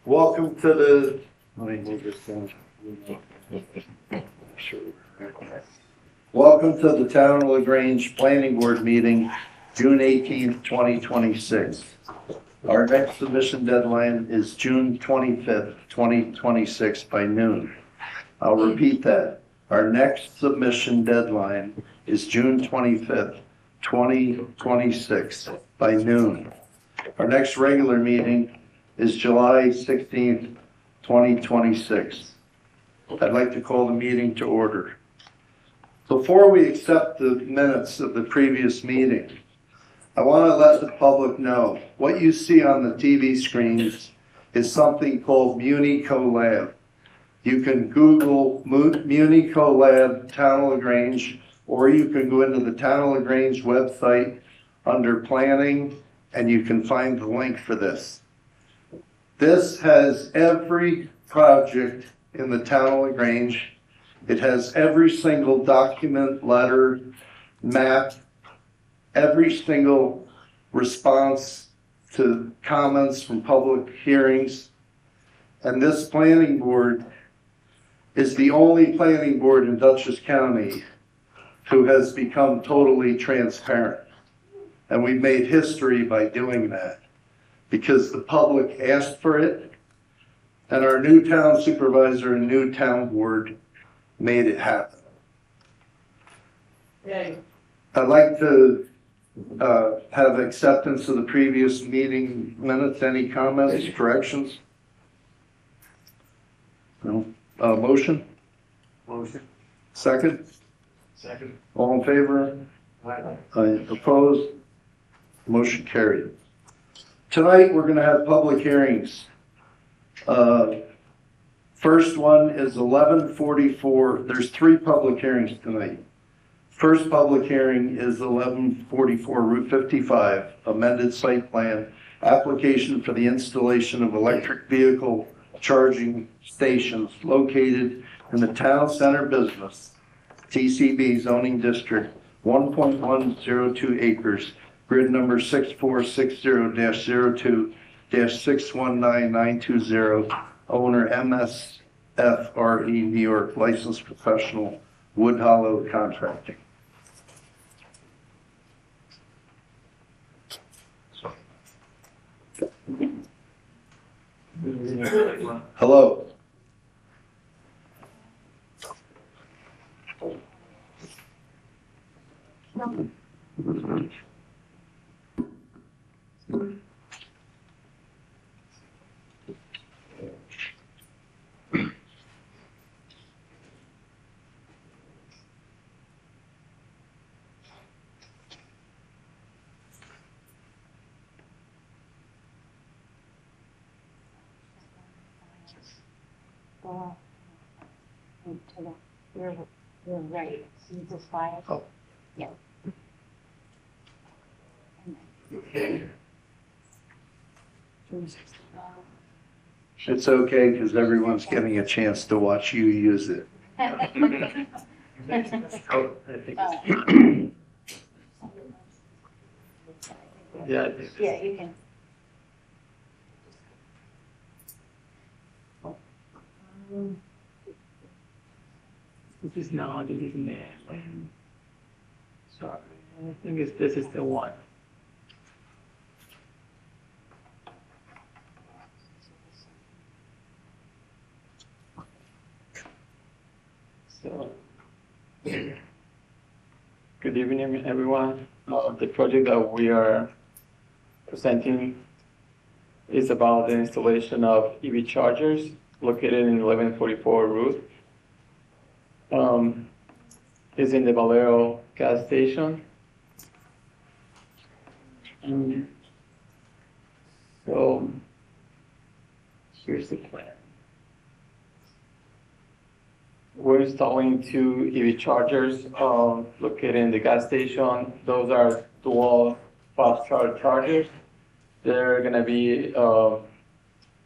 Welcome to the, let me move this down. Sure. Welcome to the Town of LaGrange Planning Board meeting, June 18th, 2026. Our next submission deadline is June 25th, 2026 by noon. I'll repeat that. Our next submission deadline is June 25th, 2026 by noon. Our next regular meeting is July 16th, 2026. I'd like to call the meeting to order. Before we accept the minutes of the previous meeting, I want to let the public know what you see on the TV screens is something called MuniCoLab. You can Google MuniCoLab Town of LaGrange, or you can go into the Town of LaGrange website under planning, and you can find the link for this. This has every project in the Town of LaGrange. It has every single document, letter, map, every single response to comments from public hearings. And this planning board is the only planning board in Dutchess County who has become totally transparent. And we've made history by doing that because the public asked for it, and our new town supervisor and new town board made it happen. Yay. I'd like to have acceptance of the previous meeting minutes. Any comments, corrections? No. Motion? Motion. Second? Second. All in favor? Aye. Opposed? Motion carried. Tonight, we're going to have public hearings. First one is 1144. There's 3 public hearings tonight. First public hearing is 1144 Route 55, amended site plan, application for the installation of electric vehicle charging stations located in the town center business, TCB zoning district, 1.102 acres, grid number 6460-02-619920, owner MSFRE New York, licensed professional, Wood Hollow Contracting. Hello. You're right. So you just file. Oh. Yeah. It's okay because everyone's getting a chance to watch you use it. Yeah, you can. This is now, this is there. Sorry, I think this is the one. So, good evening, everyone. The project that we are presenting is about the installation of EV chargers located in 1144 Route. Is in the Valero gas station. So here's the plan. We're installing 2 EV chargers located in the gas station. Those are dual fast charge chargers. They're gonna be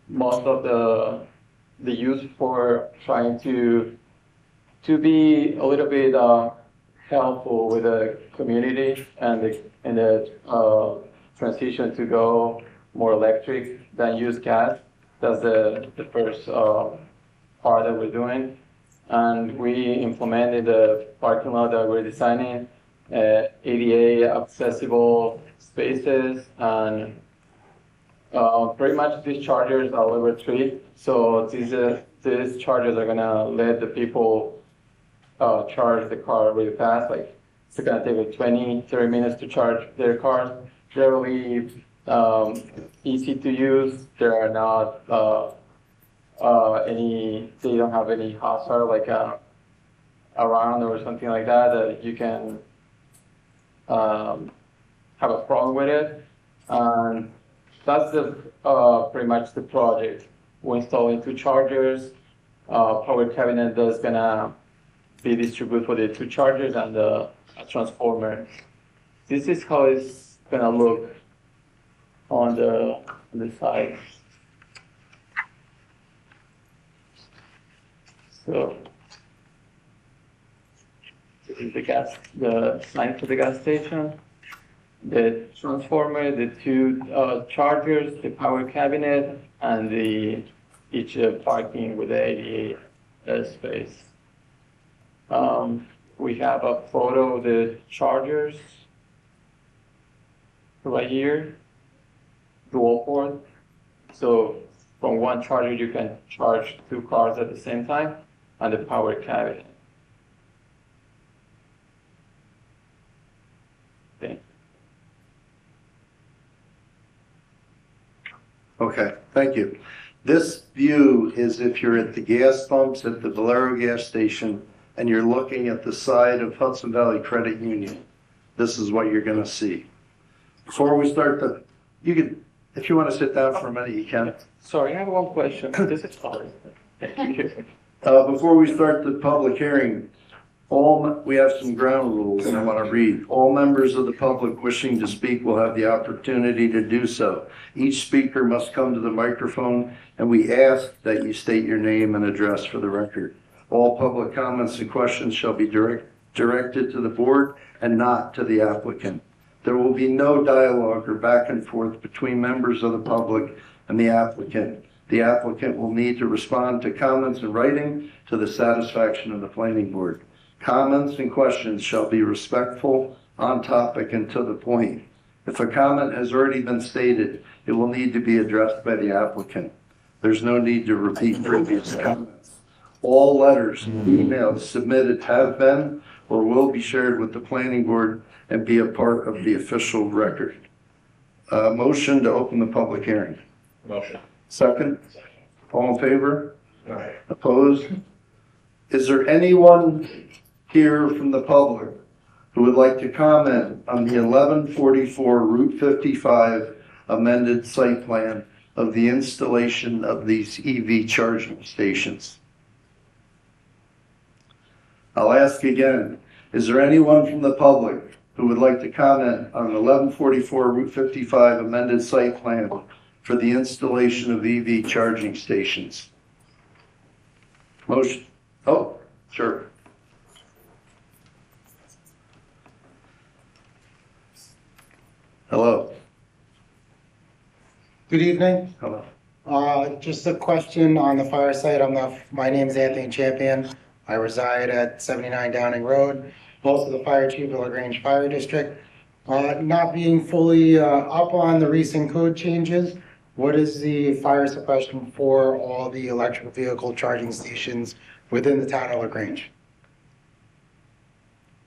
most of the use for trying to be a little bit helpful with the community and the transition to go more electric than use gas. That's the first part that we're doing. And we implemented the parking lot that we're designing, ADA accessible spaces, and pretty much these chargers are level 3. So these chargers are gonna let the people charge the car really fast. Like it's gonna take like 20, 30 minutes to charge their cars. They're really easy to use. There are not they don't have any hazard like around or something like that that you can have a problem with it. And that's pretty much the project. We're installing 2 chargers. Power cabinet that's gonna be distributed for the 2 chargers and a transformer. This is how it's gonna look on the side. So this is the sign for the gas station, the transformer, the 2 chargers, the power cabinet, and each parking with the ADA space. We have a photo of the chargers right here, dual port. So from one charger you can charge 2 cars at the same time, and the power cabinet. Okay. Okay, thank you. This view is if you're at the gas pumps at the Valero gas station and you're looking at the side of Hudson Valley Credit Union. This is what you're gonna see. Before we start if you want to sit down for a minute, you can. Sorry, I have one question. This is fine. Thank you. Before we start the public hearing, we have some ground rules I want to read. All members of the public wishing to speak will have the opportunity to do so. Each speaker must come to the microphone, and we ask that you state your name and address for the record. All public comments and questions shall be directed to the board and not to the applicant. There will be no dialogue or back and forth between members of the public and the applicant. The applicant will need to respond to comments in writing to the satisfaction of the planning board. Comments and questions shall be respectful, on topic, and to the point. If a comment has already been stated, it will need to be addressed by the applicant. There's no need to repeat previous comments. All letters and emails submitted have been or will be shared with the planning board and be a part of the official record. Motion to open the public hearing. Motion. Second? All in favor? Aye. Opposed? Is there anyone here from the public who would like to comment on the 1144 Route 55 amended site plan of the installation of these EV charging stations? I'll ask again, is there anyone from the public who would like to comment on 1144 Route 55 amended site plan for the installation of EV charging stations? Motion. Oh, sure. Hello. Good evening. Hello. Just a question on the fire site. My name is Anthony Champion. I reside at 79 Downing Road, also the fire chief of the Grange Fire District. Not being fully up on the recent code changes, what is the fire suppression for all the electric vehicle charging stations within the town of LaGrange?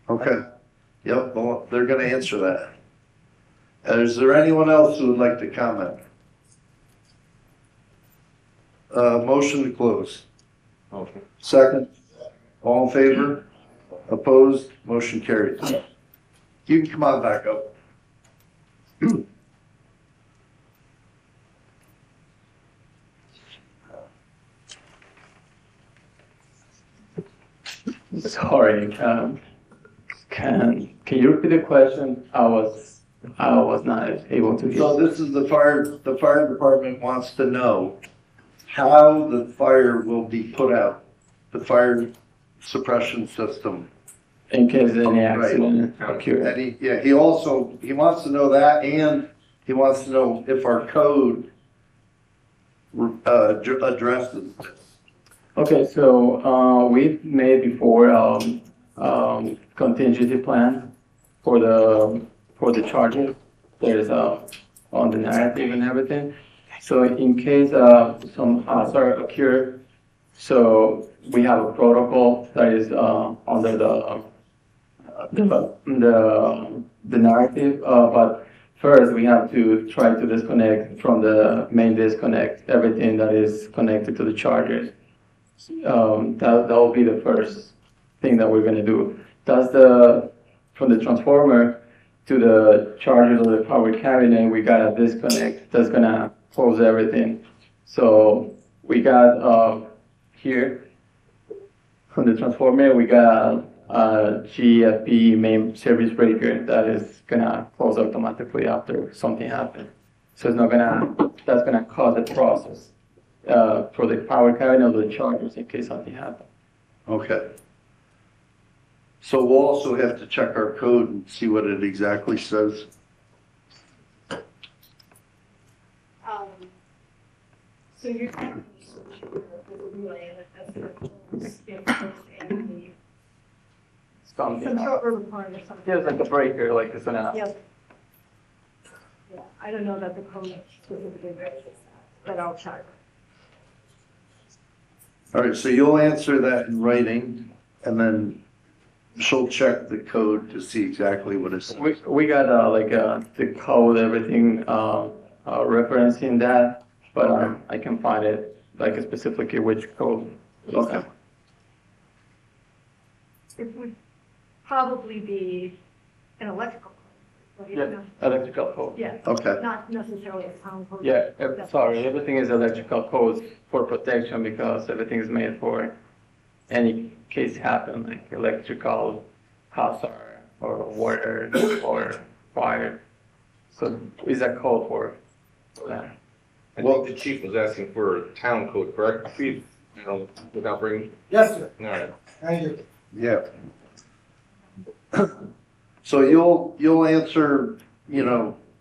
Okay. Yep, well, they're gonna answer that. Is there anyone else who would like to comment? Motion to close. Motion. Second. All in favor? Opposed? Motion carried. You can come on back up. Sorry, can you repeat the question? I was not able to So hear. this is the fire department wants to know how the fire will be put out, the fire suppression system. In case any Right. accident occurs. And he wants to know that, and he wants to know if our code addresses this? Okay, so, we've made before, contingency plan for the charges. There's, on the narrative and everything. So in case, some hazard occur, so we have a protocol that is, under the narrative, but first we have to try to disconnect from the main disconnect, everything that is connected to the chargers. That will be the first thing that we're gonna do. From the transformer to the chargers of the power cabinet, we got a disconnect that's gonna close everything. So we got, here, from the transformer, we got a GFP main service breaker that is gonna close automatically after something happens. So that's gonna cause the process for the power cabinet or the chargers in case something happens. Okay. So we'll also have to check our code and see what it exactly says. So you're kind of relay that that's the Something. some short report or something. Yeah, it's like a breaker, like it's gonna. Yep. Yeah, I don't know that the code specifically mentions that, but I'll check. All right, so you'll answer that in writing, and then she'll check the code to see exactly what it says. We got the code, everything referencing that, but I can find it like specifically which code. Okay. It would probably be an electrical code, right? Yeah, electrical code. Yeah, Okay. not necessarily a town code. Yeah, sorry, everything is electrical codes for protection because everything is made for any case happen, like electrical hazard or water or fire. So it's a code for that. I think the chief was asking for a town code, correct, chief? You know, without bringing, Yes, sir. all right. Thank you. Yeah. So you'll answer,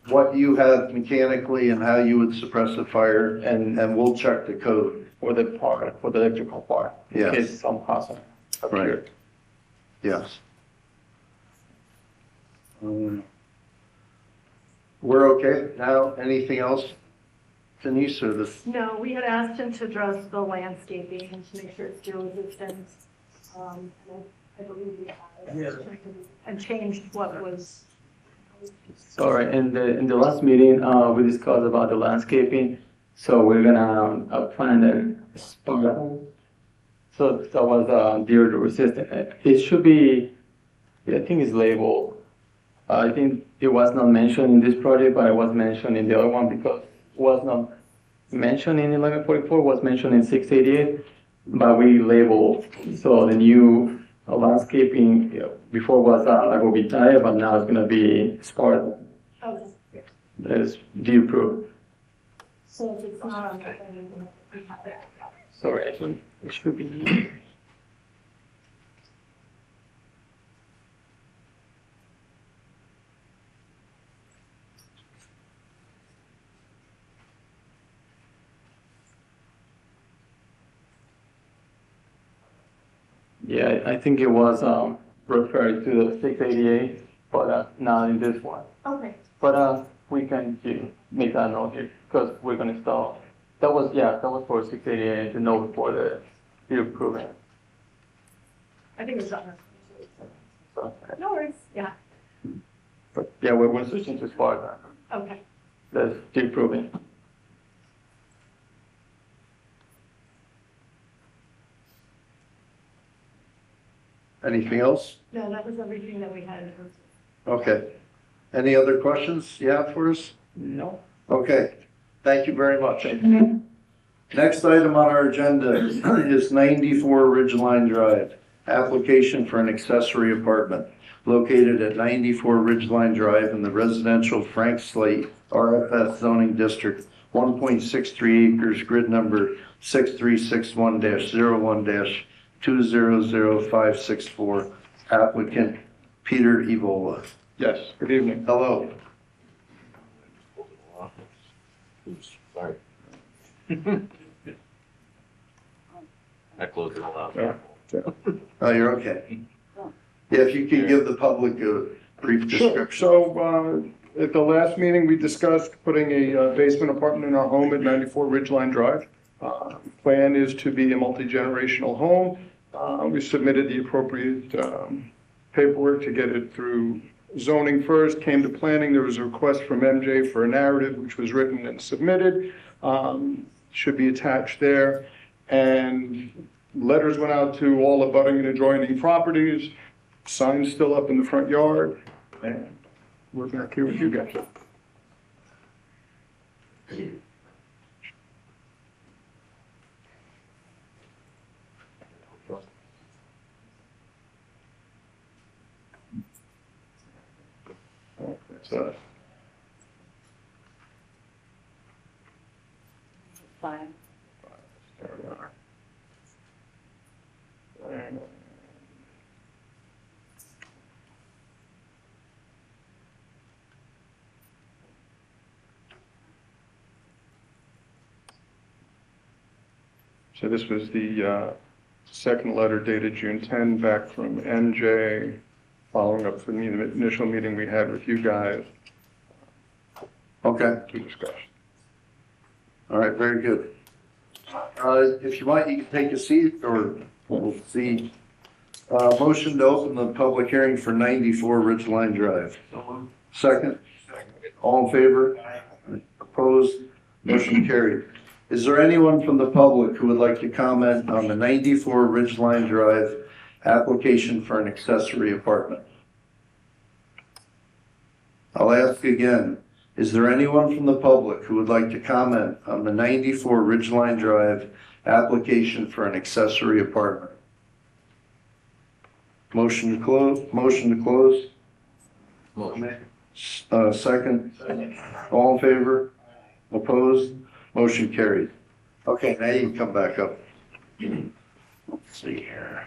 what you have mechanically and how you would suppress a fire, and we'll check the code. For the electrical part, in Yes. case some hazard occurred. Yes. We're okay now? Anything else? Denise, or this? No, we had asked him to address the landscaping and to make sure it's deer resistant. And I believe we have. And changed what was. Sorry, in the last meeting, we discussed about the landscaping, so we're gonna plan a spot. So that was deer resistant. It should be, I think it's labeled. I think it was not mentioned in this project, but it was mentioned in the other one because it was not mentioned in 1144, was mentioned in 688, but we labeled. So the new landscaping before was Agobitaya, but now it's gonna be Sparta. Oh, yeah. That is deer proof. So if it's not on the thing, we have it. Sorry, I think it should be. Yeah, I think it was referred to the 688, but not in this one. Okay, But we can make that note here because we're gonna install. That was for 688, the note for the deer proofing. I think it's on there. So, No worries, yeah, but yeah, we're switching to Sparta. okay. That's deer proofing. Anything else? No, that was everything that we had. Okay. Any other questions you have for us? No. Okay, thank you very much. Next item on our agenda is 94 Ridgeline Drive, application for an accessory apartment located at 94 Ridgeline Drive in the residential Frank Slate RFS zoning district, 1.63 acres, grid number 6361-01-200564, applicant Peter Evola. Yes, good evening. Hello. Oops, sorry. I closed it all out. Yeah. Oh, you're okay. Yeah, if you could give the public a brief Sure. description. So, at the last meeting, we discussed putting a basement apartment in our home at 94 Ridgeline Drive. Plan is to be a multi-generational home. We submitted the appropriate paperwork to get it through zoning first, came to planning. There was a request from MJ for a narrative, which was written and submitted. Should be attached there. And letters went out to all abutting and adjoining properties. Signs still up in the front yard. And we're back here with you guys. So, Fine. there we are. So this was the second letter dated June 10, back from MJ, following up from the initial meeting we had with you guys Okay, to discuss. all right, very good. If you want, you can take a seat, or we'll see. Motion to open the public hearing for 94 Ridgeline Drive. Second? All in favor? Opposed? Motion carried. Is there anyone from the public who would like to comment on the 94 Ridgeline Drive application for an accessory apartment? I'll ask again, is there anyone from the public who would like to comment on the 94 Ridgeline Drive application for an accessory apartment? Motion to close, motion to close? Second? All in favor? Opposed? Motion carried. Okay, now you can come back up. Let's see here.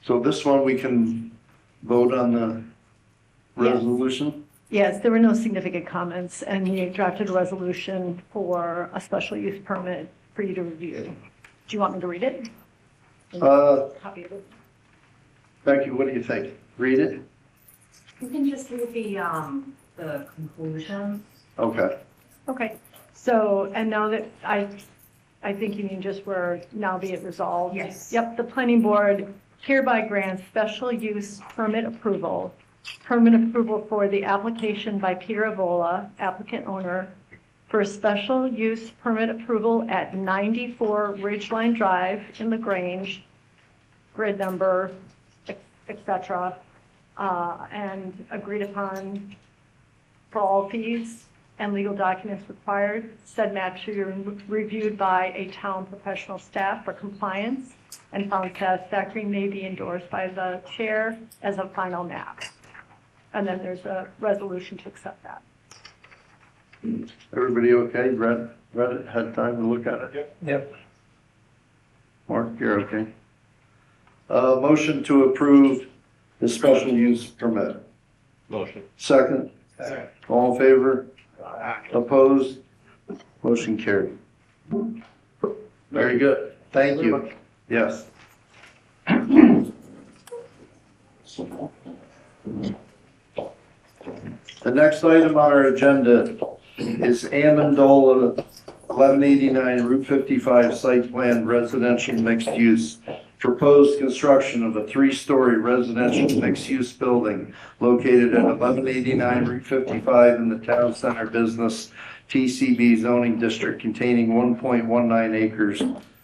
So this one, we can vote on the resolution? Yes, there were no significant comments, and we drafted a resolution for a special use permit for you to review. Do you want me to read it? Copy of it. Becky, what do you think? Read it? You can just read the conclusions. Okay. Okay, so, and now that I think you mean just where now be it resolved? Yes. Yep, the planning board hereby grants special use permit approval for the application by Peter Avola, applicant owner, for a special use permit approval at 94 Ridgeline Drive in the Grange, grid number, et cetera, and agreed upon for all fees and legal documents required. Said map should be reviewed by a town professional staff for compliance and found satisfactory may be endorsed by the chair as a final map. And then there's a resolution to accept that. Everybody okay? Read it? Had time to look at it? Yep. Mark, you're okay? Motion to approve the special use permit. Motion. Second? All in favor? Opposed? Motion carried. Very good. Thank you. Yes. The next item on our agenda is Amendola, 1189 Route 55 site plan residential mixed use. Proposed construction of a 3-story residential mixed-use building located at 1189 Route 55 in the Town Center Business TCB zoning district containing 1.19 acres,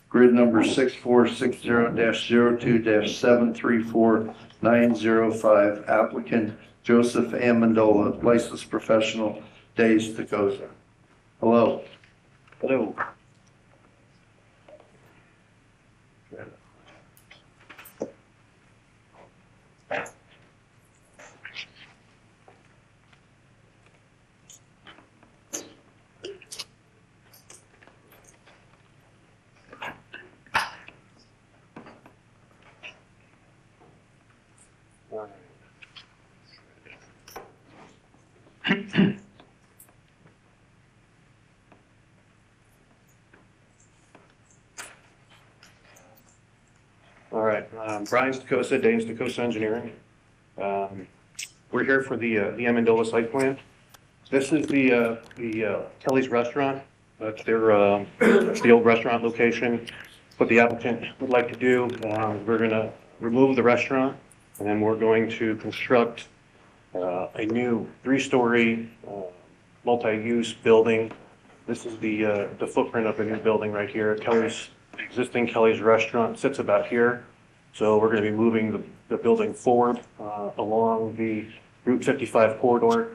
grid number 6460-02-734905, applicant Joseph Amendola, licensed professional, Days Tacosa. Hello. Hello. All right, Brian Stokosa, Dane Stokosa Engineering. We're here for the Amendola site plan. This is the Kelly's Restaurant. That's that's the old restaurant location. What the applicant would like to do, we're gonna remove the restaurant, and then we're going to construct a new 3-story multi-use building. This is the footprint of the new building right here. Existing Kelly's Restaurant sits about here. So we're going to be moving the building forward along the Route 55 corridor.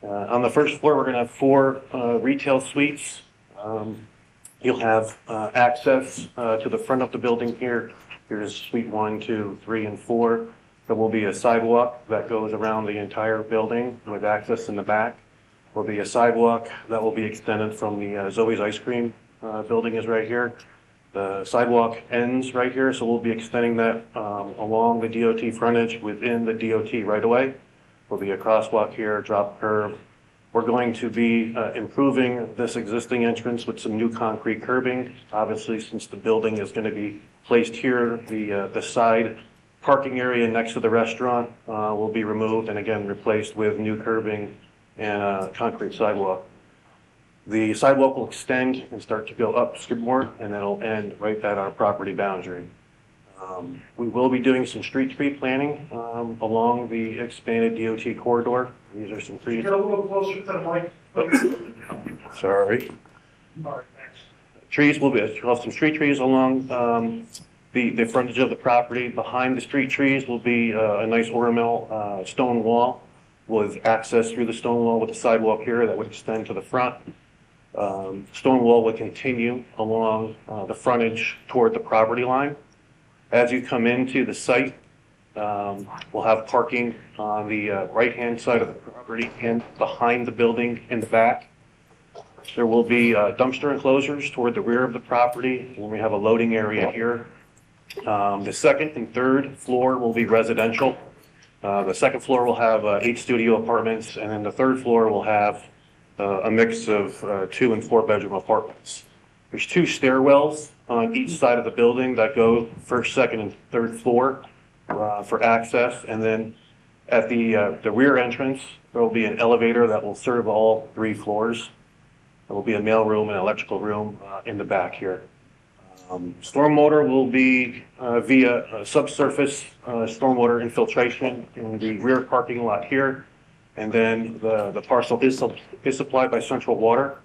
On the first floor, we're going to have 4 retail suites. You'll have access to the front of the building here. Here's suite 1, 2, 3, and 4. There will be a sidewalk that goes around the entire building with access in the back. There will be a sidewalk that will be extended from the Zoe's Ice Cream building is right here. The sidewalk ends right here, so we'll be extending that along the DOT frontage within the DOT right-of-way. There'll be a crosswalk here, drop curb. We're going to be improving this existing entrance with some new concrete curbing. Obviously, since the building is going to be placed here, the side parking area next to the restaurant will be removed and again replaced with new curbing and a concrete sidewalk. The sidewalk will extend and start to go up Skidmore, and it'll end right at our property boundary. We will be doing some street tree planting along the expanded DOT corridor. These are some trees. Get a little closer to the mic. Sorry. All right, thanks. Trees will have some street trees along the frontage of the property. Behind the street trees will be a nice ornamental stone wall with access through the stone wall with a sidewalk here that would extend to the front. Stone wall would continue along the frontage toward the property line. As you come into the site, we'll have parking on the right-hand side of the property and behind the building in the back. There will be dumpster enclosures toward the rear of the property when we have a loading area here. The second and third floor will be residential. The second floor will have 8 studio apartments, and then the third floor will have a mix of 2 and 4 bedroom apartments. There's 2 stairwells on each side of the building that go first, second, and third floor for access. And then at the rear entrance, there will be an elevator that will serve all 3 floors. There will be a mail room and electrical room in the back here. Stormwater will be via subsurface stormwater infiltration in the rear parking lot here. And then the parcel is supplied by Central Water.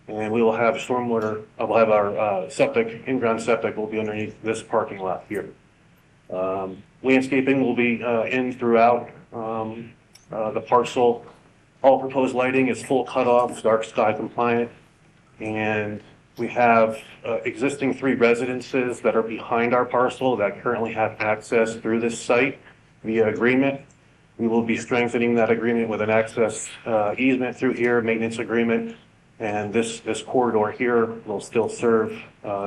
And we will have stormwater, we'll have our septic, in-ground septic will be underneath this parking lot here. Landscaping will be in throughout the parcel. All proposed lighting is full cutoff, dark sky compliant. And we have existing 3 residences that are behind our parcel that currently have access through this site via agreement. We will be strengthening that agreement with an access easement through here, maintenance agreement. And this corridor here will still serve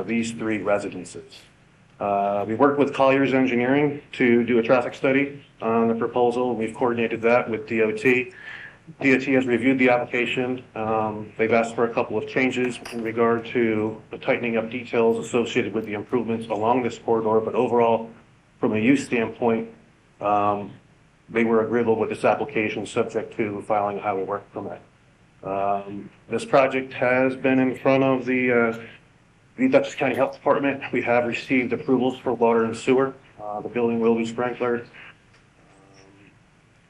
these 3 residences. We worked with Collier's Engineering to do a traffic study on the proposal. We've coordinated that with DOT. DOT has reviewed the application. They've asked for a couple of changes in regard to the tightening up details associated with the improvements along this corridor. But overall, from a use standpoint, they were agreeable with this application subject to filing a highway work permit. This project has been in front of the Dutchess County Health Department. We have received approvals for water and sewer. The building will be sprinklered.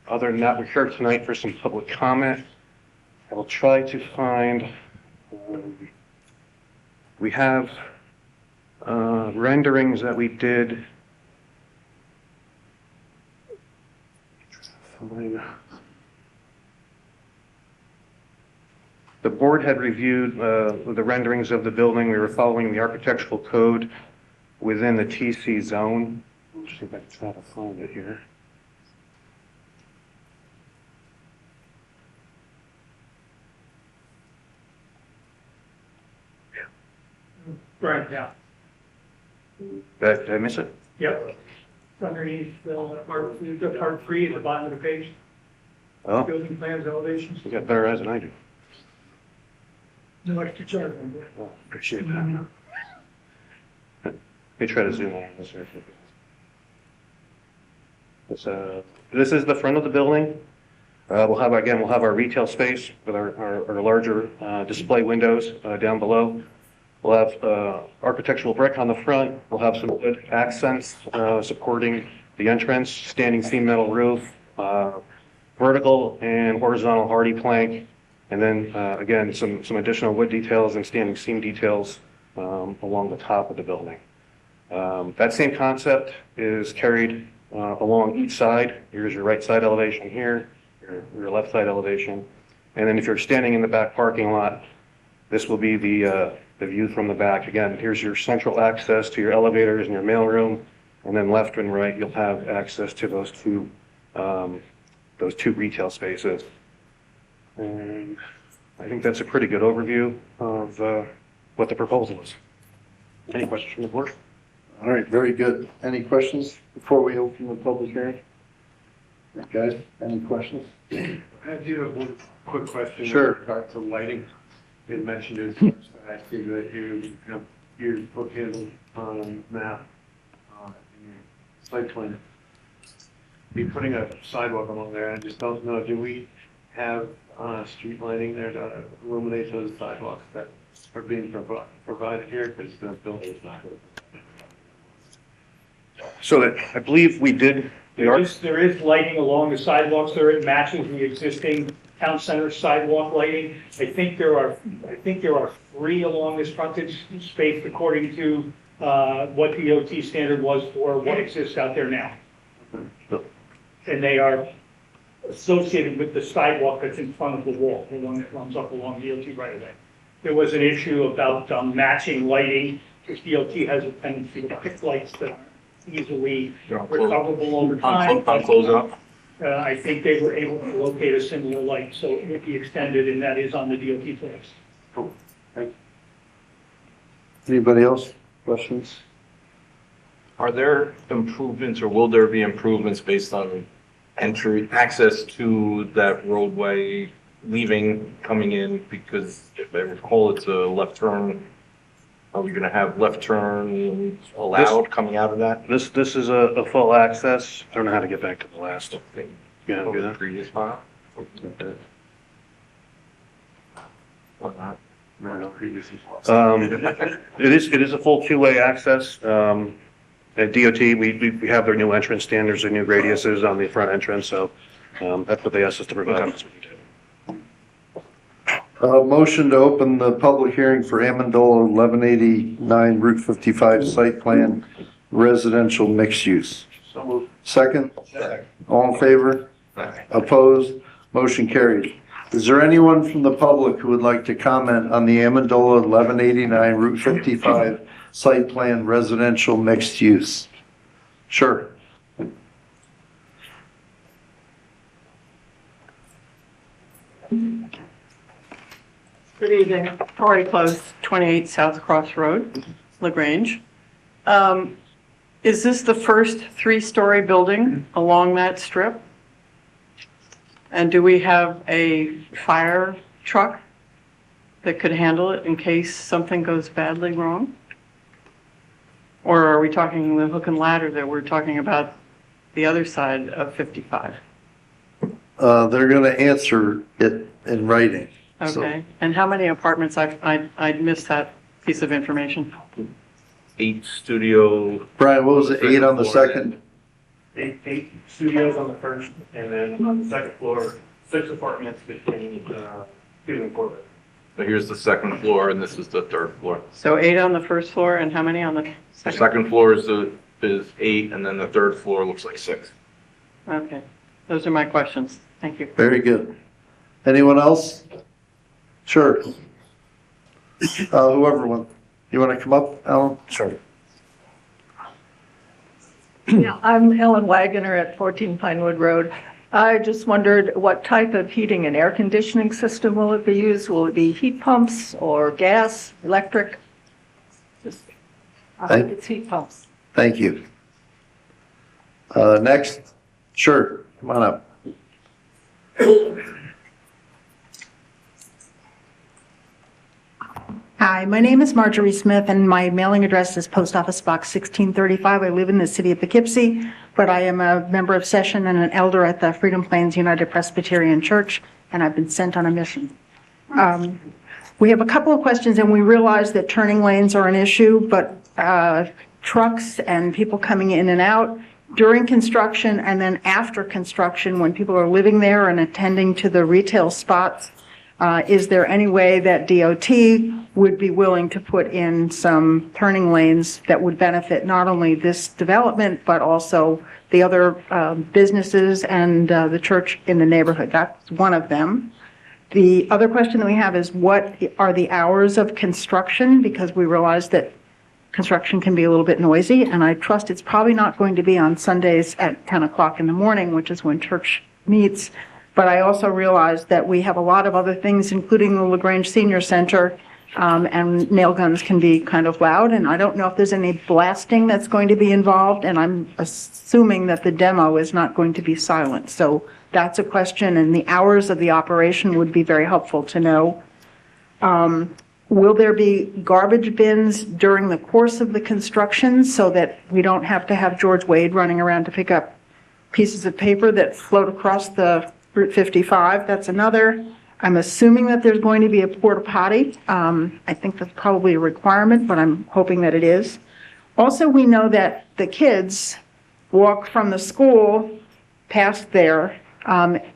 Other than that, we're here tonight for some public comment. I will try to find, we have renderings that we did. The board had reviewed the renderings of the building. We were following the architectural code within the TC zone. Let's see if I can try to find it here. Right, yeah. Did I miss it? Yep. Underneath the part 3 at the bottom of the page. Oh, building plans, elevations, you got better eyes than I do. no extra charge. Oh, appreciate that. Let me try to zoom in on this here. This is the front of the building. We'll have our retail space with our larger display windows down below. We'll have architectural brick on the front. We'll have some wood accents supporting the entrance, standing seam metal roof, vertical and horizontal hardy plank, and then again some additional wood details and standing seam details along the top of the building. That same concept is carried along each side. Here's your right side elevation here, your left side elevation. And then if you're standing in the back parking lot, this will be the view from the back. Again, here's your central access to your elevators and your mailroom. And then left and right, you'll have access to those two retail spaces. And I think that's a pretty good overview of what the proposal is. Any questions from the board? All right, very good. Any questions before we open the public hearing? Guys, any questions? I do have one quick question. Sure. With regard to lighting. You had mentioned it, I see that you have your book handle map in your site plan. Be putting a sidewalk along there, I just don't know, do we have street lighting there to illuminate those sidewalks that are being provided here? Because the building is not. So that, I believe we did. There is lighting along the sidewalks there. It matches the existing town center sidewalk lighting. I think there are 3 along this frontage space according to what the DOT standard was for what exists out there now. And they are associated with the sidewalk that's in front of the wall, the one that runs up along DOT right away. There was an issue about matching lighting, because DOT has a tendency to pick lights that are easily recoverable over time. I think they were able to locate a similar light, so it would be extended, and that is on the DOT plans. Cool. Thank you. Anybody else? Questions? Are there improvements or will there be improvements based on entry, access to that roadway, leaving, coming in? Because if I recall, it's a left turn. Are we gonna have left turn allowed coming out of that? This is a full access. I don't know how to get back to the last thing. Yeah, do that. Previous file? It is a full two-way access. At DOT, we have their new entrance standards, their new radiuses on the front entrance, so that's what they asked us to provide. Motion to open the public hearing for Amendola 1189 Route 55 site plan residential mixed use. Second? All in favor? Opposed? Motion carried. Is there anyone from the public who would like to comment on the Amendola 1189 Route 55 site plan residential mixed use? Sure. Good evening. Tori Close, 28 South Cross Road, LaGrange. Is this the first 3-story building along that strip? And do we have a fire truck that could handle it in case something goes badly wrong? Or are we talking the hook and ladder that we're talking about the other side of 55? They're going to answer it in writing. Okay, and how many apartments? I missed that piece of information. 8 studio. Brian, what was it, 8 on the second? 8 studios on the first, and then on the second floor, 6 apartments between 2 and 4 bedrooms. So here's the second floor, and this is the third floor. So 8 on the first floor, and how many on the The second? second floor is 8, and then the third floor looks like 6. Okay, those are my questions. Thank you. Very good. Anyone else? Sure. Whoever wants. You want to come up, Alan? Sure. Yeah, I'm Ellen Wagoner at 14 Pinewood Road. I just wondered what type of heating and air conditioning system will it be used? Will it be heat pumps or gas, electric? I think it's heat pumps. Thank you. Next. Sure, come on up. Hi, my name is Marjorie Smith, and my mailing address is Post Office Box 1635. I live in the city of Poughkeepsie, but I am a member of session and an elder at the Freedom Plains United Presbyterian Church, and I've been sent on a mission. We have a couple of questions, and we realize that turning lanes are an issue, but trucks and people coming in and out during construction and then after construction, when people are living there and attending to the retail spots, is there any way that DOT would be willing to put in some turning lanes that would benefit not only this development, but also the other businesses and the church in the neighborhood? That's one of them. The other question that we have is, what are the hours of construction? Because we realize that construction can be a little bit noisy, and I trust it's probably not going to be on Sundays at 10 o'clock in the morning, which is when church meets. But I also realize that we have a lot of other things, including the LaGrange Senior Center, and nail guns can be kind of loud, and I don't know if there's any blasting that's going to be involved, and I'm assuming that the demo is not going to be silent. So that's a question, and the hours of the operation would be very helpful to know. Will there be garbage bins during the course of the construction so that we don't have to have George Wade running around to pick up pieces of paper that float across the Route 55? That's another. I'm assuming that there's going to be a porta potty. I think that's probably a requirement, but I'm hoping that it is. Also, we know that the kids walk from the school past there.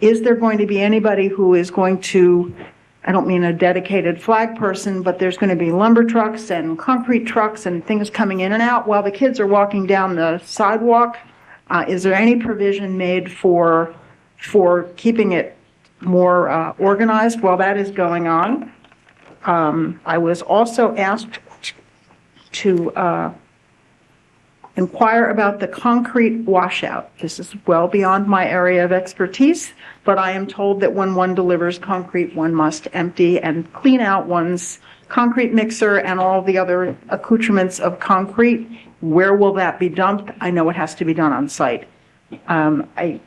Is there going to be anybody who is going to, I don't mean a dedicated flag person, but there's going to be lumber trucks and concrete trucks and things coming in and out while the kids are walking down the sidewalk? Is there any provision made for keeping it more organized while that is going on? I was also asked to inquire about the concrete washout. This is well beyond my area of expertise, but I am told that when one delivers concrete, one must empty and clean out one's concrete mixer and all the other accoutrements of concrete. Where will that be dumped? I know it has to be done on site. I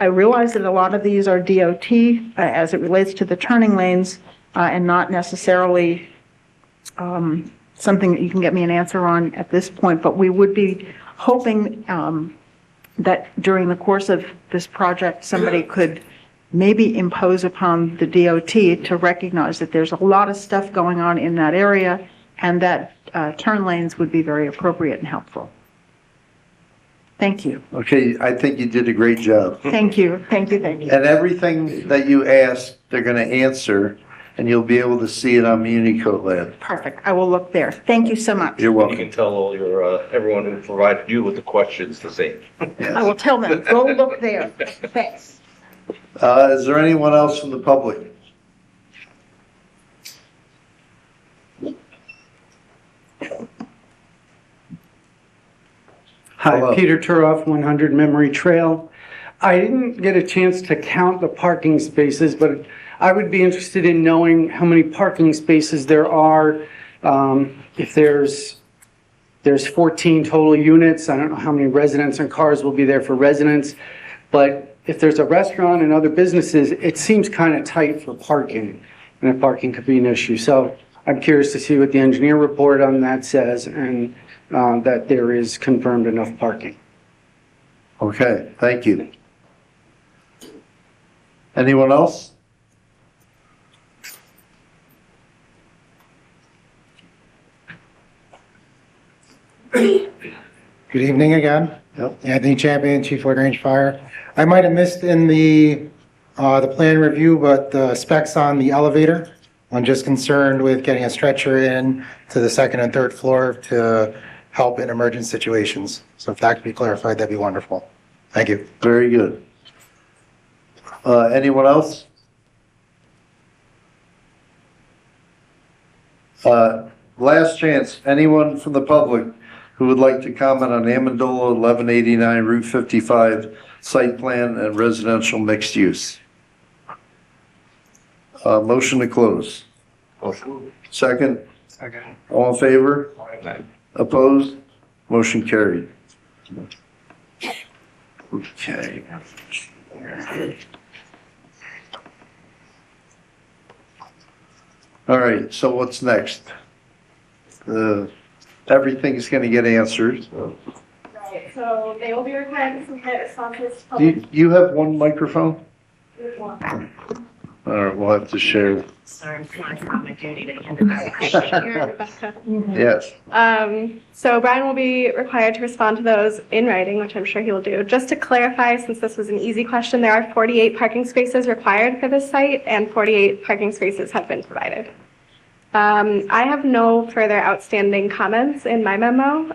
realize that a lot of these are DOT as it relates to the turning lanes and not necessarily something that you can get me an answer on at this point, but we would be hoping that during the course of this project, somebody could maybe impose upon the DOT to recognize that there's a lot of stuff going on in that area and that turn lanes would be very appropriate and helpful. Thank you. Okay, I think you did a great job. Thank you. Thank you. Thank you. And everything that you asked, they're going to answer, and you'll be able to see it on Unicode Lab. Perfect. I will look there. Thank you so much. You're You welcome. can tell all your, everyone who provided you with the questions the same. I will tell them, go look there. Thanks. Is there anyone else from the public? Hi, Hello. Peter Turoff, 100 Memory Trail. I didn't get a chance to count the parking spaces, but I would be interested in knowing how many parking spaces there are. If there's 14 total units, I don't know how many residents and cars will be there for residents, but if there's a restaurant and other businesses, it seems kind of tight for parking, and if parking could be an issue. So I'm curious to see what the engineer report on that says, and that there is confirmed enough parking. Okay, thank you. Anyone else? Good evening again. Yep. Anthony Champion, Chief LaGrange Fire. I might have missed in the plan review, but the specs on the elevator, I'm just concerned with getting a stretcher in to the second and third floor to help in emergent situations. So if that could be clarified, that'd be wonderful. Thank you. Very good. Anyone else? Last chance, anyone from the public who would like to comment on Amendola 1189 Route 55 site plan and residential mixed use? Motion to close. Motion. Second? Second. All in favor? Aye. Opposed? Motion carried. Okay. All right, so what's next? Everything's gonna get answered. Right, so they will be required to submit responses to Do public. you have one microphone? One. All right, we'll have to share. Sorry, it's not my duty to hand it out. You're Rebecca. Yes. So Brian will be required to respond to those in writing, which I'm sure he will do. Just to clarify, since this was an easy question, there are 48 parking spaces required for this site, and 48 parking spaces have been provided. I have no further outstanding comments in my memo,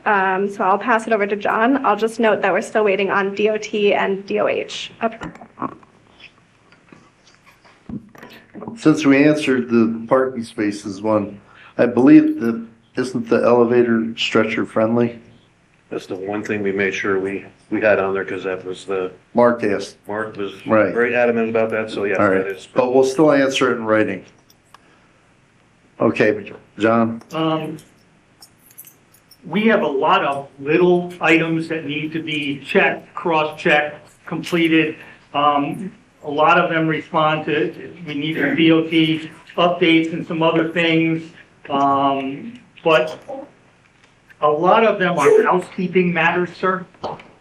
so I'll pass it over to John. I'll just note that we're still waiting on DOT and DOH. Since we answered the parking spaces one, I believe isn't the elevator stretcher friendly? That's the one thing we made sure we had on there, because that was Mark asked. Mark was Right. very adamant about that, so yes, All that right, is. but we'll still answer it in writing. Okay, John? We have a lot of little items that need to be checked, cross-checked, completed. A lot of them respond to, we need the DOT updates and some other things. But a lot of them are housekeeping matters, sir.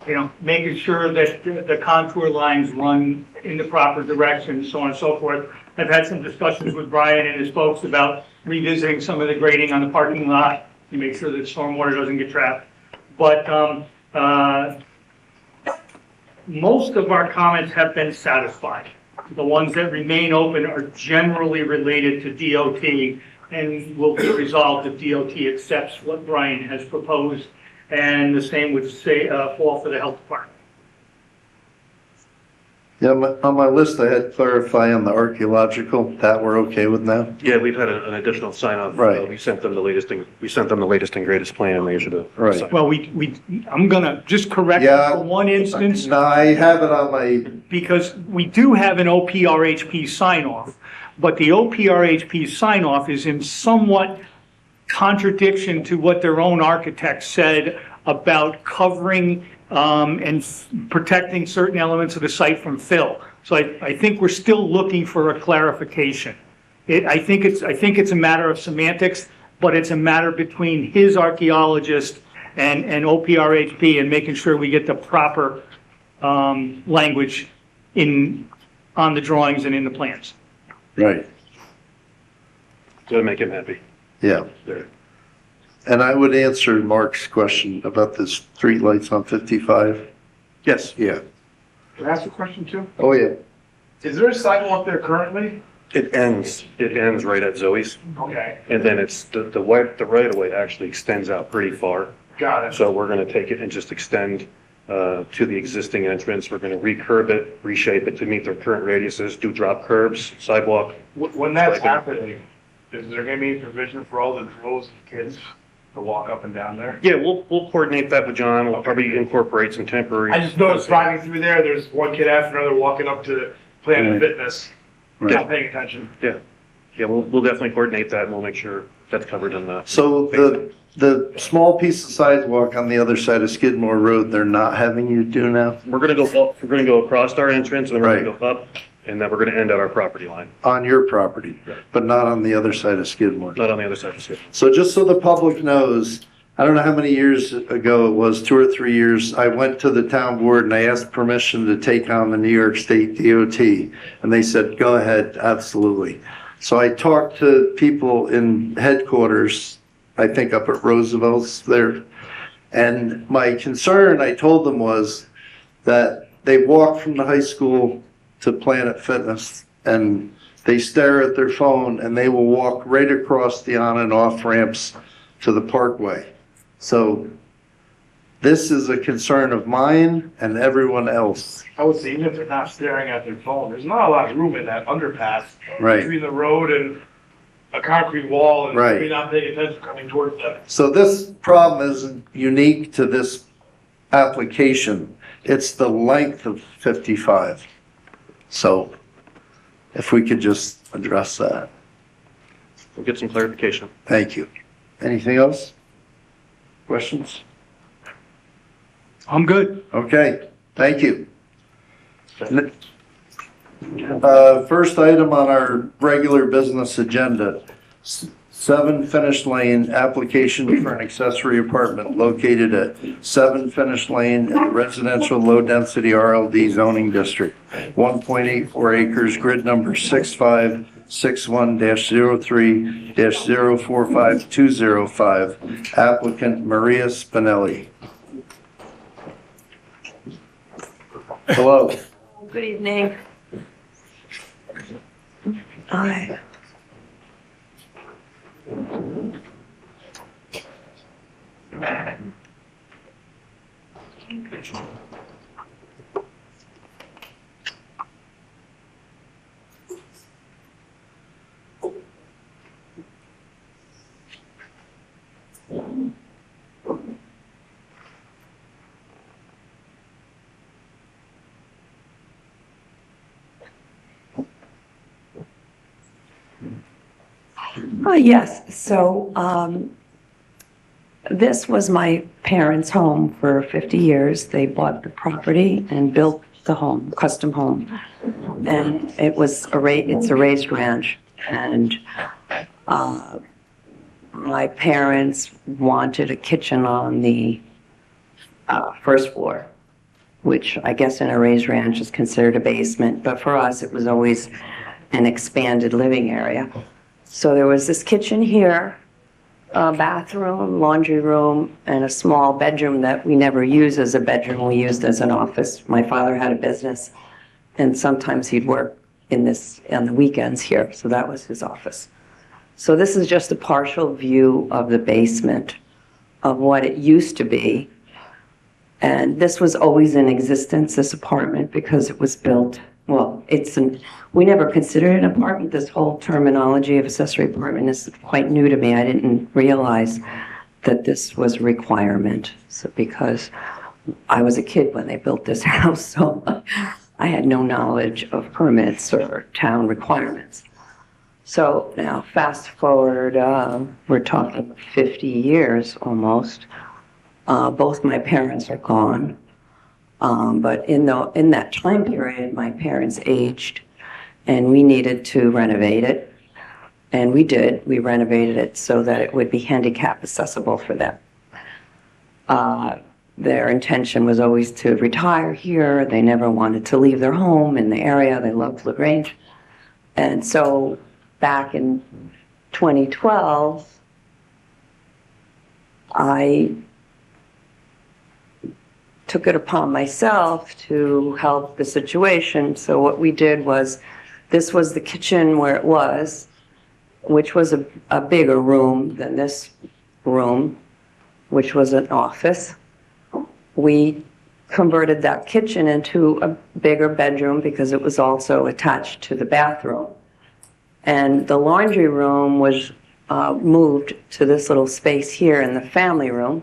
You know, making sure that the contour lines run in the proper direction, so on and so forth. I've had some discussions with Brian and his folks about revisiting some of the grading on the parking lot to make sure that stormwater doesn't get trapped. But most of our comments have been satisfied. The ones that remain open are generally related to DOT and will be resolved if DOT accepts what Brian has proposed. And the same would say fall for the health department. Yeah, on my list, I had clarify on the archaeological, that we're okay with now? Yeah, we've had an additional sign off. Right. We sent them the latest and greatest plan. They should have. Right. Well, I'm gonna just correct Yeah. for one instance. No, I have it on my, Because we do have an OPRHP sign-off, but the OPRHP sign-off is in somewhat contradiction to what their own architect said about covering and protecting certain elements of the site from fill. So I think we're still looking for a clarification. I think it's a matter of semantics, but it's a matter between his archaeologist and OPRHP and making sure we get the proper language on the drawings and in the plans. right, To make him happy. yeah. There. And I would answer Mark's question about the street lights on 55. Yes, Yeah. Can I ask a question too? Oh, yeah. Is there a sidewalk there currently? it ends right at Zoe's. Okay, And then it's the right of way actually extends out pretty far. got it. So we're gonna take it and just extend to the existing entrance. We're gonna recurb it, reshape it to meet their current radiuses, do drop curbs, sidewalk. When that's Striping. happening, is there gonna be provision for all the rows of kids to walk up and down there? Yeah, we'll coordinate that with John. We'll probably incorporate some temporary. I just noticed driving through there, there's one kid after another walking up to Planet Fitness, Right. not paying attention. Yeah, we'll definitely coordinate that and we'll make sure that's covered in the. So the small piece of sidewalk on the other side of Skidmore Road, they're not having you do now? We're gonna go across our entrance and then we're gonna go up and then we're gonna end at our property line, On your property, Right. but not on the other side of Skidmore? not on the other side of the city. So just so the public knows, I don't know how many years ago it was, 2 or 3 years, I went to the town board and I asked permission to take on the New York State DOT. And they said, go ahead, absolutely. So I talked to people in headquarters, I think up at Roosevelt's there. And my concern, I told them, was that they walk from the high school to Planet Fitness and they stare at their phone and they will walk right across the on and off ramps to the parkway. So this is a concern of mine and everyone else. I would say even if they're not staring at their phone, there's not a lot of room in that underpass Right. between the road and a concrete wall and Right. maybe not paying attention coming towards them. So this problem isn't unique to this application. It's the length of 55. So if we could just address that. We'll get some clarification. Thank you. Anything else? Questions? I'm good. Okay, thank you. First item on our regular business agenda, 7 Finish Lane, application for an accessory apartment located at 7 Finish Lane in the residential low-density RLD zoning district, 1.84 acres, grid number 6561-03-045205, applicant Maria Spinelli. Hello. Good evening. Hi. Yes, so this was my parents' home for 50 years. They bought the property and built the home, custom home. And it's a raised ranch. And my parents wanted a kitchen on the first floor, which I guess in a raised ranch is considered a basement. But for us, it was always an expanded living area. So there was this kitchen here, a bathroom, laundry room, and a small bedroom that we never used as a bedroom. We used as an office. My father had a business, and sometimes he'd work in this on the weekends here, so that was his office. So this is just a partial view of the basement of what it used to be. And this was always in existence, this apartment, because it was built, well, we never considered it an apartment. This whole terminology of accessory apartment is quite new to me. I didn't realize that this was a requirement. So because I was a kid when they built this house, so I had no knowledge of permits or town requirements. So now fast forward, we're talking 50 years almost. Both my parents are gone. But in that time period, my parents aged, and we needed to renovate it. And we did. We renovated it so that it would be handicap accessible for them. Their intention was always to retire here. They never wanted to leave their home in the area. They loved LaGrange. And so back in 2012, I took it upon myself to help the situation. So what we did was, this was the kitchen where it was, which was a bigger room than this room, which was an office. We converted that kitchen into a bigger bedroom because it was also attached to the bathroom. And the laundry room was moved to this little space here in the family room.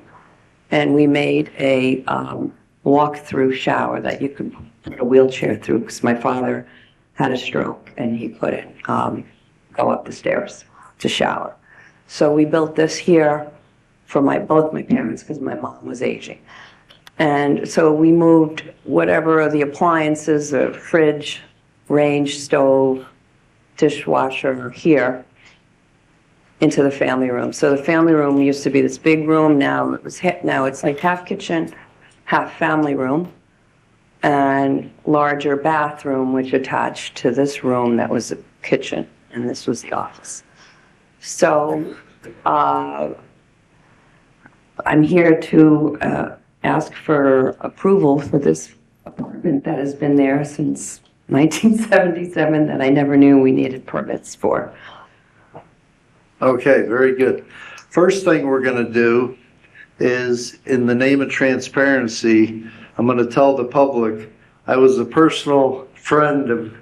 And we made a walk-through shower that you could put a wheelchair through, because my father had a stroke and he couldn't go up the stairs to shower. So we built this here for both my parents, because my mom was aging. And so we moved whatever of the appliances, a fridge, range, stove, dishwasher here into the family room. So the family room used to be this big room. Now it's like half kitchen, half family room, and larger bathroom, which attached to this room that was a kitchen, and this was the office. So I'm here to ask for approval for this apartment that has been there since 1977 that I never knew we needed permits for. Okay, very good. First thing we're going to do is, in the name of transparency, I'm going to tell the public I was a personal friend of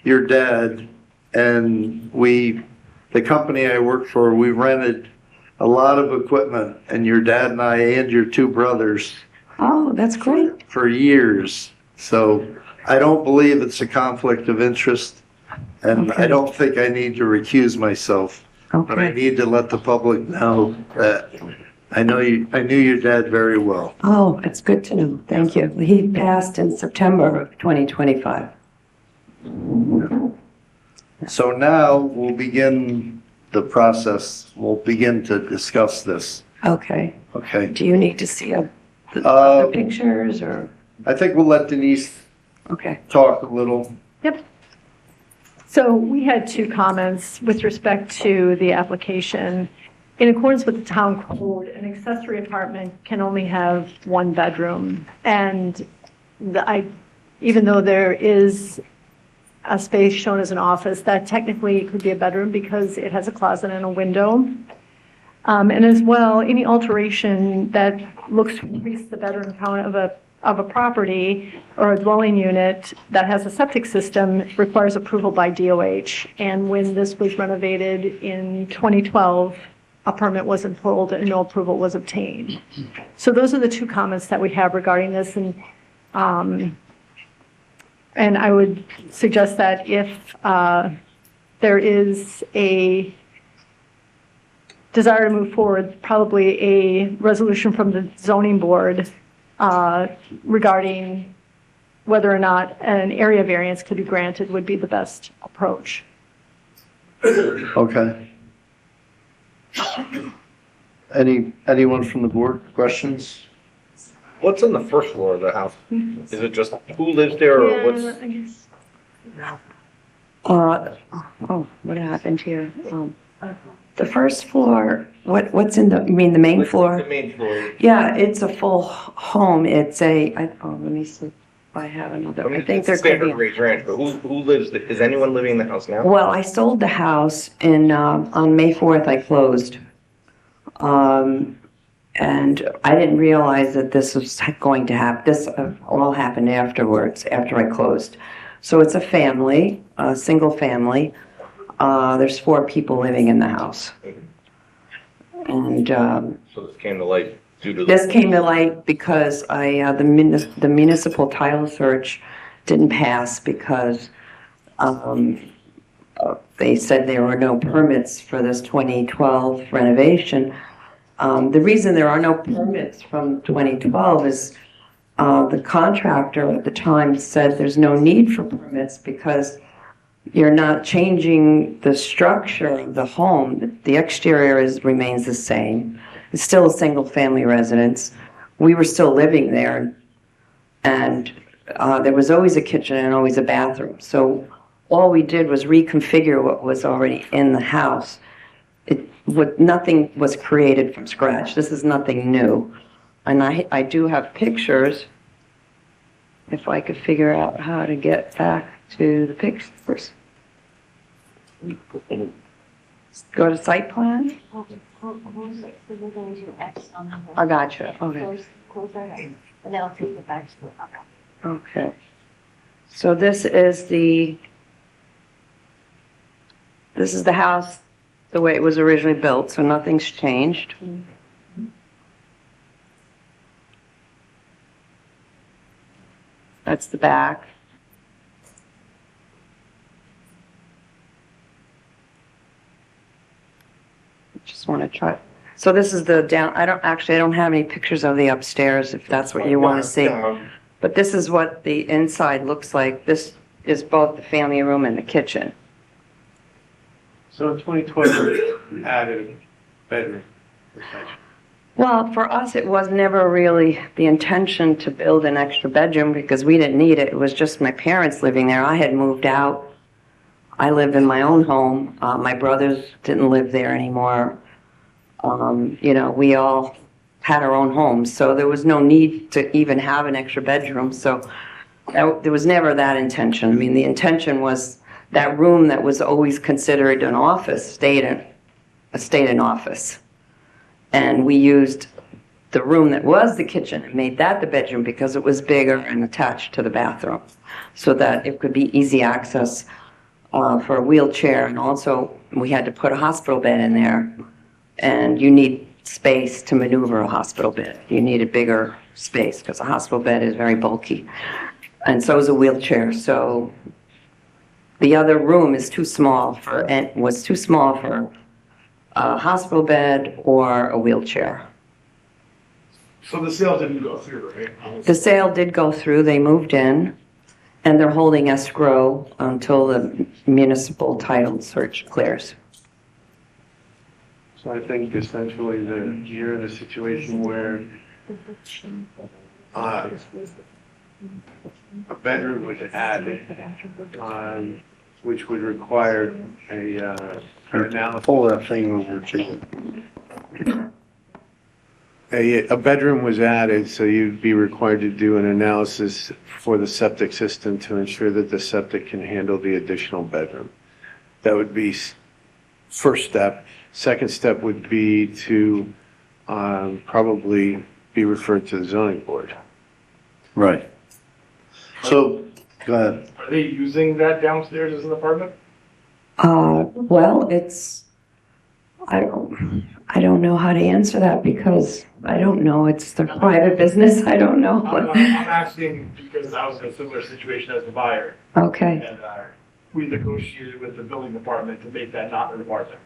your dad, and the company I worked for, we rented a lot of equipment, and your dad and I and your two brothers. Oh, that's great. For years. So I don't believe it's a conflict of interest, and Okay. I don't think I need to recuse myself. Okay. But I need to let the public know that I knew your dad very well. Oh, it's good to know. Thank you. He passed in September of 2025. So now we'll begin the process, we'll begin to discuss this, Okay. okay? Do you need to see the Uh, pictures or? I think we'll let Denise Okay. talk a little. Yep. So we had two comments with respect to the application. In accordance with the town code, an accessory apartment can only have one bedroom. And even though there is a space shown as an office, that technically could be a bedroom because it has a closet and a window. And as well, any alteration that looks to increase the bedroom count of a property or a dwelling unit that has a septic system requires approval by DOH. And when this was renovated in 2012, a permit wasn't pulled and no approval was obtained. So those are the two comments that we have regarding this. And I would suggest that if there is a desire to move forward, probably a resolution from the zoning board regarding whether or not an area variance could be granted would be the best approach. Okay. Anyone from the board, questions? What's on the first floor of the house? Is it just who lives there or what's? What happened here? The first floor, what's in the, you mean the main floor? The main floor. Yeah, it's a full home. It's let me see if I have another. I think there could Standard be. Grange Ranch, but who lives, is anyone living in the house now? Well, I sold the house on May 4th, I closed. And I didn't realize that this was going to happen. This all happened afterwards, after I closed. So it's a family, a single family. There's 4 people living in the house. And So this came to light due to. this came to light because the municipal title search didn't pass because they said there were no permits for this 2012 renovation. The reason there are no permits from 2012 is the contractor at the time said there's no need for permits because you're not changing the structure of the home. The exterior remains the same. It's still a single-family residence. We were still living there, and there was always a kitchen and always a bathroom. So all we did was reconfigure what was already in the house. Nothing was created from scratch. This is nothing new. And I do have pictures, if I could figure out how to get back to the pictures. Go to site plan? I gotcha, okay. And then I'll take it back to the. Okay. So this is the house, the way it was originally built, so nothing's changed. That's the back. Just want to try. So this is the down, I don't have any pictures of the upstairs, if that's what you want to see. But this is what the inside looks like. This is both the family room and the kitchen. So in 2012, added bedroom. Well, for us, it was never really the intention to build an extra bedroom because we didn't need it. It was just my parents living there. I had moved out. I lived in my own home. My brothers didn't live there anymore. We all had our own homes, so there was no need to even have an extra bedroom. So there was never that intention. I mean, the intention was that room that was always considered an office stayed an office. And we used the room that was the kitchen and made that the bedroom because it was bigger and attached to the bathroom so that it could be easy access for a wheelchair. And also we had to put a hospital bed in there, and you need space to maneuver a hospital bed. You need a bigger space because a hospital bed is very bulky. And so is a wheelchair. So the other room is too small was too small for a hospital bed or a wheelchair. So the sale didn't go through, right? The sale did go through, they moved in, and they're holding escrow until the municipal title search clears. So I think essentially you're in a situation where a bedroom was added, which would require an analysis. Pull that thing over, Chief. A bedroom was added, so you'd be required to do an analysis for the septic system to ensure that the septic can handle the additional bedroom. That would be first step. Second step would be to probably be referred to the zoning board. Right. So, go ahead. Are they using that downstairs as an apartment? Well, I don't know how to answer that because I don't know. It's their private business. I don't know. I'm asking because I was in a similar situation as the buyer. Okay. And we negotiated with the building department to make that not an apartment.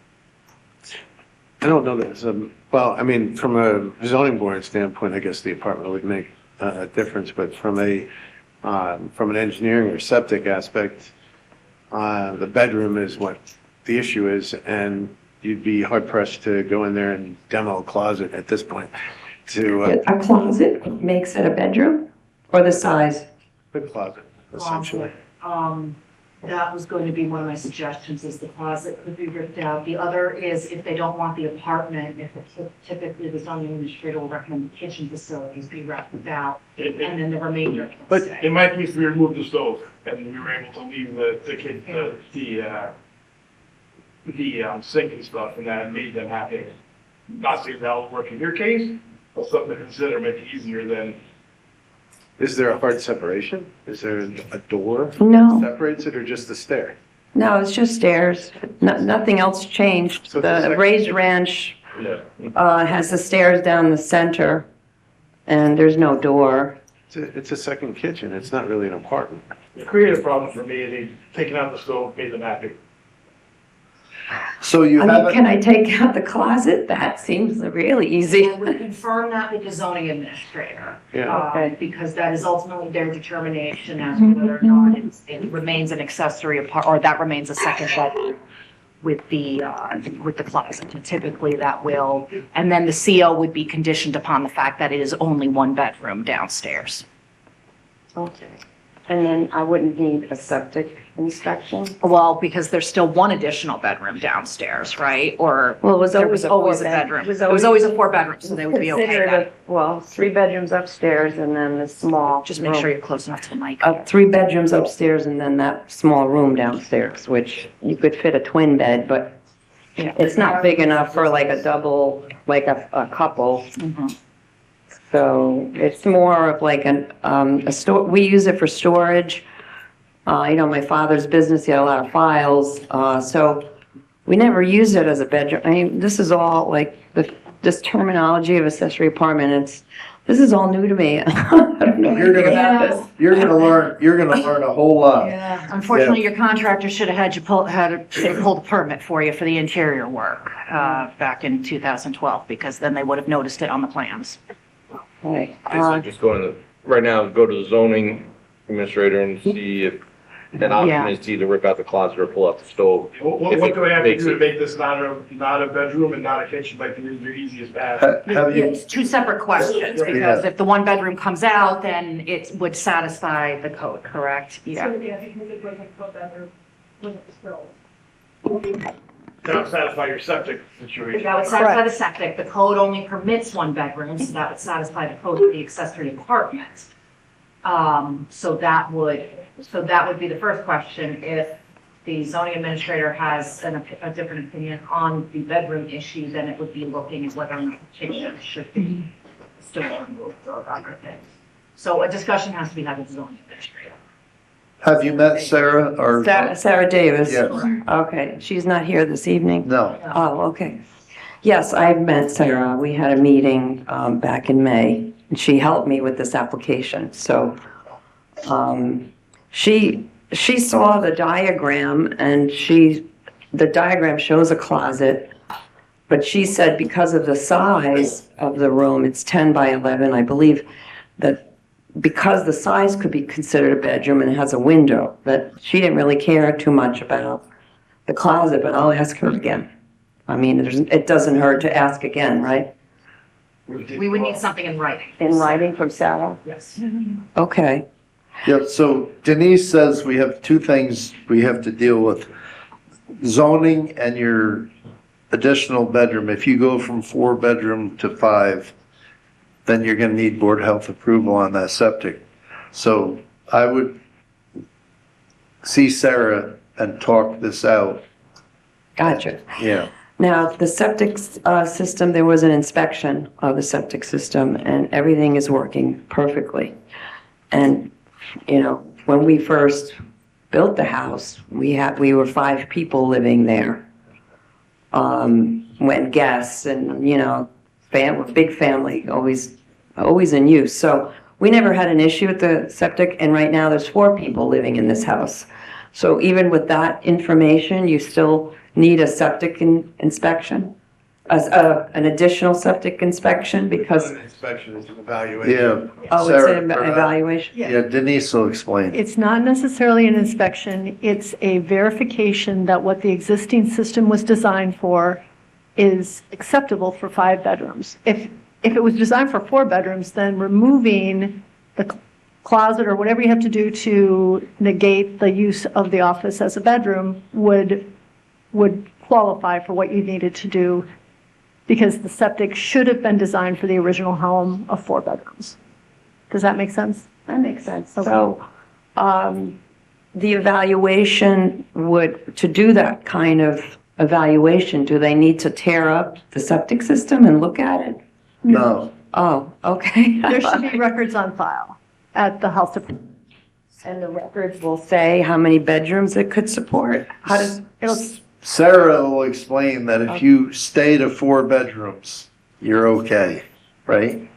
I don't know that it's well, I mean, from a zoning board standpoint, I guess the apartment would make a difference, but from an engineering or septic aspect, the bedroom is what the issue is, and you'd be hard pressed to go in there and demo a closet at this point. A closet makes it a bedroom, or the size? The closet, essentially. That was going to be one of my suggestions, is the closet could be ripped out. The other is if they don't want the apartment, if it's typically the zoning administrator will recommend the kitchen facilities be ripped out, and then the remainder can But stay. in my case, we removed the stove and we were able to leave the sink and stuff, and that made them happy. Not saying that will work in your case, but something to consider, make it easier than. Is there a hard separation? Is there a door No. that separates it, or just the stair? No, it's just stairs. Nothing else changed. So it's a The second- raised ranch Yeah. has the stairs down the center, and there's no door. It's a second kitchen. It's not really an apartment. It created a problem for me, and they taking out the stove made them happy. So you I mean, haven't, can I take out the closet? That seems really easy. I would confirm that with the zoning administrator. Yeah. Okay. Because that is ultimately their determination as to whether or not it remains an accessory apart, or that remains a second bedroom with the closet. And typically that will, and then the CO would be conditioned upon the fact that it is only one bedroom downstairs. Okay. And then I wouldn't need a septic inspection? Well, because there's still one additional bedroom downstairs, right? Or Well, it was there always was a always a four-bed- bedroom. it was It was always always a 4-bedroom, so they would be okay Considered then. well, 3 bedrooms upstairs and then the small. Just make room. sure you're close enough to the mic. 3 bedrooms upstairs and then that small room downstairs, which you could fit a twin bed, but it's not big enough for like a double, like a couple. Mhm. So it's more of like a store, we use it for storage. My father's business, he had a lot of files, so we never used it as a bedroom. I mean, this is all like this terminology of accessory apartment, this is all new to me. I don't know anything about this. you're gonna learn a whole lot. Yeah, unfortunately, your contractor should have had pulled a permit for you for the interior work, back in 2012, because then they would have noticed it on the plans. Right. Basically, just right now, go to the zoning administrator and see if an option Yeah. is to either rip out the closet or pull out the stove. What If what it do I have to makes do to it- make this not a bedroom and not a kitchen, like the easiest path? Have you, It's two separate questions, because if the one bedroom comes out, then it would satisfy the code, correct? Yeah. That would satisfy your septic situation. That would satisfy the septic. The code only permits one bedroom, so that would satisfy the code for the accessory apartment. So that would be the first question. If the zoning administrator has a different opinion on the bedroom issue, then it would be looking at whether or not the kitchen should be still removed or other things. So a discussion has to be had with the zoning administrator. have you met Sarah or? Sarah Davis? Yes. Okay, she's not here this evening? No. Oh, okay. Yes, I've met Sarah. We had a meeting back in May, and she helped me with this application. So she saw the diagram, and the diagram shows a closet, but she said because of the size of the room, it's 10 by 11, I believe, that because the size could be considered a bedroom and it has a window, that she didn't really care too much about the closet, but I'll ask her again. I mean, it doesn't hurt to ask again, right? We would need something in writing. In writing from Sarah? Yes. Okay. Yep, so Denise says we have two things we have to deal with. Zoning and your additional bedroom. If you go from 4-bedroom to 5, then you're gonna need board health approval on that septic. So I would see Sarah and talk this out. Gotcha. Yeah. Now, the septic system, there was an inspection of the septic system, and everything is working perfectly. And, you know, when we first built the house, we were 5 people living there. When guests and, you know, big family, always in use. So we never had an issue with the septic, and right now there's 4 people living in this house. So even with that information, you still need a septic inspection? An additional septic inspection because? An inspection is an evaluation. Yeah. Oh, it's Sarah, an for that. evaluation? Yeah, Denise will explain. It's not necessarily an inspection, it's a verification that what the existing system was designed for is acceptable for 5 bedrooms. If it was designed for 4 bedrooms, then removing the closet or whatever you have to do to negate the use of the office as a bedroom would qualify for what you needed to do, because the septic should have been designed for the original home of 4 bedrooms. Does that make sense? That makes sense. Okay. So, the evaluation to do that kind of evaluation, do they need to tear up the septic system and look at it? No. Oh, okay. There should be records on file at the health department. And the records will say how many bedrooms it could support? How does, Sarah will explain that if you stay to 4 bedrooms, you're okay, right?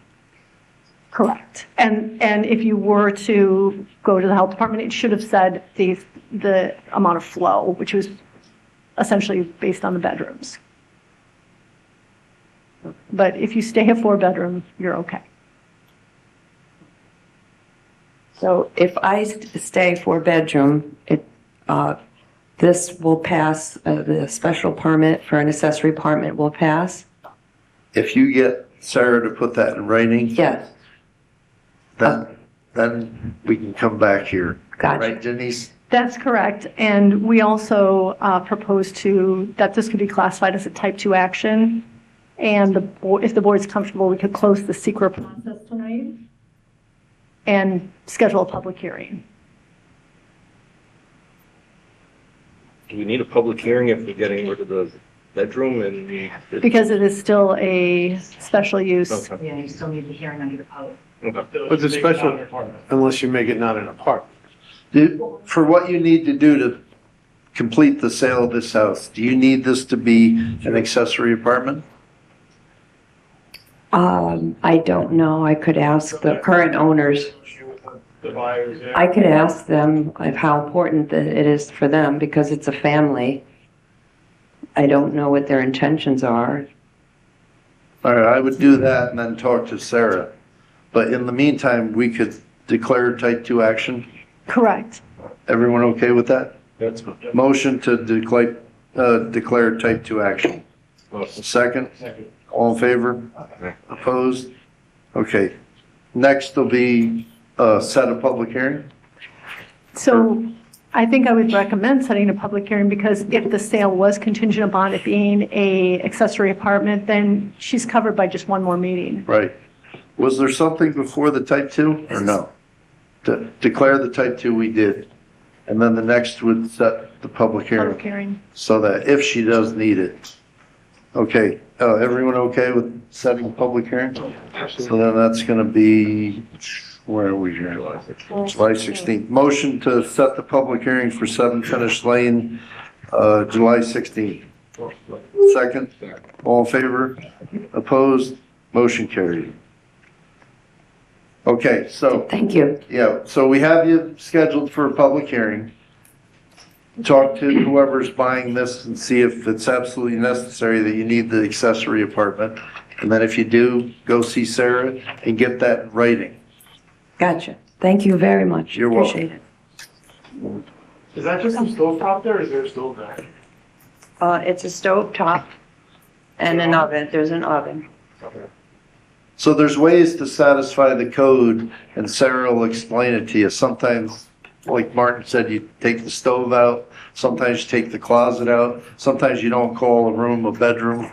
Correct. And if you were to go to the health department, it should have said the amount of flow, which was essentially based on the bedrooms. But if you stay a 4-bedroom, you're okay. So if I stay 4-bedroom, this will pass, the special permit for an accessory apartment will pass? If you get Sarah to put that in writing, Yes. then we can come back here. Gotcha. Right, Denise? That's correct. And we also propose that this could be classified as a type 2 action. And if the board's comfortable, we could close the secret process tonight and schedule a public hearing. Do we need a public hearing if we're getting rid of the bedroom and? Because it is still a special use. Okay. Yeah, you still need the hearing under the code. Okay. But the special, unless you make it not an apartment. For what you need to do to complete the sale of this house, do you need this to be an accessory apartment? I don't know. I could ask the current owners. The buyers, yeah. I could ask them of how important it is for them because it's a family. I don't know what their intentions are. All right, I would do that and then talk to Sarah. But in the meantime, we could declare type 2 action. Correct. Everyone okay with that? That's fine. Motion to declare type 2 action. Second? All in favor? Opposed? Okay. Next will be set a public hearing. So I think I would recommend setting a public hearing because if the sale was contingent upon it being a accessory apartment, then she's covered by just one more meeting. Right. Was there something before the type 2 or no? To declare the type 2 we did. And then the next would set the public Public hearing hearing. so that if she does need it. Okay, everyone okay with setting a public hearing? So then that's gonna be, where are we here? July 16th. Motion to set the public hearing for 7 Finish Lane, July 16th. Second, all in favor? Opposed? Motion carried. Okay, so, Thank you. yeah, so we have you scheduled for a public hearing. Talk to whoever's buying this and see if it's absolutely necessary that you need the accessory apartment. And then if you do, go see Sarah and get that in writing. Gotcha. Thank you very much. You're welcome. Appreciate it. Is that just some stove top there, or is there a stove there? It's a stove top. And an oven, there's an oven. So there's ways to satisfy the code, and Sarah will explain it to you. Sometimes, like Martin said, you take the stove out, sometimes you take the closet out, sometimes you don't call a room a bedroom.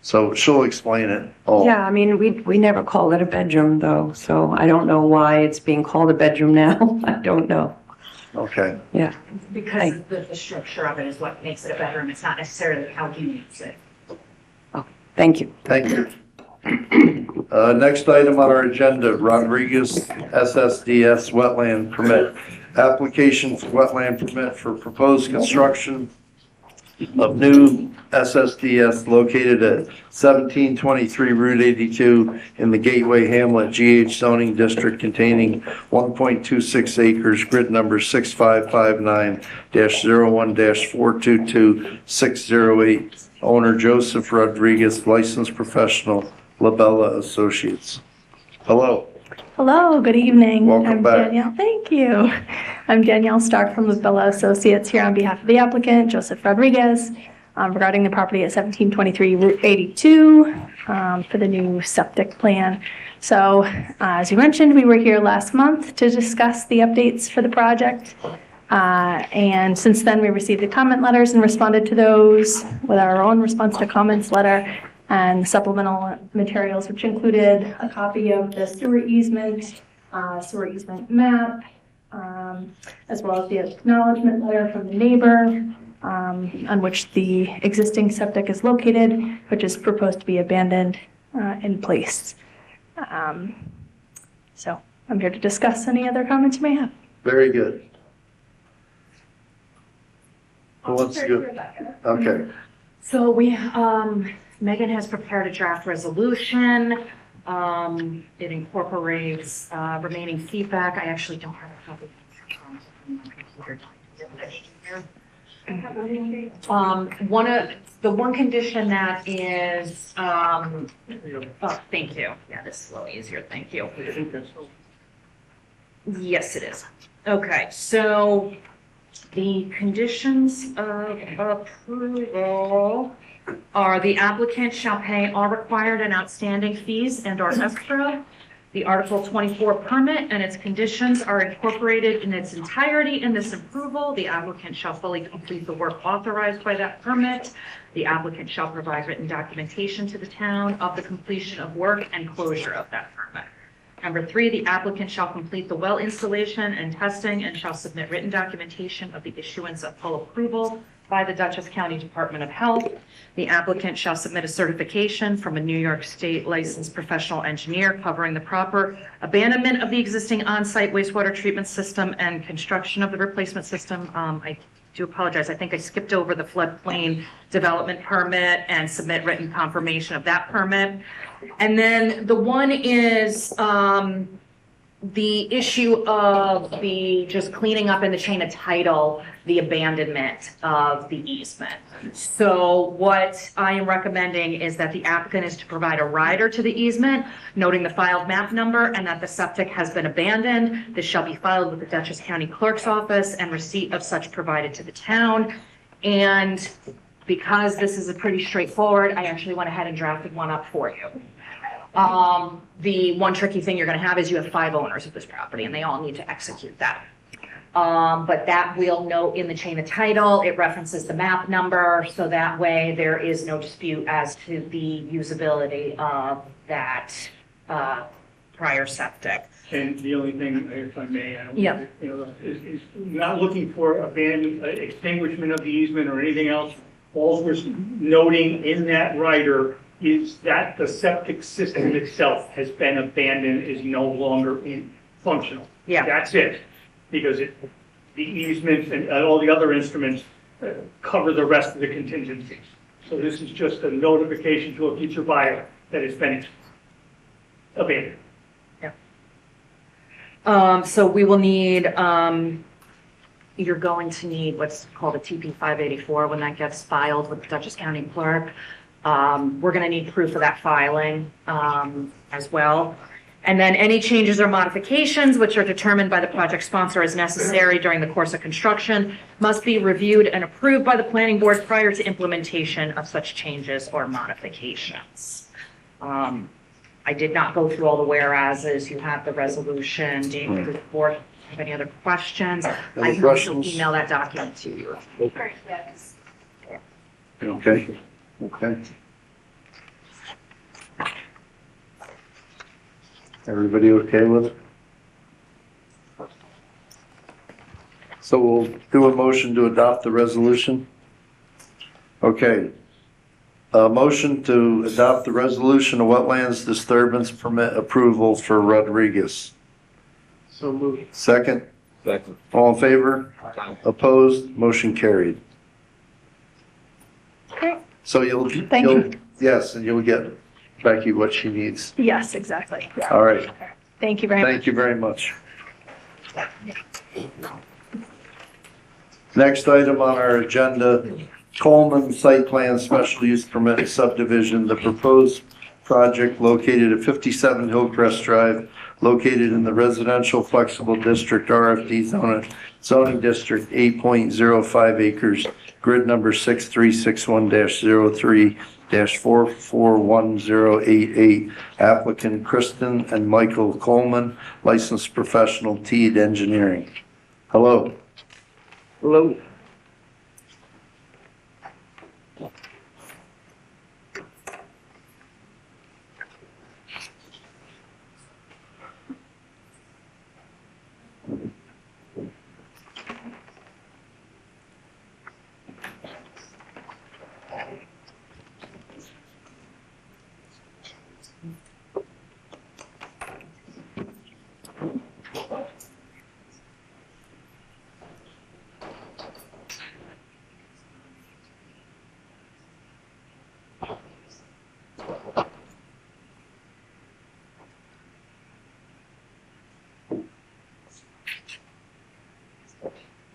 So she'll explain it all. Yeah, I mean, we never called it a bedroom though, so I don't know why it's being called a bedroom now. I don't know. Okay. Yeah. Because the structure of it is what makes it a bedroom. It's not necessarily how you use it. Thank you. Thank you. Next item on our agenda, Rodriguez SSDS wetland permit. Application for wetland permit for proposed construction of new SSDS located at 1723 Route 82 in the Gateway Hamlet GH zoning district containing 1.26 acres, grid number 6559-01-422608. Owner Joseph Rodriguez, licensed professional, Labella Associates. Hello. Hello, good evening. Welcome I'm back. Danielle. Thank you. I'm Danielle Stark from Labella Associates here on behalf of the applicant, Joseph Rodriguez, regarding the property at 1723 Route 82 for the new septic plan. So as you mentioned, we were here last month to discuss the updates for the project. And since then, we received the comment letters and responded to those with our own response to comments letter and supplemental materials, which included a copy of the sewer easement map, as well as the acknowledgement letter from the neighbor on which the existing septic is located, which is proposed to be abandoned in place. So I'm here to discuss any other comments you may have. Very good. Who wants to go? Okay. So we, Megan has prepared a draft resolution. It incorporates remaining feedback. I actually don't have a copy on my computer. One condition that is, oh, thank you. Yeah, this is a little easier. Thank you. Yes, it is. Okay, so the conditions of approval are the applicant shall pay all required and outstanding fees and/or escrow. The Article 24 permit and its conditions are incorporated in its entirety in this approval. The applicant shall fully complete the work authorized by that permit. The applicant shall provide written documentation to the town of the completion of work and closure of that permit. Number 3, the applicant shall complete the well installation and testing and shall submit written documentation of the issuance of full approval by the Dutchess County Department of Health. The applicant shall submit a certification from a New York State licensed professional engineer covering the proper abandonment of the existing on-site wastewater treatment system and construction of the replacement system. I do apologize. I think I skipped over the floodplain development permit and submit written confirmation of that permit. And then the one is the issue of the just cleaning up in the chain of title, the abandonment of the easement. So what I am recommending is that the applicant is to provide a rider to the easement, noting the filed map number and that the septic has been abandoned. This shall be filed with the Dutchess County Clerk's Office and receipt of such provided to the town. And because this is a pretty straightforward, I actually went ahead and drafted one up for you. The one tricky thing you're going to have is you have 5 owners of this property and they all need to execute that. But that will note in the chain of title, it references the map number, so that way there is no dispute as to the usability of that prior septic. And the only thing, if I may, Yeah. Is not looking for extinguishment of the easement or anything else. All we're noting in that rider is that the septic system itself has been abandoned, is no longer functional. Yeah. That's it. Because the easements and all the other instruments cover the rest of the contingencies. So this is just a notification to a future buyer that it's been abandoned. Yeah. So we will need, you're going to need what's called a TP 584 when that gets filed with the Dutchess County Clerk. We're going to need proof of that filing as well. And then any changes or modifications which are determined by the project sponsor as necessary during the course of construction must be reviewed and approved by the planning board prior to implementation of such changes or modifications. I did not go through all the whereases. You have the resolution. Do you, the board have any other questions? I can also email that document to you. Okay, okay. Everybody okay with it? So we'll do a motion to adopt the resolution. Okay. A motion to adopt the resolution of wetlands disturbance permit approval for Rodriguez. So moved. Second? Second. All in favor? Opposed? Motion carried. Okay. So you'll, Thank you. yes, and you'll get Becky what she needs. Yes, exactly. Yeah. All right. Thank you very much. Thank you very much. Next item on our agenda, Coleman Site Plan Special Use Permit Subdivision. The proposed project located at 57 Hillcrest Drive, located in the Residential Flexible District RFD zoning district, 8.05 acres, grid number 6361-03-441088. Applicant Kristen and Michael Coleman, licensed professional Teed Engineering. Hello. Hello.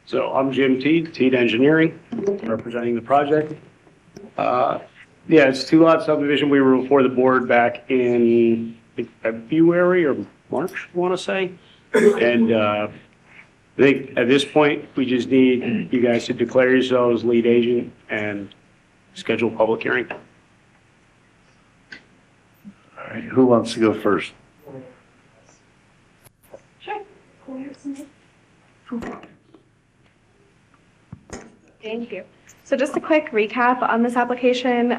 So I'm Jim Teed, Teed Engineering, representing the project. Yeah, it's 2-lot subdivision. We were before the board back in I think, February or March, I want to say. And I think at this point, we just need you guys to declare yourselves lead agent and schedule a public hearing. All right, who wants to go first? Sure. Thank you. So just a quick recap on this application.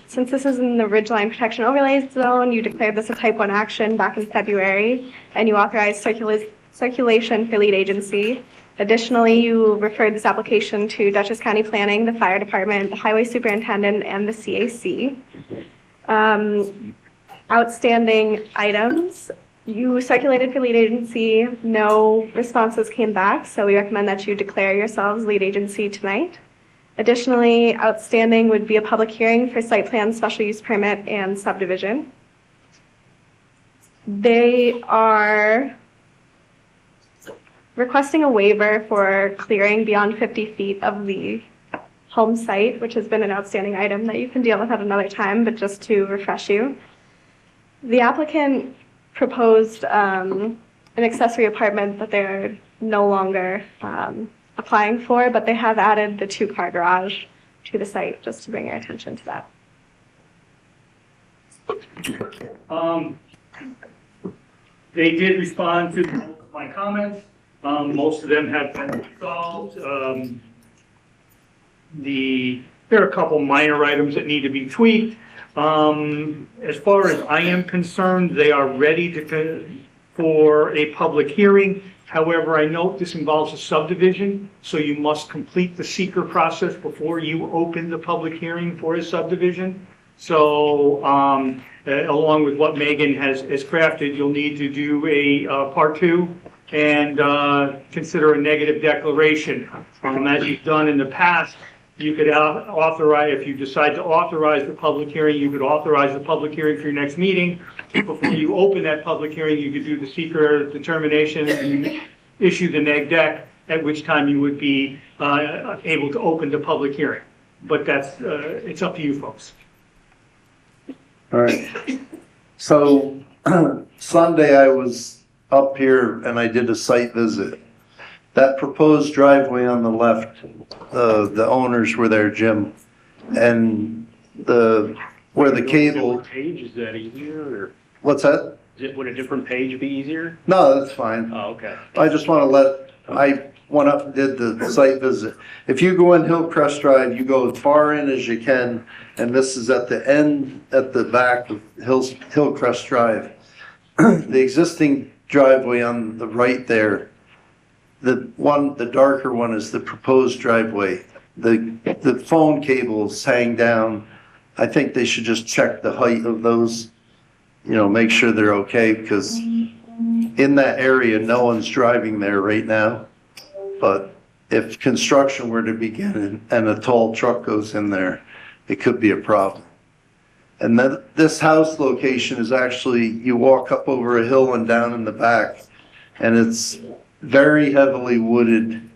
Since this is in the Ridgeline Protection Overlay Zone, you declared this a type 1 action back in February, and you authorized circulation for lead agency. Additionally, you referred this application to Dutchess County Planning, the Fire Department, the Highway Superintendent, and the CAC. Outstanding items. You circulated for lead agency, no responses came back, so we recommend that you declare yourselves lead agency tonight. Additionally, outstanding would be a public hearing for site plan, special use permit, and subdivision. They are requesting a waiver for clearing beyond 50 feet of the home site, which has been an outstanding item that you can deal with at another time, but just to refresh you. The applicant proposed an accessory apartment that they're no longer applying for, but they have added the 2-car garage to the site, just to bring your attention to that. They did respond to most of my comments. Most of them have been resolved. There are a couple minor items that need to be tweaked. As far as I am concerned, they are ready for a public hearing. However, I note this involves a subdivision, so you must complete the seeker process before you open the public hearing for a subdivision. So, along with what Megan has crafted, you'll need to do a part 2 and consider a negative declaration. As you've done in the past, you could authorize, if you decide to authorize the public hearing, you could authorize the public hearing for your next meeting. Before you open that public hearing, you could do the seeker determination and issue the neg deck, at which time you would be able to open the public hearing. But that's, it's up to you folks. All right. So Sunday I was up here and I did a site visit. That proposed driveway on the left, the owners were there, Jim, and where the cable, Page, is that easier, or what's that? would a different page be easier? No, that's fine. Oh, okay. I just want to I went up and did the site visit. If you go in Hillcrest Drive, you go as far in as you can, and this is at the end, at the back of Hillcrest Drive. The existing driveway on the right there, the darker one is the proposed driveway. The phone cables hang down. I think they should just check the height of those, make sure they're okay, because in that area, no one's driving there right now. But if construction were to begin and a tall truck goes in there, it could be a problem. And then this house location is actually, you walk up over a hill and down in the back, and it's very heavily wooded,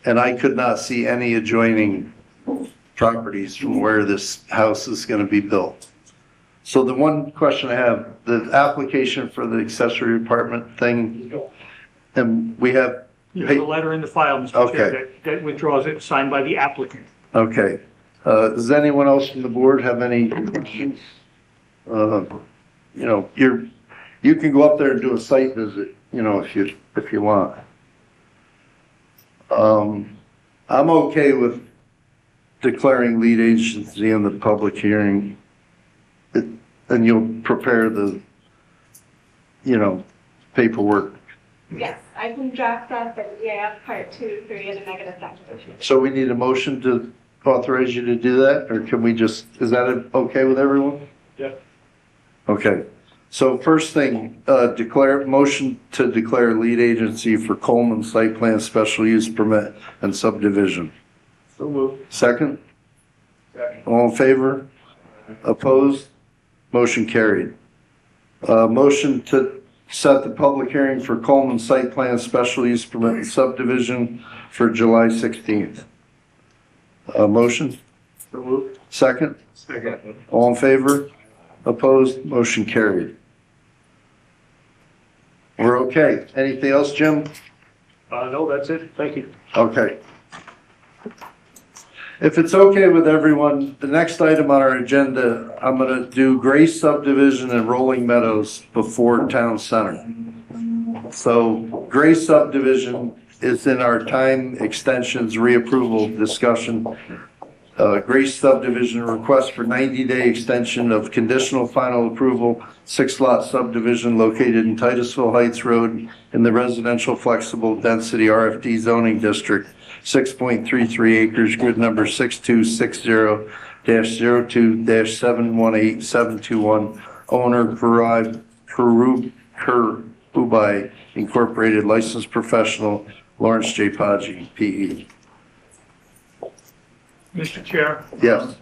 and I could not see any adjoining properties from where this house is going to be built. So the one question I have, the application for the accessory apartment thing, and we have. You have a letter in the file, Mr. Chair, that withdraws it, signed by the applicant. Okay. Does anyone else from the board have any questions? You can go up there and do a site visit, if you want. I'm okay with declaring lead agency in the public hearing. And you'll prepare the, paperwork. Yes, I can draft up the EAF part 2, 3, and a negative declaration. So we need a motion to authorize you to do that, or can we just, is that okay with everyone? Yeah. Okay. So first thing, motion to declare lead agency for Coleman site plan special use permit and subdivision. So moved. Second? Second. All in favor? Opposed? Motion carried. Motion to set the public hearing for Coleman site plan special use permit and subdivision for July 16th. Motion? So moved. Second? Second. All in favor? Opposed? Motion carried. We're okay. Anything else, Jim? No, that's it. Thank you. Okay. If it's okay with everyone, the next item on our agenda, I'm going to do Grace subdivision and Rolling Meadows before Town Center. So Grace subdivision is in our time extensions reapproval discussion. Grace subdivision request for 90-day extension of conditional final approval, 6-lot subdivision located in Titusville Heights Road in the residential flexible density RFD zoning district, 6.33 acres, grid number 6260-02-718721, owner Kerubai Incorporated, licensed professional, Lawrence J. Podgy, PE. Mr. Chair? Yes.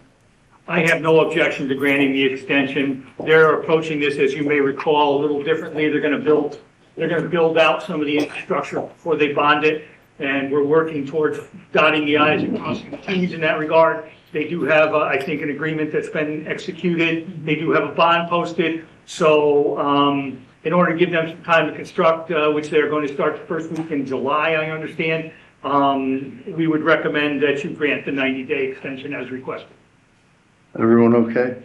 I have no objection to granting the extension. They're approaching this, as you may recall, a little differently. They're going to build out some of the infrastructure before they bond it, and we're working towards dotting the i's and crossing the t's in that regard. They do have, I think, an agreement that's been executed. They do have a bond posted. So in order to give them some time to construct, which they're going to start the first week in July, I understand, we would recommend that you grant the 90-day extension as requested. Everyone okay?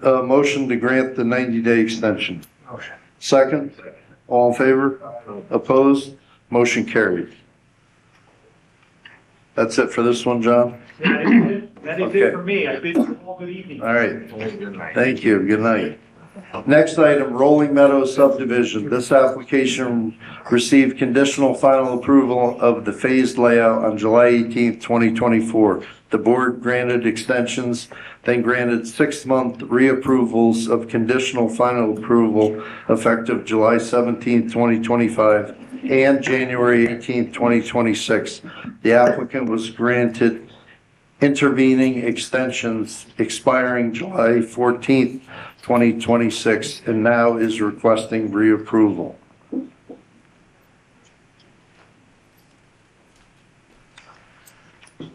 Motion to grant the 90-day extension. Motion. Second? All in favor? Opposed? Motion carried. That's it for this one, John? That is it. That is Okay. it for me. I bid you all good evening. All right. Thank you. Good night. Next item, Rolling Meadows subdivision. This application received conditional final approval of the phased layout on July 18th, 2024. The board granted extensions, then granted 6-month reapprovals of conditional final approval effective July 17th, 2025 and January 18th, 2026. The applicant was granted intervening extensions expiring July 14th, 2026, and now is requesting reapproval.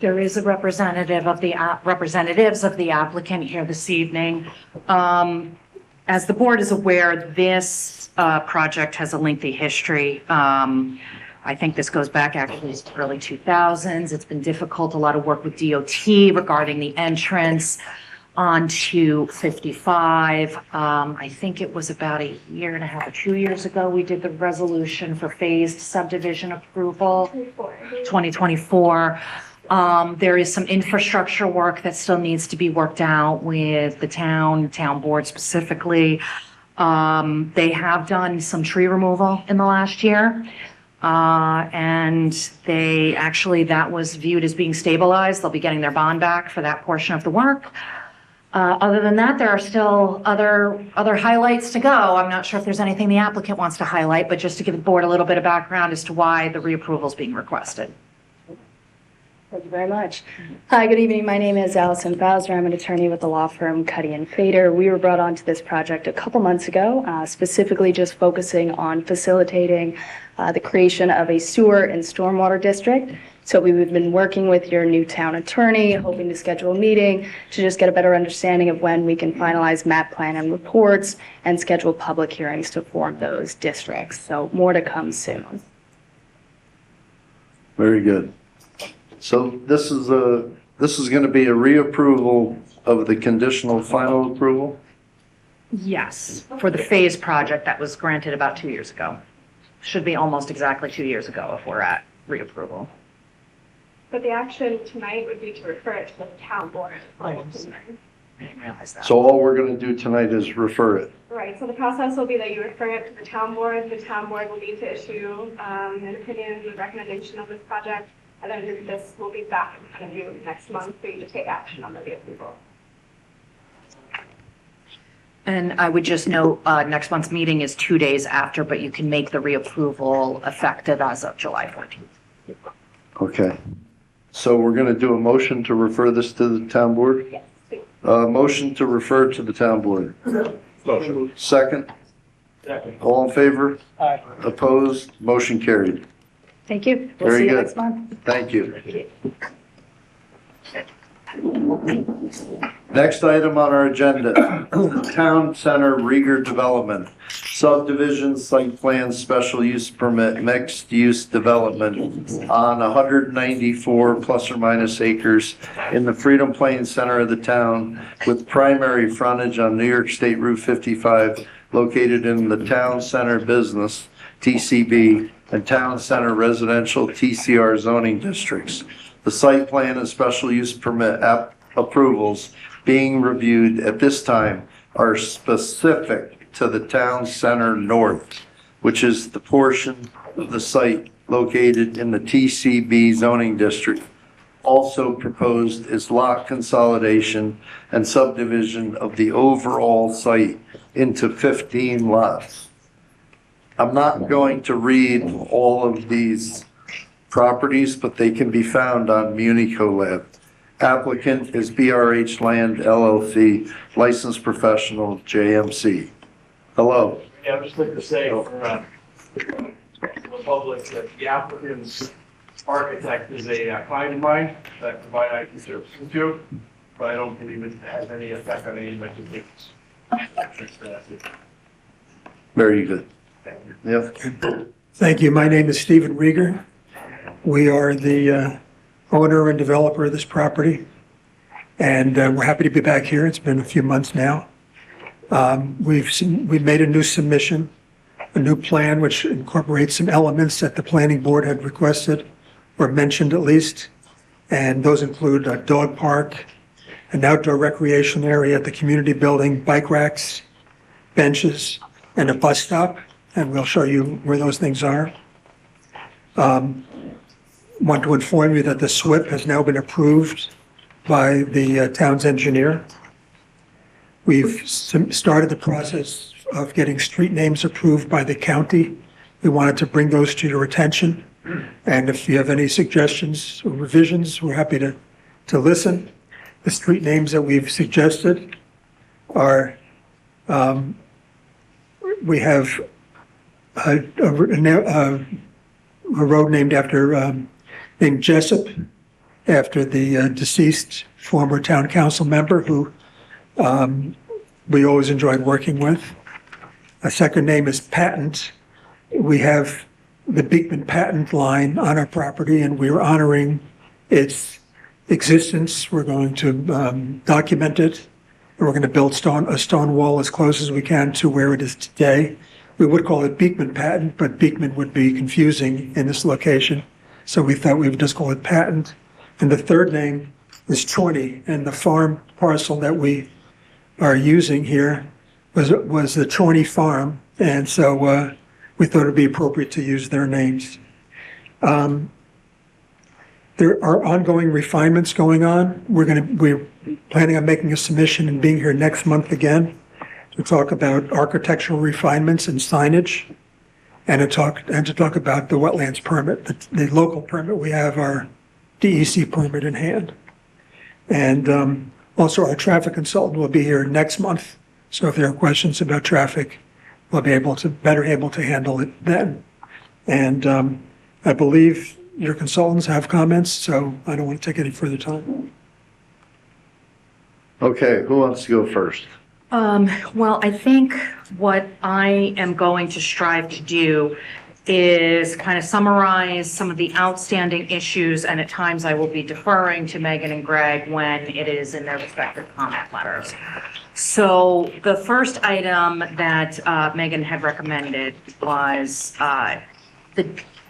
There is a representative of the representatives of the applicant here this evening. As the board is aware, this project has a lengthy history. I think this goes back actually to the early 2000s. It's been difficult, a lot of work with DOT regarding the entrance onto 55. I think it was about a year and a half or 2 years ago, we did the resolution for phased subdivision approval, 2024. There is some infrastructure work that still needs to be worked out with the town board specifically. They have done some tree removal in the last year. And that was viewed as being stabilized. They'll be getting their bond back for that portion of the work. Other than that, there are still other highlights to go. I'm not sure if there's anything the applicant wants to highlight, but just to give the board a little bit of background as to why the reapproval is being requested. Thank you very much. Hi, good evening. My name is Allison Bowser. I'm an attorney with the law firm Cuddy and Fader. We were brought onto this project a couple months ago, specifically just focusing on facilitating the creation of a sewer and stormwater district. So we've been working with your new town attorney, hoping to schedule a meeting to just get a better understanding of when we can finalize map plan and reports and schedule public hearings to form those districts. So more to come soon. Very good. So this is going to be a reapproval of the conditional final approval? Yes, for the phase project that was granted about 2 years ago. Should be almost exactly 2 years ago if we're at reapproval. But the action tonight would be to refer it to the town board. I didn't realize that. So all we're going to do tonight is refer it. Right, so the process will be that you refer it to the town board. The town board will need to issue an opinion and recommendation of this project. And then this will be back in front of you next month for you to take action on the reapproval. And I would just note, next month's meeting is 2 days after, but you can make the reapproval effective as of July 14th. Okay. So we're going to do a motion to refer this to the town board? Yes, please. Motion to refer to the town board. Motion. Second? Second. All in favor? Aye. Opposed? Motion carried. Thank you. We'll Very see you good. next month. Thank you. Next item on our agenda, Town Center Rieger Development, subdivision, site plan, special use permit, mixed use development on 194 plus or minus acres in the Freedom Plains center of the town with primary frontage on New York State Route 55 located in the Town Center Business, TCB, and Town Center Residential, TCR zoning districts. The site plan and special use permit approvals being reviewed at this time are specific to the Town Center North, which is the portion of the site located in the TCB zoning district. Also proposed is lot consolidation and subdivision of the overall site into 15 lots. I'm not going to read all of these properties, but they can be found on Municolab. Applicant is BRH Land LLC, licensed professional, JMC. Hello. Yeah, I'd just like to say for the public that the applicant's architect is a client of mine that provide IT services to, but I don't believe it has any effect on any of my business. Very good. Yep. Thank you. My name is Stephen Rieger. We are the owner and developer of this property, and we're happy to be back here. It's been a few months now. We've made a new submission, a new plan which incorporates some elements that the planning board had requested or mentioned at least, and those include a dog park, an outdoor recreation area at the community building, bike racks, benches, and a bus stop, and we'll show you where those things are. Want to inform you that the SWIP has now been approved by the town's engineer. We've started the process of getting street names approved by the county. We wanted to bring those to your attention. And if you have any suggestions or revisions, we're happy to listen. The street names that we've suggested are, we have a road named after, named Jessup, after the deceased former town council member who we always enjoyed working with. A second name is Patent. We have the Beekman Patent line on our property, and we're honoring its existence. We're going to document it. We're going to build a stone wall as close as we can to where it is today. We would call it Beekman Patent, but Beekman would be confusing in this location. So we thought we would just call it Patent. And the third name is Chorney, and the farm parcel that we are using here was the Chorney Farm. And so we thought it'd be appropriate to use their names. There are ongoing refinements going on. We're planning on making a submission and being here next month again to talk about architectural refinements and signage, and to talk about the wetlands permit, the local permit. We have our DEC permit in hand. And also our traffic consultant will be here next month. So if there are questions about traffic, we'll be better able to handle it then. And I believe your consultants have comments, so I don't want to take any further time. Okay, who wants to go first? Well, I think what I am going to strive to do is kind of summarize some of the outstanding issues, and at times I will be deferring to Megan and Greg when it is in their respective comment letters. So the first item that Megan had recommended was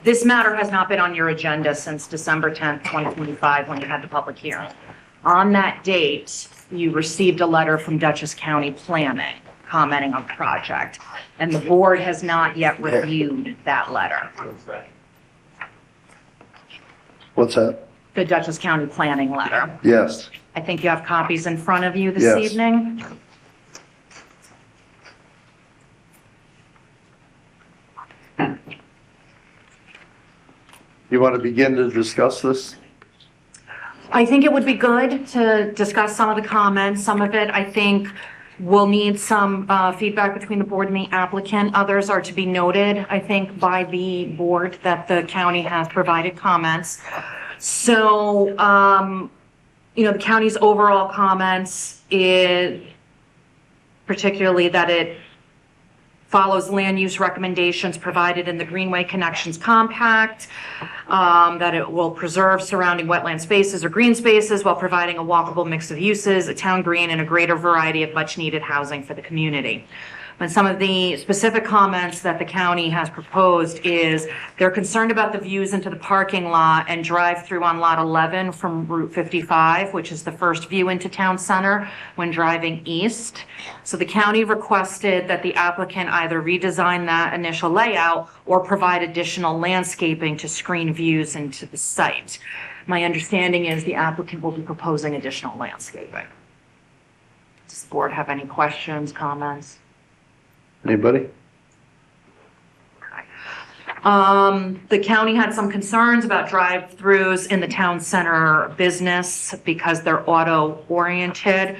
this matter has not been on your agenda since December 10th, 2025, when you had the public hearing. On that date, you received a letter from Dutchess County Planning commenting on the project, and the board has not yet reviewed that letter. What's that? The Dutchess County Planning letter. Yes. I think you have copies in front of you this Yes. evening. You want to begin to discuss this? I think it would be good to discuss some of the comments. Some of it, I think, will need some feedback between the board and the applicant. Others are to be noted, I think, by the board that the county has provided comments. So, the county's overall comments is particularly that it follows land use recommendations provided in the Greenway Connections Compact, that it will preserve surrounding wetland spaces or green spaces while providing a walkable mix of uses, a town green, and a greater variety of much-needed housing for the community. And some of the specific comments that the county has proposed is they're concerned about the views into the parking lot and drive-through on Lot 11 from Route 55, which is the first view into town center when driving east. So the county requested that the applicant either redesign that initial layout or provide additional landscaping to screen views into the site. My understanding is the applicant will be proposing additional landscaping. Does the board have any questions, comments? Anybody? The county had some concerns about drive-throughs in the town center business because they're auto-oriented.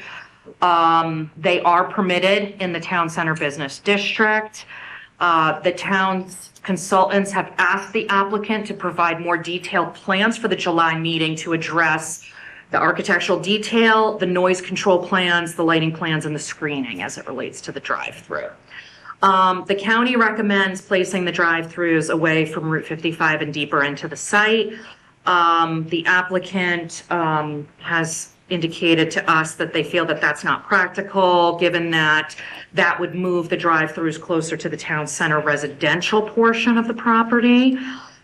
They are permitted in the town center business district. The town's consultants have asked the applicant to provide more detailed plans for the July meeting to address the architectural detail, the noise control plans, the lighting plans, and the screening as it relates to the drive-through. The county recommends placing the drive-throughs away from Route 55 and deeper into the site. The applicant has indicated to us that they feel that that's not practical, given that that would move the drive-throughs closer to the town center residential portion of the property.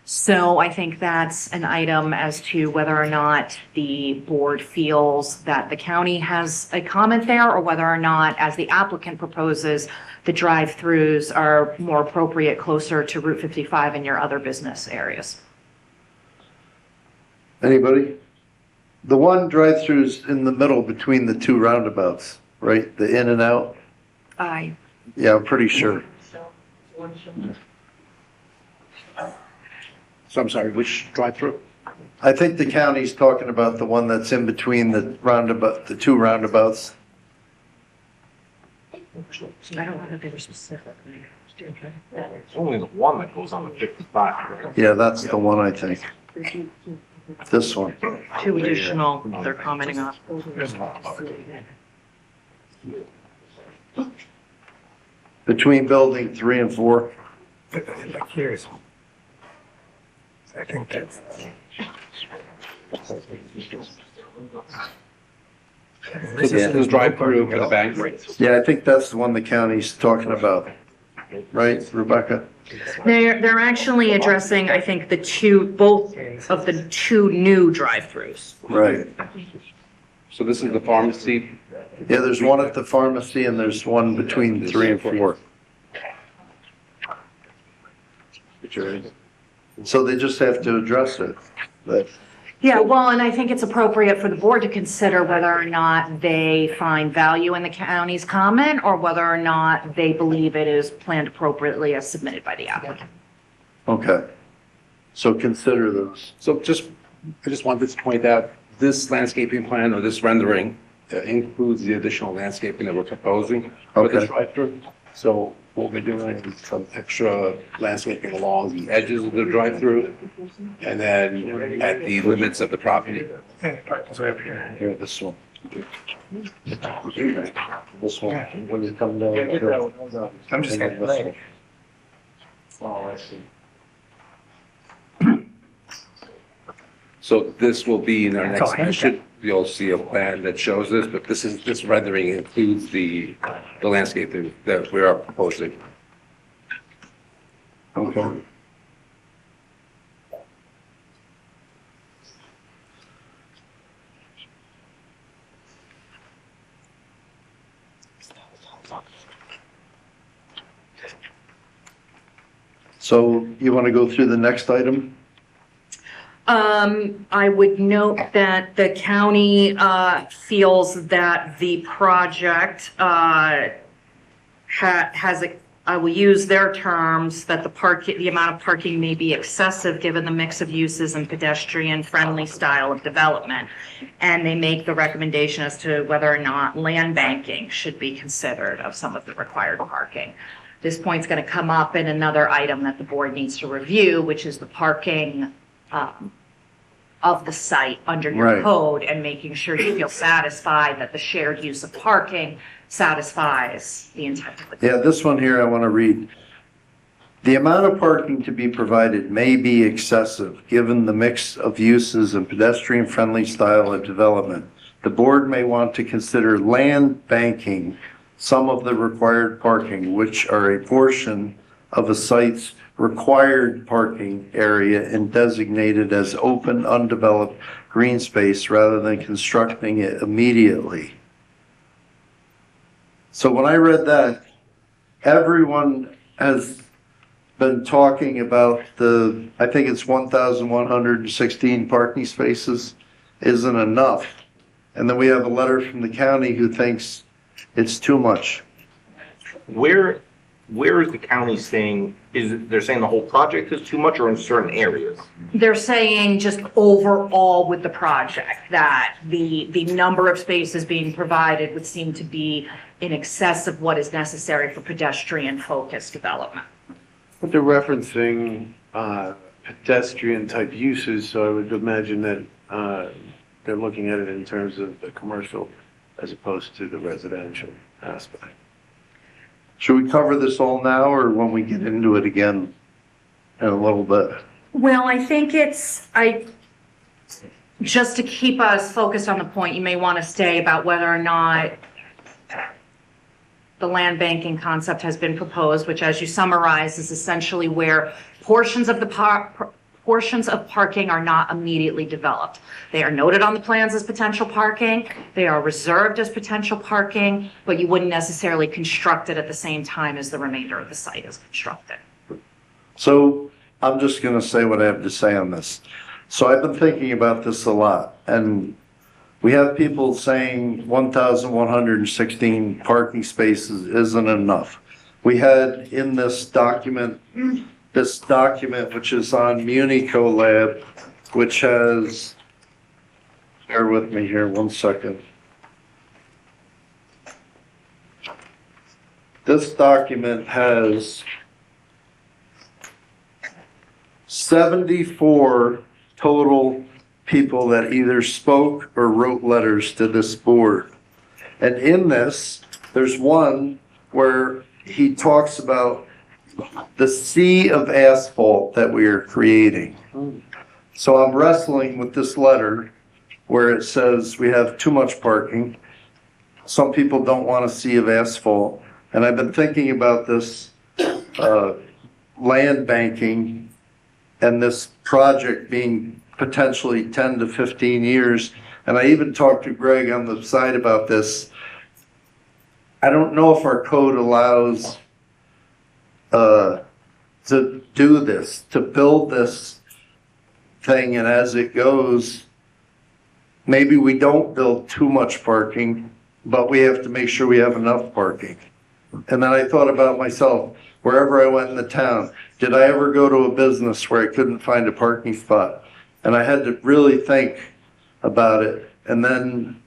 So I think that's an item as to whether or not the board feels that the county has a comment there, or whether or not, as the applicant proposes, the drive-throughs are more appropriate closer to Route 55 and your other business areas. Anybody? The one drive-through's in the middle between the two roundabouts, right? The in and out? Yeah, I'm pretty sure. So I'm sorry, which drive-through? I think the county's talking about the one that's in between the two roundabouts. I don't know if they were specific. It's only the one that goes on the 55, right? Yeah, that's the one, I think. This one. Two additional they're commenting on. between building 3 and 4? I'm curious. I think that's. This is drive-through for the bank. Yeah, I think that's the one the county's talking about, right, Rebecca? They're actually addressing, I think, both of the two new drive-throughs. Right. So this is the pharmacy. Yeah, there's one at the pharmacy and there's one between 3 and 4. So they just have to address it. But Yeah, well, and I think it's appropriate for the board to consider whether or not they find value in the county's comment or whether or not they believe it is planned appropriately as submitted by the applicant. Okay. So consider those. So I just wanted to point out, this landscaping plan or this rendering includes the additional landscaping that we're proposing for the Okay. drive-through. So what we're doing is some extra landscaping along the edges of the drive-through and then at the limits of the property. Here, this one. This one, when you come down. I'm just and then this one. Oh, I see. So this will be in our next mission. You'll see a plan that shows this, but this rendering includes the landscaping that we are proposing. Okay. So you want to go through the next item? I would note that the county feels that the project has, I will use their terms, that the amount of parking may be excessive given the mix of uses and pedestrian-friendly style of development. And they make the recommendation as to whether or not land banking should be considered of some of the required parking. This point's going to come up in another item that the board needs to review, which is the parking of the site under your Right. code and making sure you feel satisfied that the shared use of parking satisfies the intent of the Yeah, this one here I want to read. The amount of parking to be provided may be excessive, given the mix of uses and pedestrian-friendly style of development. The board may want to consider land banking some of the required parking, which are a portion of a site's required parking area and designated as open, undeveloped green space rather than constructing it immediately. So when I read that, everyone has been talking about I think it's 1,116 parking spaces isn't enough. And then we have a letter from the county who thinks it's too much. Where is the county saying, they're saying the whole project is too much or in certain areas? They're saying just overall with the project that the number of spaces being provided would seem to be in excess of what is necessary for pedestrian-focused development. But they're referencing pedestrian-type uses, so I would imagine that they're looking at it in terms of the commercial as opposed to the residential aspect. Should we cover this all now or when we get into it again in a little bit? Well, I think just to keep us focused on the point, you may want to stay about whether or not the land banking concept has been proposed, which as you summarize is essentially where portions of parking are not immediately developed. They are noted on the plans as potential parking, they are reserved as potential parking, but you wouldn't necessarily construct it at the same time as the remainder of the site is constructed. So I'm just going to say what I have to say on this. So I've been thinking about this a lot, and we have people saying 1,116 parking spaces isn't enough. We had in this document, which is on Munico Lab, which has, bear with me here 1 second. This document has 74 total people that either spoke or wrote letters to this board. And in this, there's one where he talks about the sea of asphalt that we are creating. So I'm wrestling with this letter where it says we have too much parking. Some people don't want a sea of asphalt. And I've been thinking about this land banking and this project being potentially 10 to 15 years. And I even talked to Greg on the side about this. I don't know if our code allows to do this, to build this thing, and as it goes, maybe we don't build too much parking, but we have to make sure we have enough parking. And then I thought about myself, wherever I went in the town, did I ever go to a business where I couldn't find a parking spot? And I had to really think about it. And then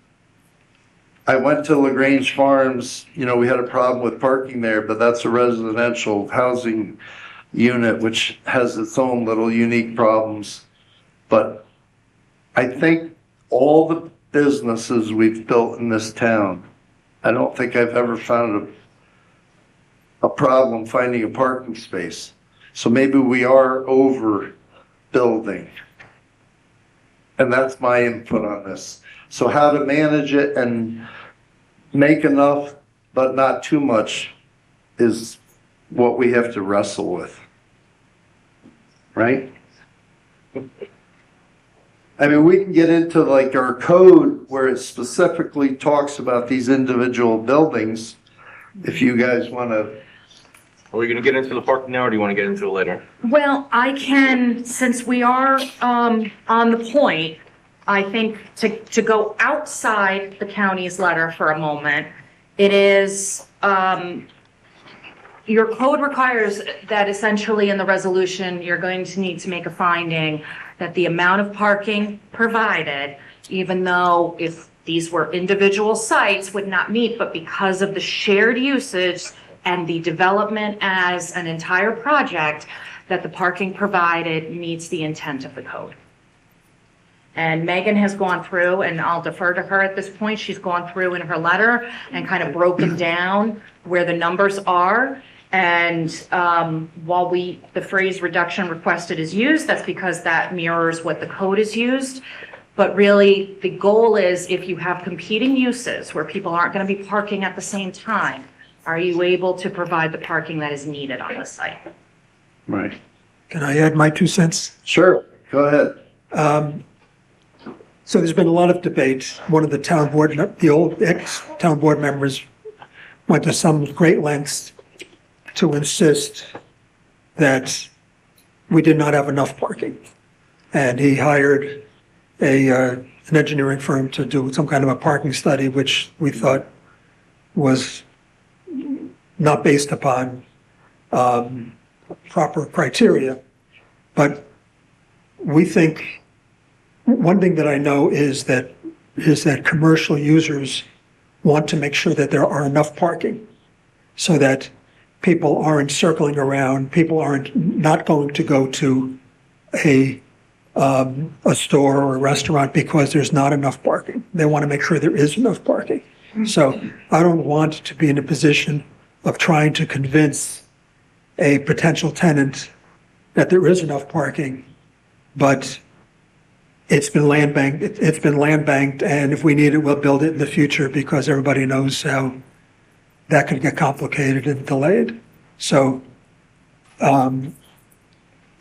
I went to LaGrange Farms. You know, we had a problem with parking there, but that's a residential housing unit, which has its own little unique problems. But I think all the businesses we've built in this town, I don't think I've ever found a problem finding a parking space. So maybe we are overbuilding. And that's my input on this. So how to manage it and make enough, but not too much, is what we have to wrestle with. Right? I mean, we can get into like our code where it specifically talks about these individual buildings. If you guys want to. Are we going to get into the parking now, or do you want to get into it later? Well, I can, since we are on the point, I think to go outside the county's letter for a moment, it is, your code requires that essentially in the resolution, you're going to need to make a finding that the amount of parking provided, even though if these were individual sites, would not meet, but because of the shared usage and the development as an entire project, that the parking provided meets the intent of the code. And Megan has gone through, and I'll defer to her at this point, she's gone through in her letter and kind of broken down where the numbers are. And while the phrase reduction requested is used, that's because that mirrors what the code is used. But really, the goal is if you have competing uses where people aren't going to be parking at the same time, are you able to provide the parking that is needed on the site? Right. Can I add my 2 cents? Sure, go ahead. So there's been a lot of debate. One of the old ex-town board members went to some great lengths to insist that we did not have enough parking. And he hired an engineering firm to do some kind of a parking study, which we thought was not based upon proper criteria. But we think, one thing that I know is that commercial users want to make sure that there are enough parking so that people aren't circling around, people aren't not going to go to a store or a restaurant because there's not enough parking. They want to make sure there is enough parking. So I don't want to be in a position of trying to convince a potential tenant that there is enough parking, but it's been land banked, and if we need it, we'll build it in the future because everybody knows how that could get complicated and delayed. So I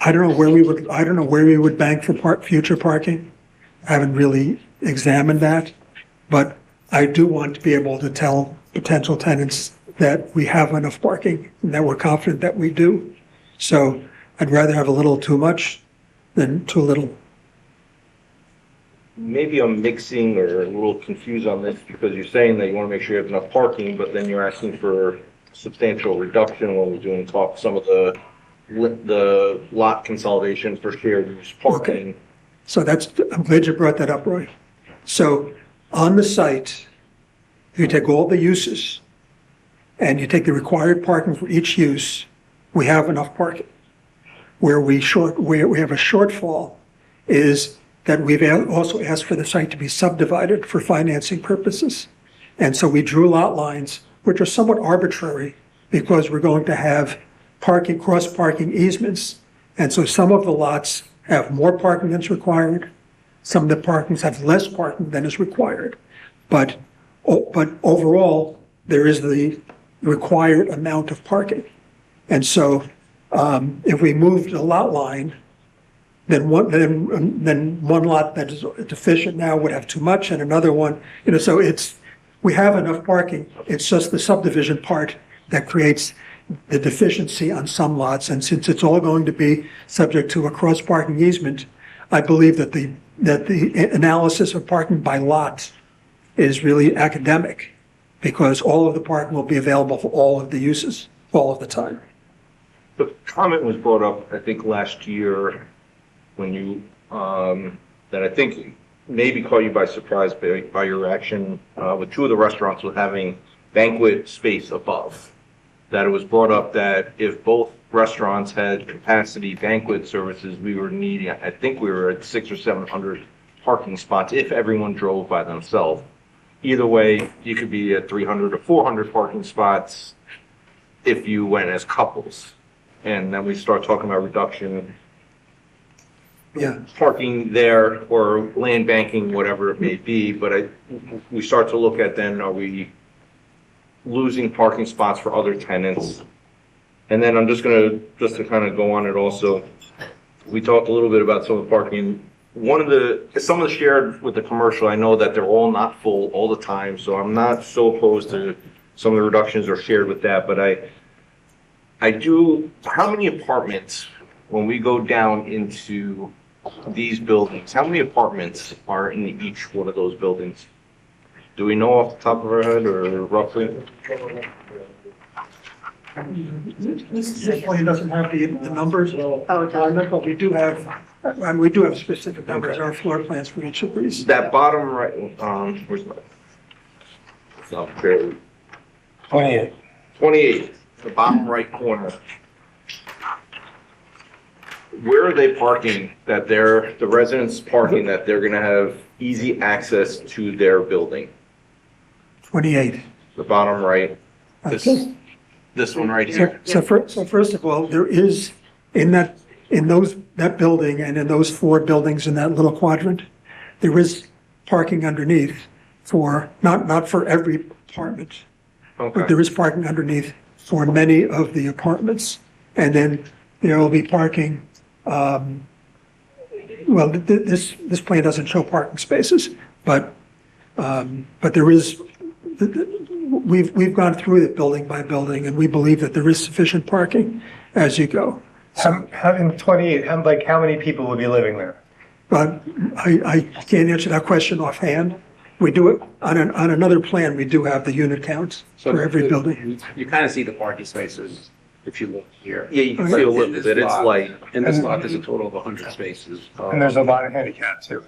don't know where we would bank for future parking. I haven't really examined that, but I do want to be able to tell potential tenants that we have enough parking and that we're confident that we do. So I'd rather have a little too much than too little. Maybe I'm mixing or a little confused on this because you're saying that you want to make sure you have enough parking, but then you're asking for substantial reduction when we're doing some of the lot consolidation for shared use parking. Okay. So I'm glad you brought that up, Roy. So on the site, if you take all the uses and you take the required parking for each use, we have enough parking. Where we have a shortfall is that we've also asked for the site to be subdivided for financing purposes. And so we drew lot lines which are somewhat arbitrary because we're going to have parking, cross-parking easements. And so some of the lots have more parking than is required. Some of the parkings have less parking than is required. But overall, there is the required amount of parking. And so if we moved the lot line, then one lot that is deficient now would have too much and another one, so we have enough parking. It's just the subdivision part that creates the deficiency on some lots. And since it's all going to be subject to a cross-parking easement, I believe that the analysis of parking by lot is really academic because all of the parking will be available for all of the uses, all of the time. The comment was brought up, I think, last year when you, that I think maybe caught you by surprise by your reaction with two of the restaurants with having banquet space above. That it was brought up that if both restaurants had capacity banquet services, we were needing, I think we were at 600 or 700 parking spots if everyone drove by themselves. Either way, you could be at 300 or 400 parking spots if you went as couples. And then we start talking about reduction, parking there or land banking, whatever it may be. But we start to look at then, are we losing parking spots for other tenants? And then I'm just to kind of go on it also, we talked a little bit about some of the parking. Some of the shared with the commercial, I know that they're all not full all the time, so I'm not so opposed to some of the reductions are shared with that, but I do, how many apartments, when we go down into these buildings, how many apartments are in each one of those buildings? Do we know off the top of our head or roughly? This plan doesn't have the numbers. But we do have specific numbers, our floor plans for each of these. That bottom right, where's my? It's not fair. 28. 28, the bottom right corner. Where are they parking that the residents parking that they're gonna have easy access to their building? 28. The bottom right, this one right here. So first of all, there is that building and in those four buildings in that little quadrant, there is parking underneath for, not for every apartment. Okay. But there is parking underneath for many of the apartments. And then there will be parking, this plan doesn't show parking spaces, but there is, we've gone through it building by building, and we believe that there is sufficient parking as you go. Having 28, how many people would be living there? But I can't answer that question offhand. We do it, on another plan, we do have the unit counts for every building. You kind of see the parking spaces if you look here. Yeah, you can see a little bit, it's light. In this lot, there's a total of 100 spaces. And there's a lot of handicap too.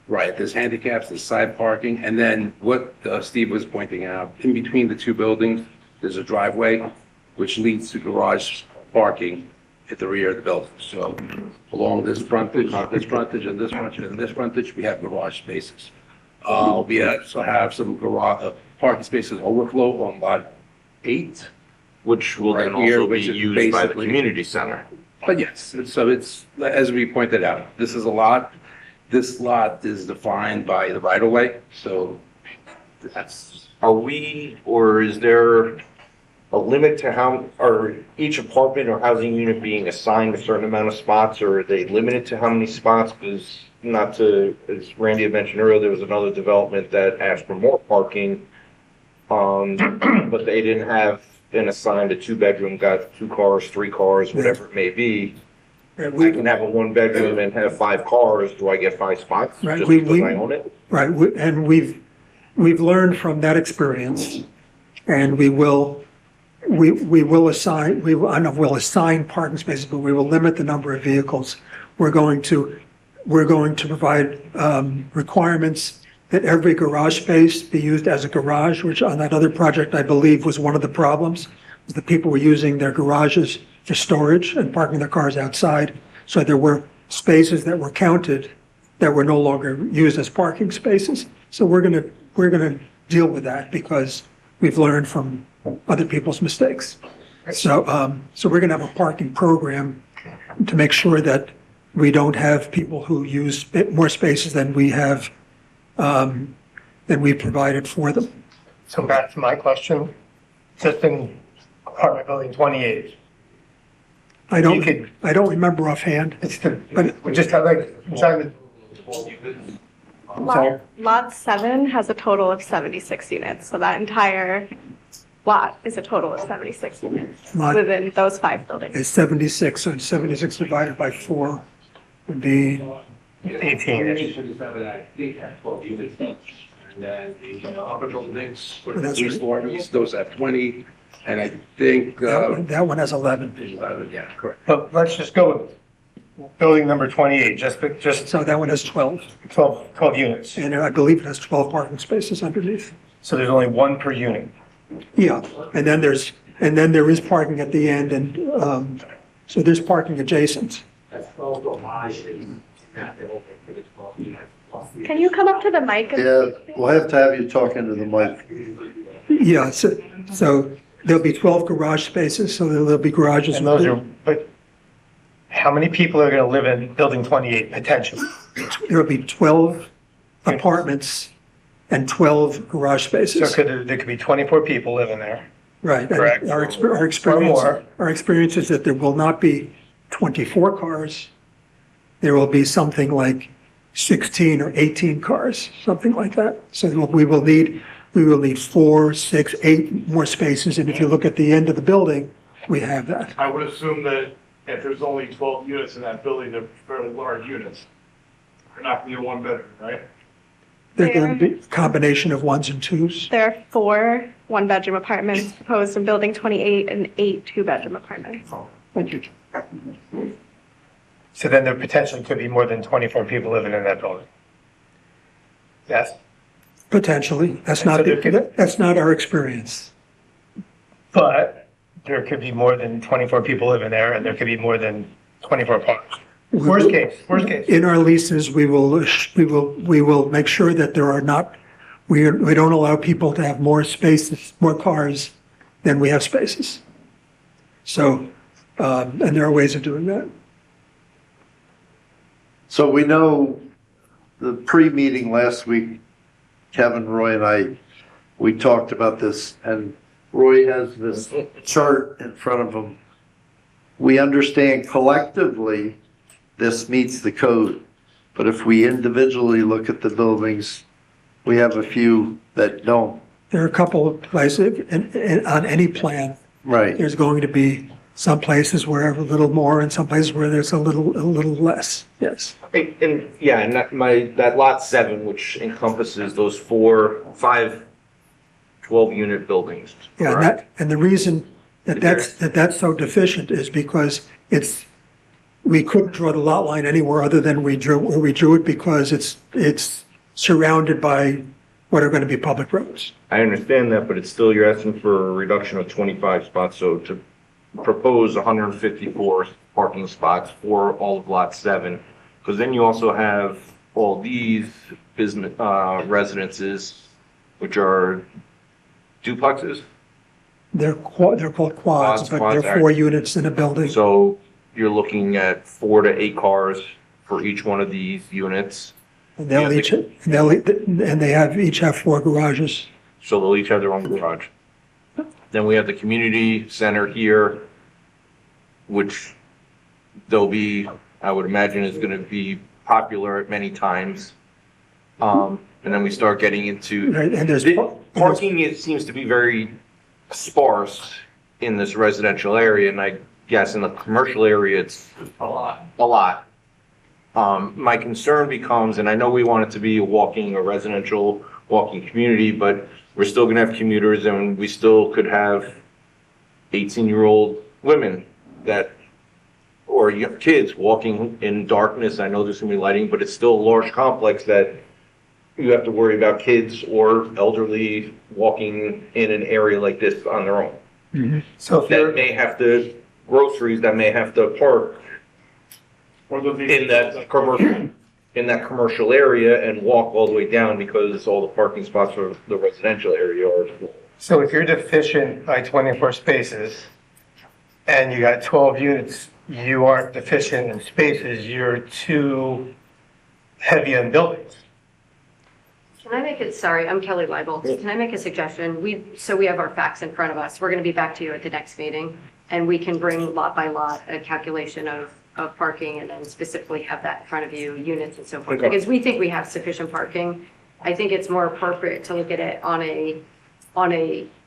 Right, there's handicaps, there's side parking, and then what Steve was pointing out, in between the two buildings, there's a driveway which leads to garage parking at the rear of the building. So along this frontage, and this frontage, and this frontage, we have garage spaces. We also have some garage, parking spaces overflow on lot 8. Which will then also be used by the community center. But yes, so it's, as we pointed out, this is a lot. This lot is defined by the right of way, so that's. Are we, or is there a limit to how, are each apartment or housing unit being assigned a certain amount of spots, or are they limited to how many spots? Because not to, as Randy had mentioned earlier, there was another development that asked for more parking, but they didn't have been assigned a 2-bedroom, got 2 cars, 3 cars, whatever it may be. I can have a 1-bedroom and have 5 cars. Do I get 5 spots just because I own it? Right, and we've learned from that experience, and we will assign parking spaces, but we will limit the number of vehicles. We're going to provide requirements that every garage space be used as a garage, which on that other project, I believe, was one of the problems. The people were using their garages for storage and parking their cars outside. So there were spaces that were counted that were no longer used as parking spaces. So we're gonna deal with that because we've learned from other people's mistakes. So, so we're gonna have a parking program to make sure that we don't have people who use more spaces than we have, than we provided for them. So back to my question, just in apartment building 28. I don't remember offhand. But we just have like, I'm trying to. Lot 7 has a total of 76 units, so that entire lot is a total of 76 units Lot- within those 5 buildings. It's 76, so 76 divided by 4 would be 18. And then the upper buildings, Well, that's three right. stories, those have 20, and I think, that one has 11. 11, yeah, correct. But let's just go with building number 28, just So that one has 12. 12 units. And I believe it has 12 parking spaces underneath. So there's only one per unit. Yeah, and then there is parking at the end, and so there's parking adjacent. Can you come up to the mic? Yeah, we'll have to have you talk into the mic. Yeah, so there'll be 12 garage spaces, so there'll be garages. And those are, but how many people are gonna live in building 28 potentially? There'll be 12 apartments and 12 garage So spaces. there could be 24 people living there. Right. and Correct. Our Or experience, more. our experience is that there will not be 24 cars. There will be something like 16 or 18 cars, something like that. So we will need 4, 6, 8 more spaces. And if you look at the end of the building, we have that. I would assume that if there's only 12 units in that building, they're fairly large units. They're not gonna be one bedroom, right? They're going to be a combination of 1s and 2s. There are 4 one-bedroom apartments proposed in building 28 and 8 two-bedroom apartments. Thank you. So then there potentially could be more than 24 people living in that building. Yes? Potentially. That's So not, there could- that's not our experience. But there could be more than 24 people living there, and there could be more than 24 apartments. Worst case. In our leases, we will make sure that there are not, we don't allow people to have more spaces, more cars than we have spaces. So, and there are ways of doing that. So we know the pre-meeting last week, Kevin, Roy, and we talked about this, and Roy has this chart in front of him. We understand collectively this meets the code, but if we individually look at the buildings, we have a few that don't. There are a couple of places, on any plan, Right. there's going to be some places where a little more and some places where there's a little less, yes. And yeah, and that lot 7, which encompasses those 5 12-unit buildings. Yeah, and correct? and the reason that's so deficient is because we couldn't draw the lot line anywhere other than where we drew it because it's surrounded by what are going to be public roads. I understand that, but it's still, you're asking for a reduction of 25 spots, so to propose 154 parking spots for all of lot 7, because then you also have all these business, residences, which are duplexes. They're called quads, but Quads, they're 4 units in a building. So you're looking at 4 to 8 cars for each one of these units. And they each have 4 garages. So they'll each have their own garage. Then we have the community center here, which they'll be, I would imagine, is gonna be popular at many times. And then we start getting into, Right, and there's parking, it seems to be very sparse in this residential area, and I guess in the commercial area, it's a lot. My concern becomes, and I know we want it to be a residential walking community, but we're still gonna have commuters, and we still could have 18-year-old women or kids walking in darkness. I know there's gonna be lighting, but it's still a large complex that you have to worry about kids or elderly walking in an area like this on their own. Mm-hmm. So that may have to, groceries that may have to park in that commercial area and walk all the way down because all the parking spots for the residential area are full. So if you're deficient by 24 spaces and you got 12 units, you aren't deficient in spaces, you're too heavy on buildings. Can I make it, sorry, I'm Kelly Leibel. Can I make a suggestion? We have our facts in front of us. We're going to be back to you at the next meeting, and we can bring lot by lot a calculation of parking and then specifically have that in front of you, units and so forth. Okay. Because we think we have sufficient parking. I think it's more appropriate to look at it on a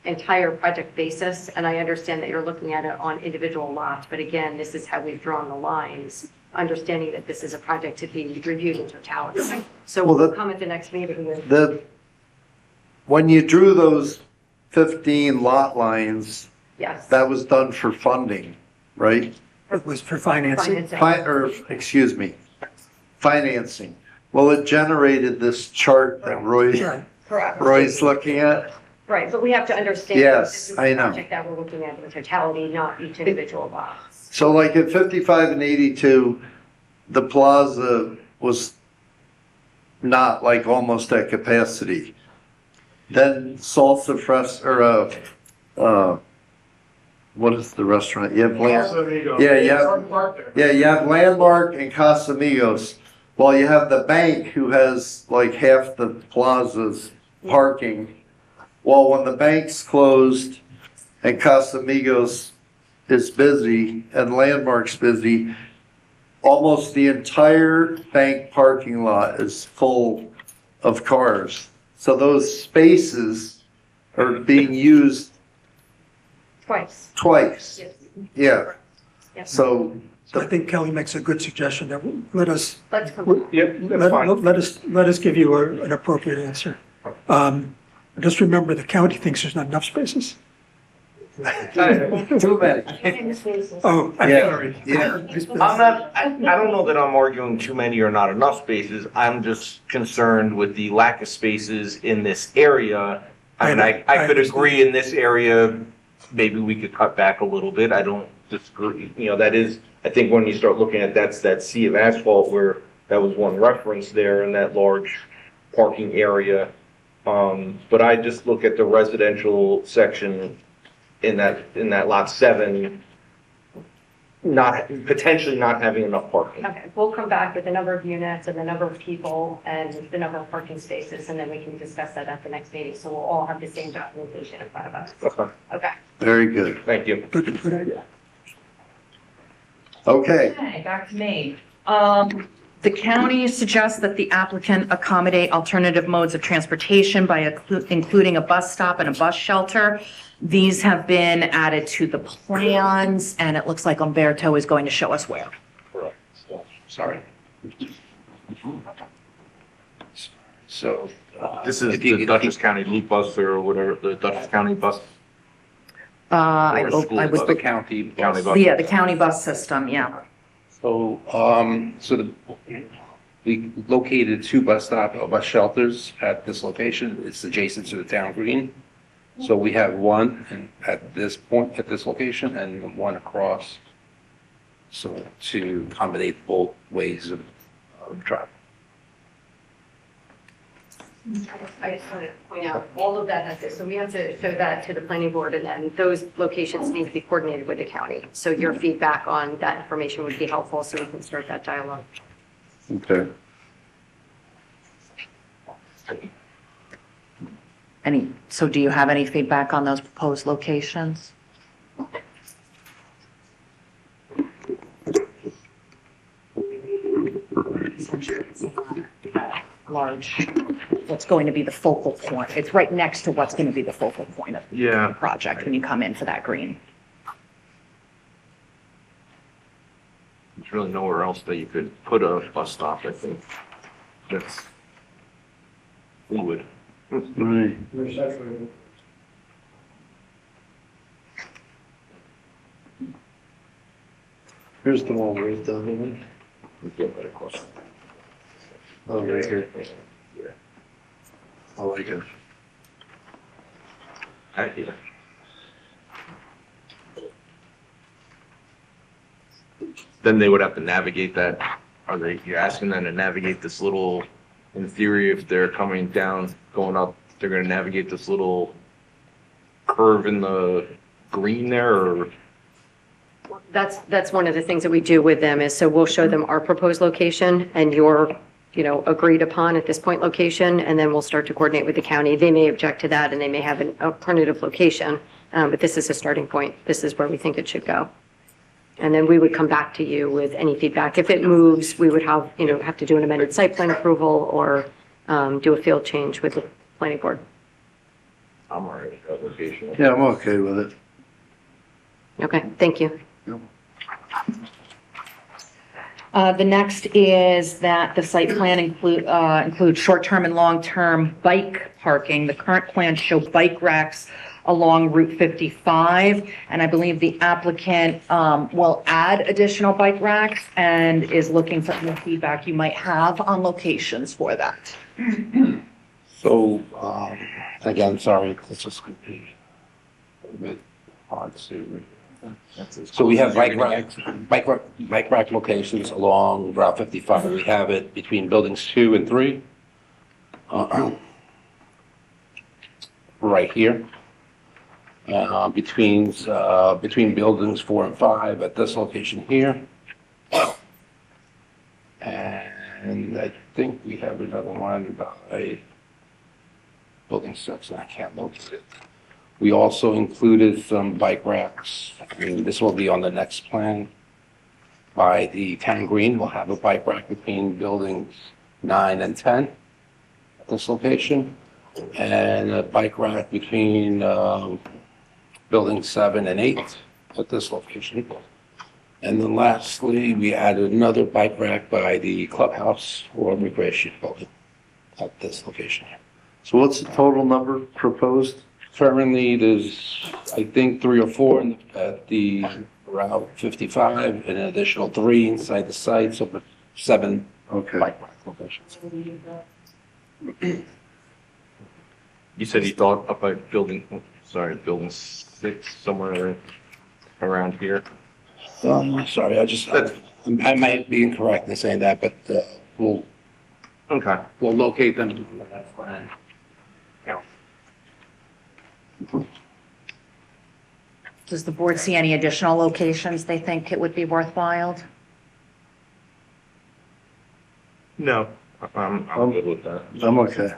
entire project basis. And I understand that you're looking at it on individual lots, but again, this is how we've drawn the lines, understanding that this is a project to be reviewed in totality. So Well, we'll come at the next meeting with. When you drew those 15 lot lines, Yes. that was done for funding, right? It was for financing. Financing. Well, it generated this chart that Correct. Roy's looking at. Right, but we have to understand. Yes, this is I a know. project that we're looking at in totality, not each individual box. So like at 55 and 82, the plaza was not like almost at capacity. Then Salsa what is the restaurant? You have Casamigos. you have Landmark and Casamigos. Well, you have the bank who has like half the plaza's parking. Well, when the bank's closed and Casamigos is busy and Landmark's busy, almost the entire bank parking lot is full of cars. So those spaces are being used twice. Yeah. So I think Kelly makes a good suggestion that let us. Let's come. Yep, that's fine. Let us give you an appropriate answer. Just remember, the county thinks there's not enough spaces. Too many. Oh, I'm sorry. I don't know that I'm arguing too many or not enough spaces. I'm just concerned with the lack of spaces in this area. I mean, I could agree in this area, maybe we could cut back a little bit. I don't disagree. You know, that is, I think when you start looking at that sea of asphalt where that was one reference there in that large parking area. But I just look at the residential section in that lot 7, potentially not having enough parking. Okay, we'll come back with the number of units and the number of people and the number of parking spaces, and then we can discuss that at the next meeting. So we'll all have the same documentation in front of us. Okay. Okay. Very good. Thank you. Good idea. Okay. Okay, back to me. The county suggests that the applicant accommodate alternative modes of transportation by including a bus stop and a bus shelter. These have been added to the plans, and it looks like Umberto is going to show us where. Correct. Sorry. So. This is the Dutchess County Loop Bus or whatever, the Dutchess County Bus. I Or school was, bus. The county. County bus. yeah, the county bus system, yeah. So, we located 2 bus shelters at this location. It's adjacent to the town green. So we have one at this location, and one across. So to accommodate both ways of travel. I just wanted to point out, all of that has to, so we have to show that to the planning board, and then those locations need to be coordinated with the county. So your feedback on that information would be helpful, so we can start that dialogue. Okay. So do you have any feedback on those proposed locations? Large, what's going to be the focal point? It's right next to what's going to be the focal point of the project when you come in for that green. There's really nowhere else that you could put a bus stop, I think. That's fluid. Right. Here's the one we've done. Oh, right here. I like it. Then they would have to navigate that. You're asking them to navigate this little, in theory, if they're coming down, going up, they're gonna navigate this little curve in the green there, or? That's one of the things that we do with them is, so we'll show them our proposed location and your, agreed upon at this point location, and then we'll start to coordinate with the county. They may object to that and they may have an alternative location, but this is a starting point. This is where we think it should go. And then we would come back to you with any feedback. If it moves, we would have to do an amended site plan approval or do a field change with the planning board. I'm all right with that location. Yeah, I'm okay with it. Okay, thank you. The next is that the site plan includes short-term and long-term bike parking. The current plans show bike racks along Route 55, and I believe the applicant will add additional bike racks and is looking for any feedback you might have on locations for that. So, again, sorry, it's just a bit hard to. So we have bike rack locations along Route 55. We have it between buildings 2 and 3. Right here. Between buildings 4 and 5 at this location here. And I think we have another one by building 6, and I can't locate it. We also included some bike racks. I mean, this will be on the next plan. By the town green, we'll have a bike rack between buildings 9 and 10 at this location. And a bike rack between buildings 7 and 8 at this location. And then lastly, we added another bike rack by the clubhouse or recreation building at this location. So what's the total number proposed? Currently, there's, I think, 3 or 4 at the Route 55, and an additional 3 inside the site, so 7 bike rack locations. You said you thought up by building 6, somewhere around here? Sorry, I might be incorrect in saying that, but we'll locate them in the next plan. Does the board see any additional locations they think it would be worthwhile? No, I'm good with that. I'm okay.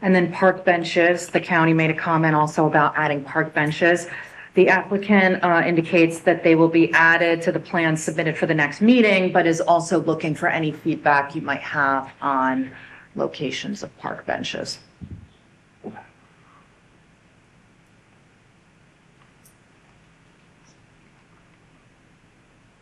And then park benches, the county made a comment also about adding park benches. The applicant indicates that they will be added to the plan submitted for the next meeting, but is also looking for any feedback you might have on locations of park benches.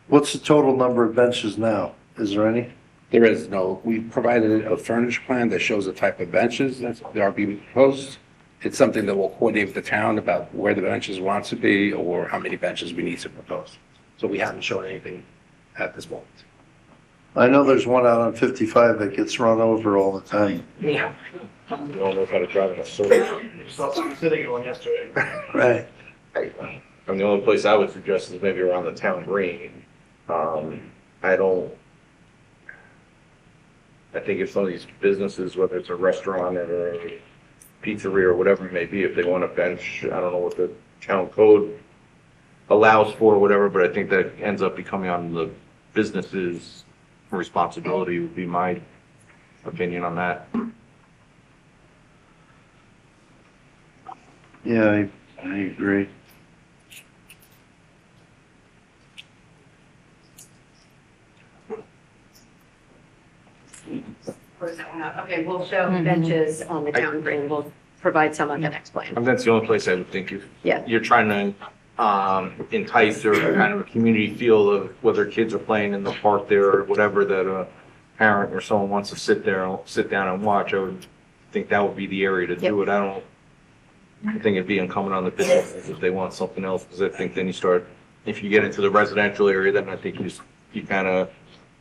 What's the total number of benches now? Is there any? There is no, we provided a furnish plan that shows the type of benches that are being proposed. It's something that we'll coordinate with the town about where the benches want to be or how many benches we need to propose. So we haven't shown anything at this moment. I know there's one out on 55 that gets run over all the time. Yeah. You don't know how to drive in a circle. Saw someone sitting in one yesterday. Right. And the only place I would suggest is maybe around the town green. I think if some of these businesses, whether it's a restaurant or a pizzeria or whatever it may be, if they want a bench, I don't know what the town code allows for or whatever, but I think that ends up becoming on the business's responsibility would be my opinion on that. Yeah, I agree. Okay, we'll show benches on the town green. We'll provide some on the next plan. And that's the only place I would think Yeah. you're trying to entice or kind of a community feel of whether kids are playing in the park there or whatever, that a parent or someone wants to sit down and watch. I would think that would be the area to do it. I think it'd be incumbent on the businesses if they want something else, because I think then if you get into the residential area, then I think you kind of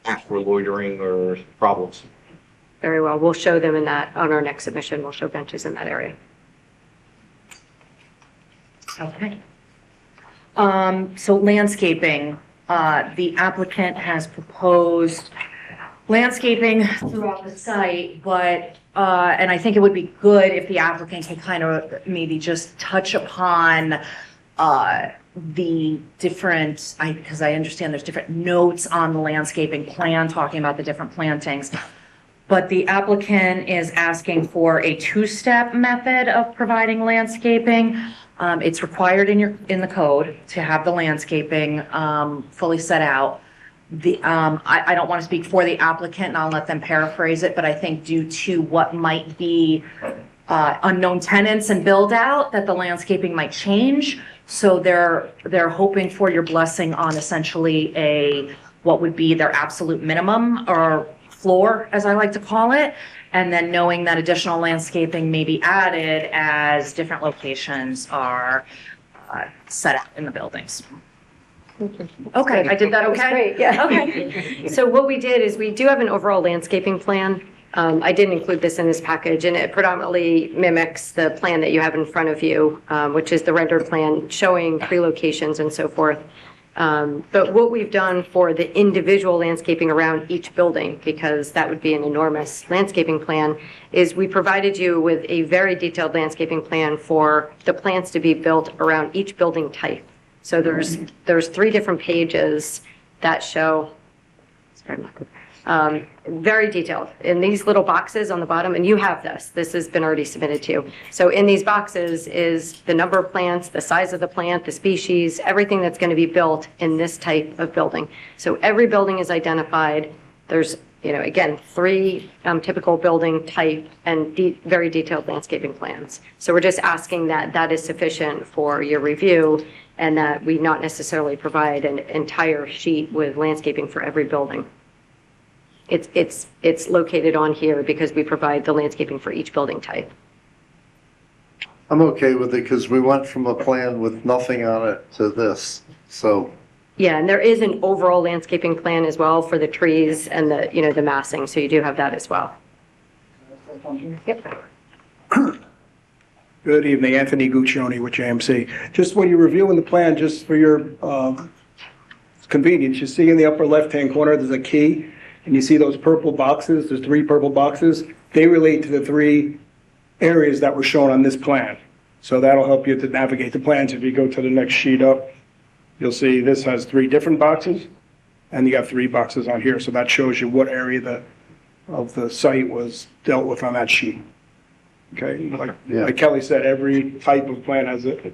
ask for loitering or problems. Very well. We'll show them on our next submission. We'll show benches in that area. Okay. So landscaping, the applicant has proposed landscaping throughout the site, but, and I think it would be good if the applicant could kind of maybe just touch upon, the different, because I understand there's different notes on the landscaping plan, talking about the different plantings. But the applicant is asking for a two-step method of providing landscaping. It's required in the code to have the landscaping, fully set out. I don't want to speak for the applicant, and I'll let them paraphrase it, but I think due to what might be unknown tenants and build out, that the landscaping might change. So they're hoping for your blessing on essentially what would be their absolute minimum or floor, as I like to call it, and then knowing that additional landscaping may be added as different locations are set up in the buildings. Okay, I did that That was okay? great, yeah. Okay. So what we did is we do have an overall landscaping plan. I didn't include this in this package, and it predominantly mimics the plan that you have in front of you, which is the rendered plan showing 3 locations and so forth. But what we've done for the individual landscaping around each building, because that would be an enormous landscaping plan, is we provided you with a very detailed landscaping plan for the plants to be built around each building type. So there's 3 different pages that show, sorry, very detailed in these little boxes on the bottom, and you have this has been already submitted to you. So in these boxes is the number of plants, the size of the plant, the species, everything that's going to be built in this type of building. So every building is identified. There's, again, 3 typical building type and very detailed landscaping plans. So we're just asking that that is sufficient for your review, and that we not necessarily provide an entire sheet with landscaping for every building. It's located on here because we provide the landscaping for each building type. I'm okay with it because we went from a plan with nothing on it to this, so. Yeah, and there is an overall landscaping plan as well for the trees and the massing, so you do have that as well. Yep. Good evening, Anthony Guccione with JMC. Just when you're reviewing the plan, just for your convenience, you see in the upper left-hand corner, there's a key, and you see those purple boxes, there's 3 purple boxes. They relate to the 3 areas that were shown on this plan. So that'll help you to navigate the plans. If you go to the next sheet up, you'll see this has 3 different boxes, and you got 3 boxes on here. So that shows you what area of the site was dealt with on that sheet. Okay, like Kelly said, every type of plant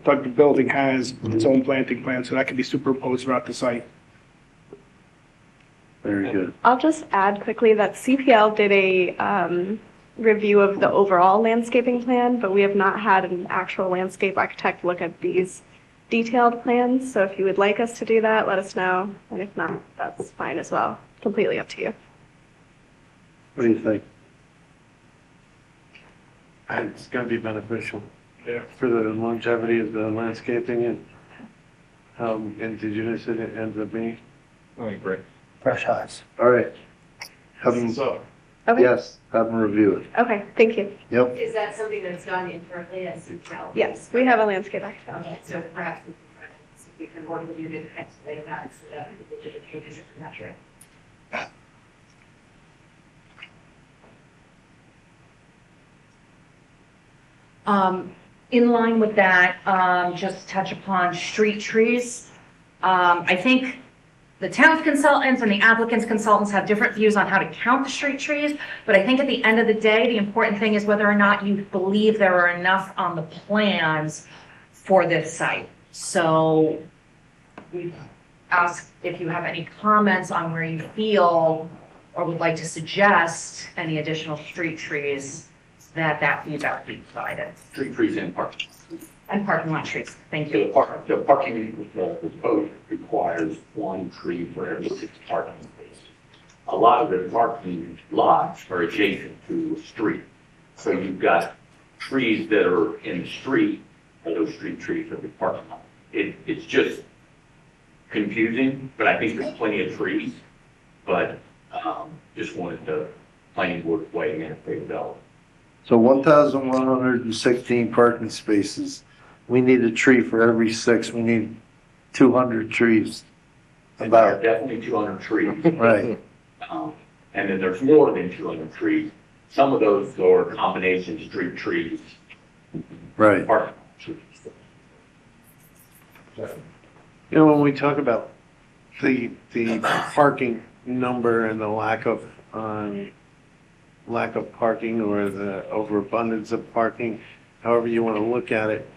type of building has its own planting plan, so that can be superimposed throughout the site. Very good. I'll just add quickly that CPL did a review of the overall landscaping plan, but we have not had an actual landscape architect look at these detailed plans. So if you would like us to do that, let us know. And if not, that's fine as well. Completely up to you. What do you think? It's gonna be beneficial for the longevity of the landscaping and how indigenous it ends up being. I agree. Fresh eyes. All right. Have them, Okay. yes, have them review it. Okay, thank you. Yep. Is that something that's done internally at CPL? Yes, we have a landscape architect. Okay, so perhaps we can work with you to expedite that so that the changes are natural. In line with that, just touch upon street trees. I think the town's consultants and the applicant's consultants have different views on how to count the street trees, but I think at the end of the day, the important thing is whether or not you believe there are enough on the plans for this site. So we ask if you have any comments on where you feel or would like to suggest any additional street trees that feedback be provided. Street trees and parking. And parking lot trees, thank you. The parking code requires 1 tree for every 6 parking spaces. A lot of the parking lots are adjacent to a street. So you've got trees that are in the street, and those street trees are the parking lot. It's just confusing, but I think there's plenty of trees. But just wanted the planning board weighing in if they develop. So 1,116 parking spaces. We need a tree for every 6. We need 200 trees. About definitely 200 trees. Right. and then there's more than 200 trees. Some of those are combination street trees. Right. Parking trees. You know, when we talk about the parking number and the lack of parking or the overabundance of parking, however you want to look at it,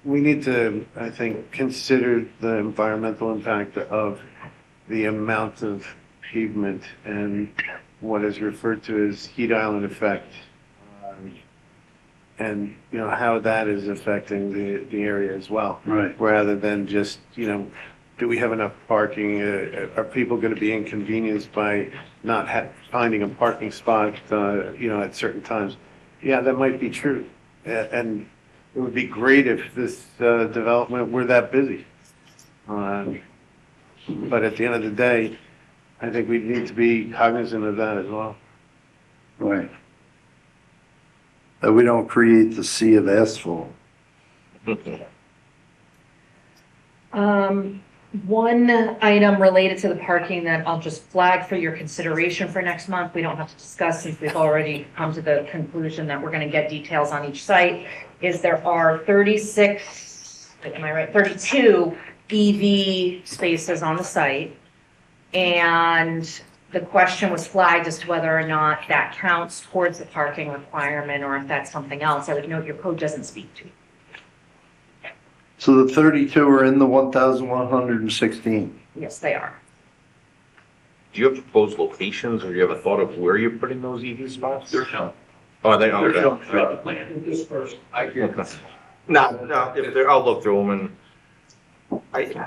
we need to, I think, consider the environmental impact of the amount of pavement and what is referred to as heat island effect. And, you know, how that is affecting the area as well. Right. Rather than just, you know, do we have enough parking? Are people going to be inconvenienced by not finding a parking spot, you know, at certain times? Yeah, that might be true. And it would be great if this development were that busy. But at the end of the day, I think we need to be cognizant of that as well. Right. That we don't create the sea of asphalt. One item related to the parking that I'll just flag for your consideration for next month, we don't have to discuss since we've already come to the conclusion that we're gonna get details on each site, is there are 32 EV spaces on the site. And the question was flagged as to whether or not that counts towards the parking requirement or if that's something else. I would note your code doesn't speak to. So the 32 are in the 1,116. Yes, they are. Do you have proposed locations, or do you have a thought of where you're putting those EV spots? They're shown. Oh, are they? They're Okay. shown throughout the plan. I agree. No, if they're, I'll look through them and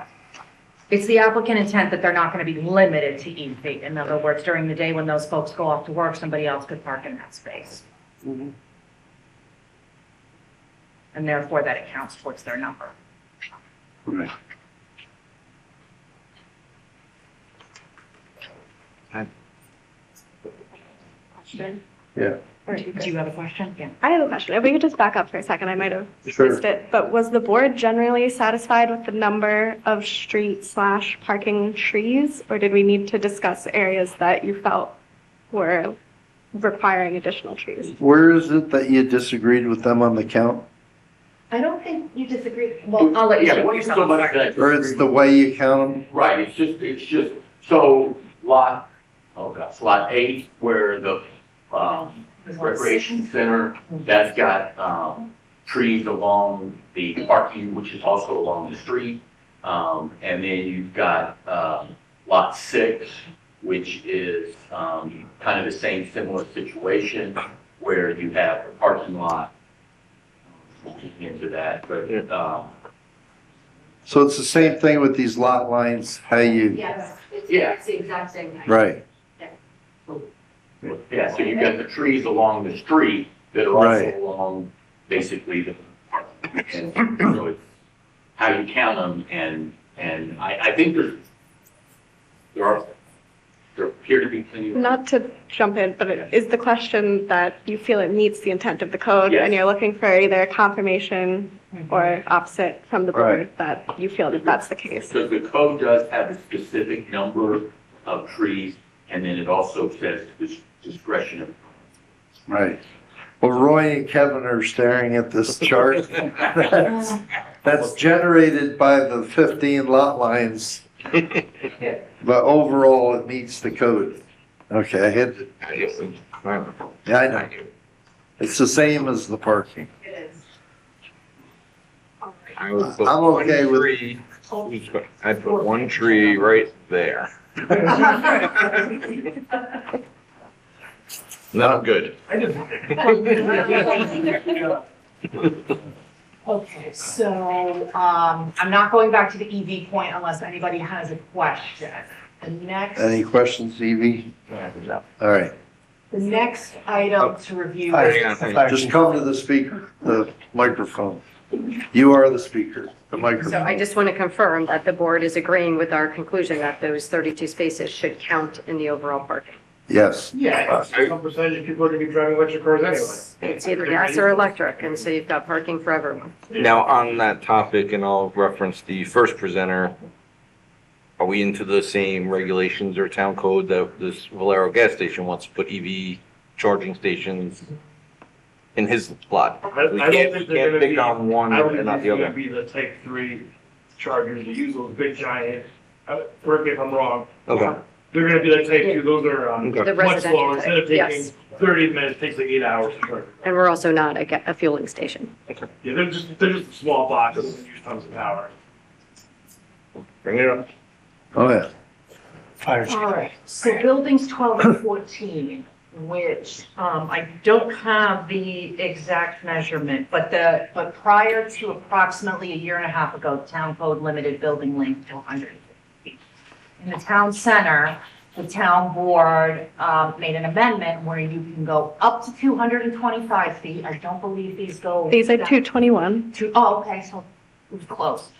It's the applicant intent that they're not going to be limited to EV. In other words, during the day when those folks go off to work, somebody else could park in that space. Mm-hmm. And therefore that it counts towards their number. Right. Question. Yeah. Or you Do you have a question? Yeah. I have a question. If we could just back up for a second, I might have Sure. missed it. But was the board generally satisfied with the number of street/parking trees? Or did we need to discuss areas that you felt were requiring additional trees? Where is it that you disagreed with them on the count? I don't think you disagree. Well, I'll let you. Yeah, what is so much that? Or it's the way you count them? Right, it's just, so lot 8, where the, recreation center, that's got, trees along the parking, which is also along the street. And then you've got, lot 6, which is, kind of the same similar situation, where you have a parking lot into that, but, So it's the same thing with these lot lines, how you, Yes, Yeah. it's the exact same thing. right, yeah, so you've got the trees along the street that are Right. also along basically the, and so it's how you count them, and I think there appear to be plenty of. Not to jump in, but is the question that you feel it meets the intent of the code? Yes. And you're looking for either confirmation or opposite from the board Right. that you feel that that's the case? So the code does have a specific number of trees, and then it also says discretion of. right. Well, Roy and Kevin are staring at this chart. That's generated by the 15 lot lines. But overall, it meets the code. Okay, I had to, yeah, I know. It's the same as the parking. It is. I would put I'm okay one with- tree- I'd put one tree right there. Not good. Okay, so, I'm not going back to the EV point unless anybody has a question. The next. Any questions, Evie? All right, The next item to review Hang on, is, hang on. just come to the speaker, the microphone. You are the speaker, the So I microphone. just want to confirm that the board is agreeing with our conclusion that those 32 spaces should count in the overall parking. Yes. Yeah, some percentage of people are gonna be driving electric cars anyway. It's either gas or electric, and so you've got parking for everyone. Now, on that topic, and I'll reference the first presenter, are we into the same regulations or town code that this Valero gas station wants to put EV charging stations in his lot? I We don't can't think they're gonna pick be, on one I don't and think not there's the gonna other. be the type 3 chargers that use those big giant, correct me if I'm wrong. Okay. They're gonna be like type 2, those are Okay. The much residential slower, instead of type, taking yes. 30 minutes, it takes like 8 hours to charge. And we're also not a fueling station. Yeah, they're just a small box, that doesn't use tons of power. Bring it up. Oh, yeah. Fire chief. All right, so buildings 12 and 14, which I don't have the exact measurement, but prior to approximately a year and a half ago, the town code limited building length to 150 feet. In the town center, the town board made an amendment where you can go up to 225 feet. I don't believe these go. These are 221. Oh, okay, so it was close.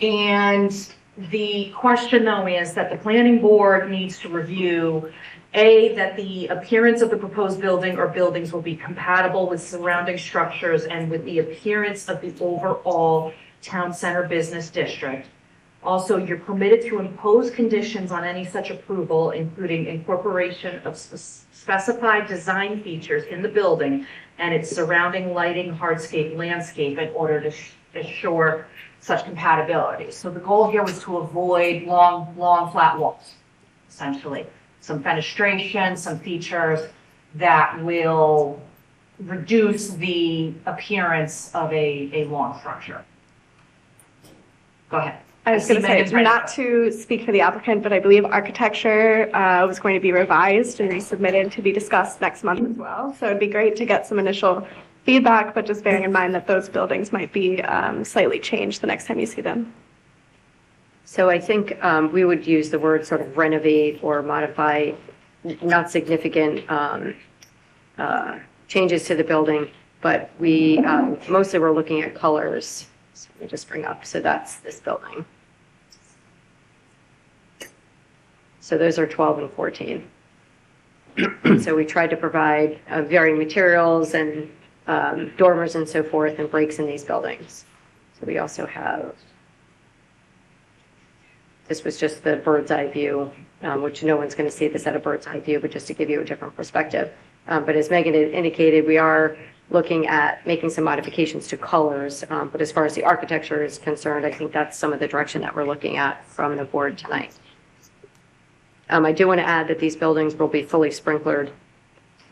And the question though is that the planning board needs to review, A, that the appearance of the proposed building or buildings will be compatible with surrounding structures and with the appearance of the overall town center business district. Also, you're permitted to impose conditions on any such approval, including incorporation of specified design features in the building and its surrounding lighting, hardscape, landscape in order to assure such compatibility. So the goal here was to avoid long, flat walls, essentially. Some fenestration, some features that will reduce the appearance of a long structure. Go ahead. I was going to say, not to speak for the applicant, but I believe architecture was going to be revised and resubmitted to be discussed next month as well. So it'd be great to get some initial feedback, but just bearing in mind that those buildings might be slightly changed the next time you see them. So I think we would use the word sort of renovate or modify, not significant changes to the building, but we mostly we're looking at colors. So let me just bring up, so that's this building. So those are 12 and 14. So we tried to provide varying materials and dormers and so forth and breaks in these buildings. So we also have, this was just the bird's eye view, which no one's going to see this at a bird's eye view, but just to give you a different perspective. But as Megan had indicated, we are looking at making some modifications to colors. But as far as the architecture is concerned, I think that's some of the direction that we're looking at from the board tonight. I do want to add that these buildings will be fully sprinklered.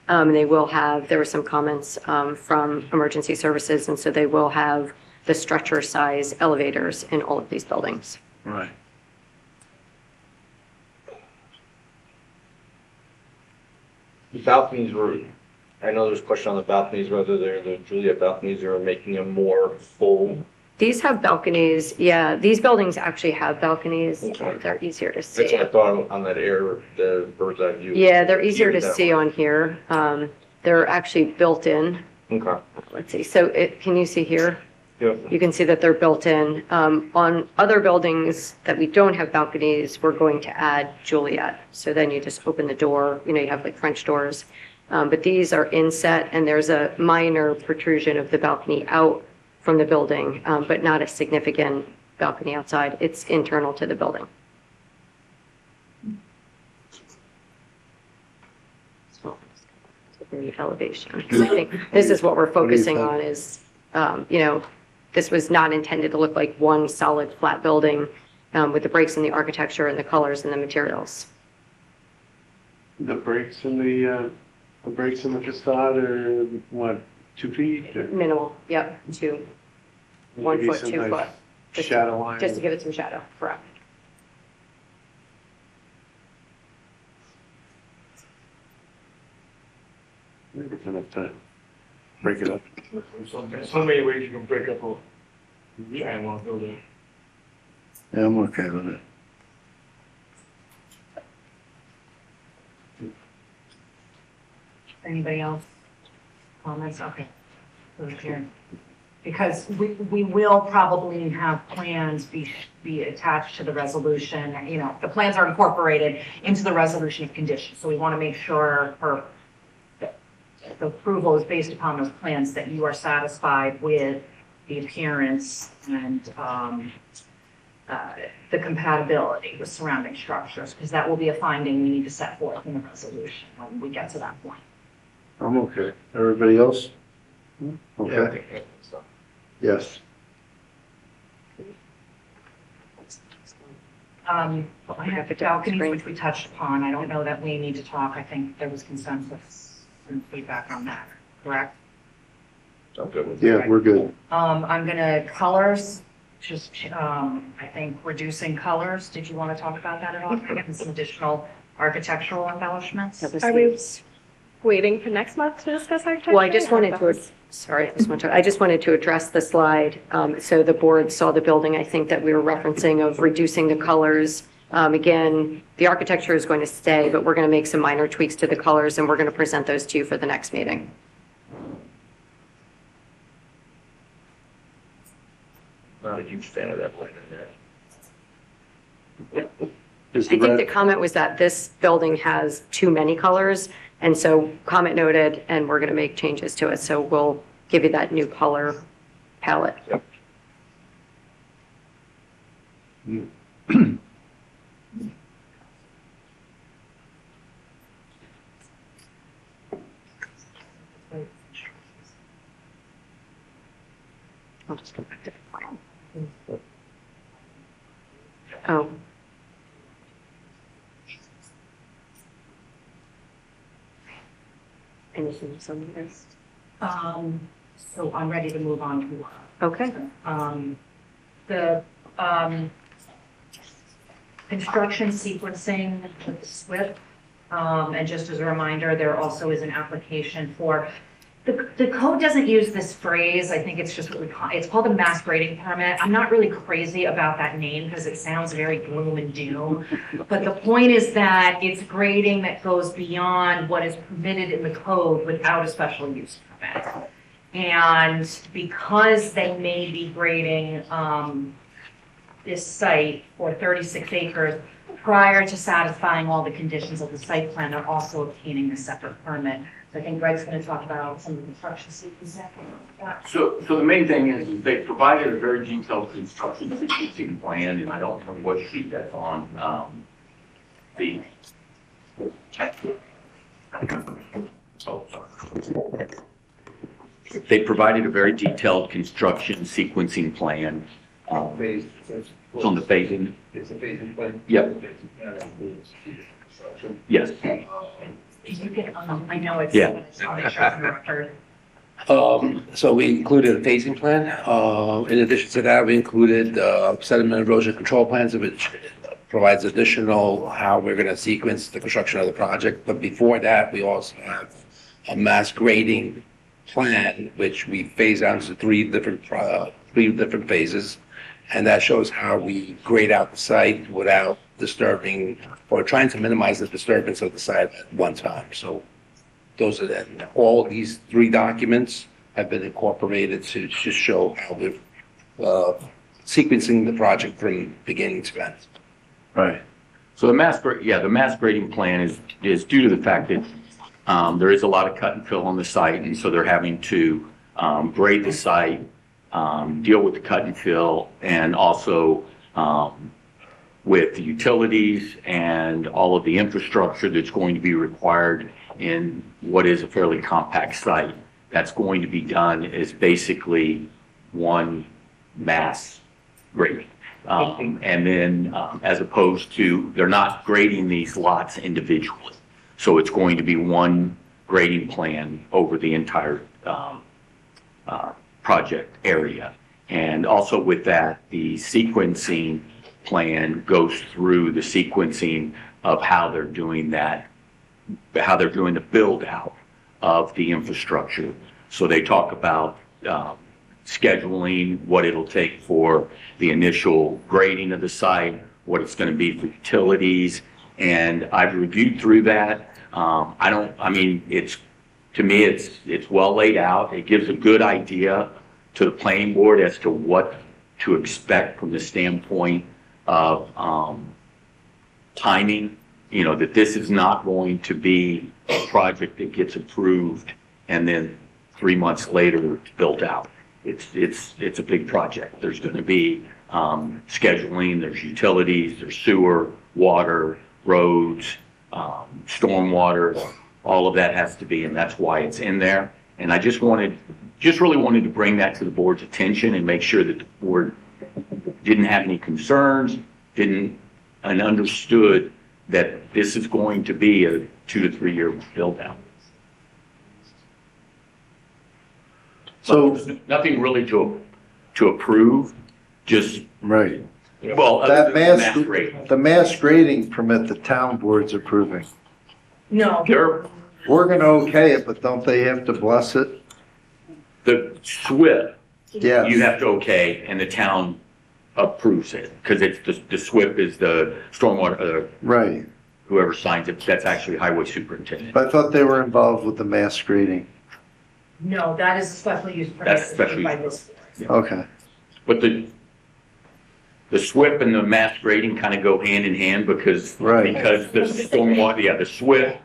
They will have, there were some comments from emergency services, and so they will have the stretcher size elevators in all of these buildings. Right. The balconies were, I know there's a question on the balconies, whether they're the Juliet balconies or making them more full. These have balconies. Yeah, these buildings actually have balconies. Okay. They're easier to see. That's what I thought on that the bird's eye view. Yeah, they're easier to That see one. on here. They're actually built in. Okay. Let's see. So can you see here? Yep. You can see that they're built in. On other buildings that we don't have balconies, we're going to add Juliet. So then you just open the door, you have like French doors. But these are inset and there's a minor protrusion of the balcony out from the building, but not a significant balcony outside. It's internal to the building. So, the elevation. 'Cause I think this is what we're focusing on is, this was not intended to look like one solid flat building with the breaks in the architecture and the colors and the materials. The breaks in the facade are what, 2 feet? or Minimal, yep, 1 maybe foot, some 2 nice foot. Just- Shadow line. Just to give it some shadow, correct. Maybe we're gonna have to break it up. So many ways you can break up a giant long building. Yeah, I'm okay with it. Anybody else? Comments? Okay. Move here. Because we will probably have plans be attached to the resolution. The plans are incorporated into the resolution of conditions. So we want to make sure the approval is based upon those plans that you are satisfied with the appearance and the compatibility with surrounding structures, because that will be a finding we need to set forth in the resolution when we get to that point. I'm okay. Everybody else? Okay. Yes. I have the balconies, which we touched upon. I don't know that we need to talk. I think there was consensus and feedback on that, correct? I'm good with that. Yeah, we're good. I'm gonna colors, just, I think reducing colors. Did you want to talk about that at all? Getting some additional architectural embellishments? Are we waiting for next month to discuss architecture? Well, I just wanted to address the slide. So the board saw the building, I think, that we were referencing of reducing the colors. Again, the architecture is going to stay, but we're going to make some minor tweaks to the colors, and we're going to present those to you for the next meeting. Not a huge fan of that plan in there. I think the comment was that this building has too many colors, and so comment noted, and we're going to make changes to it. So we'll give you that new color palette. Yep. I'll just go back to the plan. Oh. Anything else on this? So I'm ready to move on to. Okay. The, construction sequencing with the SWIP. And just as a reminder, there also is an application for, the code doesn't use this phrase. I think it's just what we call, it's called a mass grading permit. I'm not really crazy about that name because it sounds very gloom and doom. But the point is that it's grading that goes beyond what is permitted in the code without a special use permit. And because they may be grading this site for 36 acres prior to satisfying all the conditions of the site plan, they're also obtaining a separate permit. So I think Greg's going to talk about some of the construction sequencing. So the main thing is they provided a very detailed construction sequencing plan, and I don't know what sheet that's on. They provided a very detailed construction sequencing plan. It's on the phasing. It's a phasing plan? Yep. Yes. Can you get, I know it's, Yeah. but I'll make sure it's on the record. So we included a phasing plan. In addition to that, we included sediment erosion control plans, which provides additional how we're going to sequence the construction of the project. But before that, we also have a mass grading plan, which we phase out into three different phases. And that shows how we grade out the site without disturbing or trying to minimize the disturbance of the site at one time. So those are all these three documents have been incorporated to just show how we're sequencing the project from beginning to end. Right. So the mass grading plan is due to the fact that there is a lot of cut and fill on the site, and so they're having to grade the site, deal with the cut and fill, and also with the utilities and all of the infrastructure that's going to be required in what is a fairly compact site. That's going to be done as basically one mass grading. And then as opposed to, they're not grading these lots individually. So it's going to be one grading plan over the entire project area. And also with that, the sequencing plan goes through the sequencing of how they're doing that, how they're doing the build out of the infrastructure. So they talk about scheduling, what it'll take for the initial grading of the site, what it's going to be for utilities. And I've reviewed through that. To me, it's well laid out. It gives a good idea to the planning board as to what to expect from the standpoint of timing, that this is not going to be a project that gets approved and then 3 months later it's built out. It's a big project. There's going to be scheduling, there's utilities, there's sewer, water, roads, stormwater, all of that has to be, and that's why it's in there. And I just really wanted to bring that to the board's attention and make sure that the board didn't have any concerns, and understood that this is going to be a 2 to 3 year build out. So there's nothing really to approve, just. Right. Well, other than the mass grading. The mass grading permit the town board's approving. No. We're gonna okay it, but don't they have to bless it? The SWIP. Yeah. You have to okay, and the town approves it, because it's the SWIP is the stormwater, Right. whoever signs it, that's actually highway superintendent. But I thought they were involved with the mass grading. No, that is a special use permit. That's special by use. this. Okay. But the SWIP and the mass grading kind of go hand in hand because the stormwater, the SWIP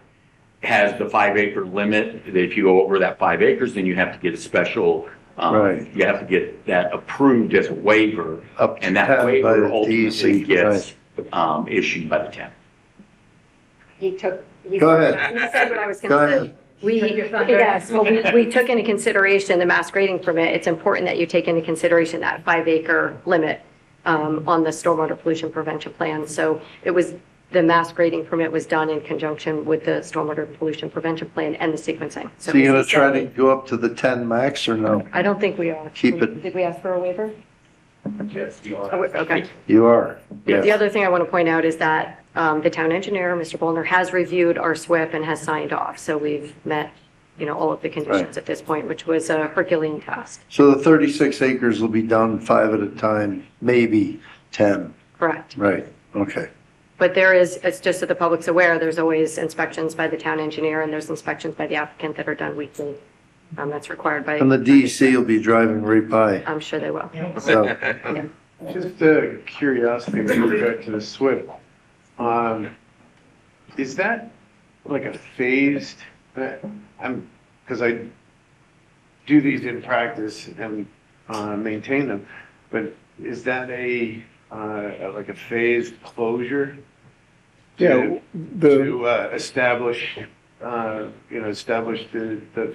has the 5 acre limit. That if you go over that 5 acres, then you have to get a special, you have to get that approved as a waiver. And that waiver ultimately gets issued by the town. He took. Go ahead. He said what I was Go going to ahead. say. Yes, well, we took into consideration the mass grading permit. It's important that you take into consideration that 5 acre limit on the stormwater pollution prevention plan. So the mass grading permit was done in conjunction with the stormwater pollution prevention plan and the sequencing. So you're gonna try to go up to the 10 max or no? I don't think we are. Keep it. Did we ask for a waiver? Yes, you are. Oh, okay. You are. The other thing I want to point out is that the town engineer, Mr. Bollner, has reviewed our SWIP and has signed off. So we've met, all of the conditions at this point, which was a Herculean task. So the 36 acres will be done 5 at a time, maybe 10. Correct. Right. Okay. But it's just so the public's aware, there's always inspections by the town engineer and there's inspections by the applicant that are done weekly. That's required by. And the DEC will be driving right by. I'm sure they will. So. Just curiosity with regard to the SWIP. Is that like a phased, because I do these in practice and maintain them, but is that like a phased closure? Yeah, To establish the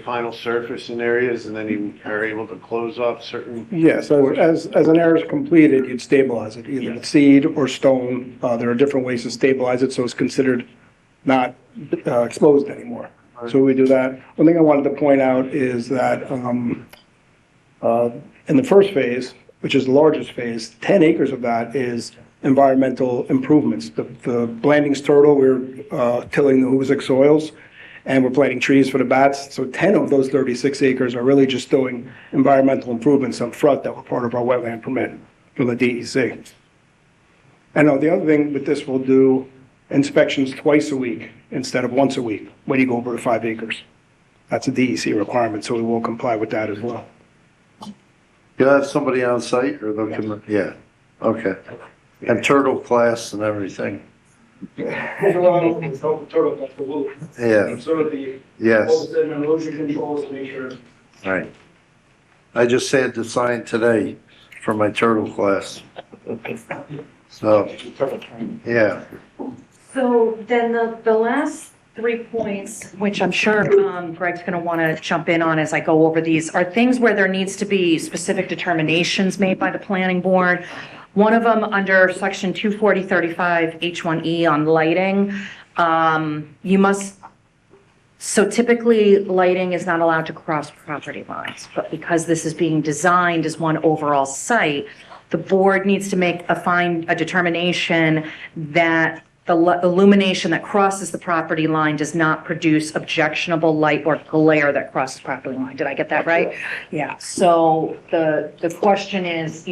final surface in areas, and then you are able to close off certain. Yes, as an area is completed, you'd stabilize it, either with seed or stone. There are different ways to stabilize it, so it's considered not exposed anymore. So we do that. One thing I wanted to point out is that in the first phase, which is the largest phase, 10 acres of that is environmental improvements. The Blandings turtle, we're tilling the Hoosick soils, and we're planting trees for the bats. So 10 of those 36 acres are really just doing environmental improvements up front that were part of our wetland permit from the DEC. And the other thing with this, we'll do inspections twice a week instead of once a week when you go over to 5 acres. That's a DEC requirement, so we will comply with that as well. You'll have somebody on site or they'll come, yeah, okay. And turtle class and everything. Yeah. Yeah. So the Yes. erosion controls, make sure. Right. I just had to sign today for my turtle class. So, yeah. So then the last 3 points, which I'm sure Greg's going to want to jump in on as I go over these, are things where there needs to be specific determinations made by the planning board. One of them under section 24035 H1E on lighting, so typically lighting is not allowed to cross property lines, but because this is being designed as one overall site, the board needs to make a determination that the illumination that crosses the property line does not produce objectionable light or glare that crosses property line. Did I get that right? Yeah. So the question is,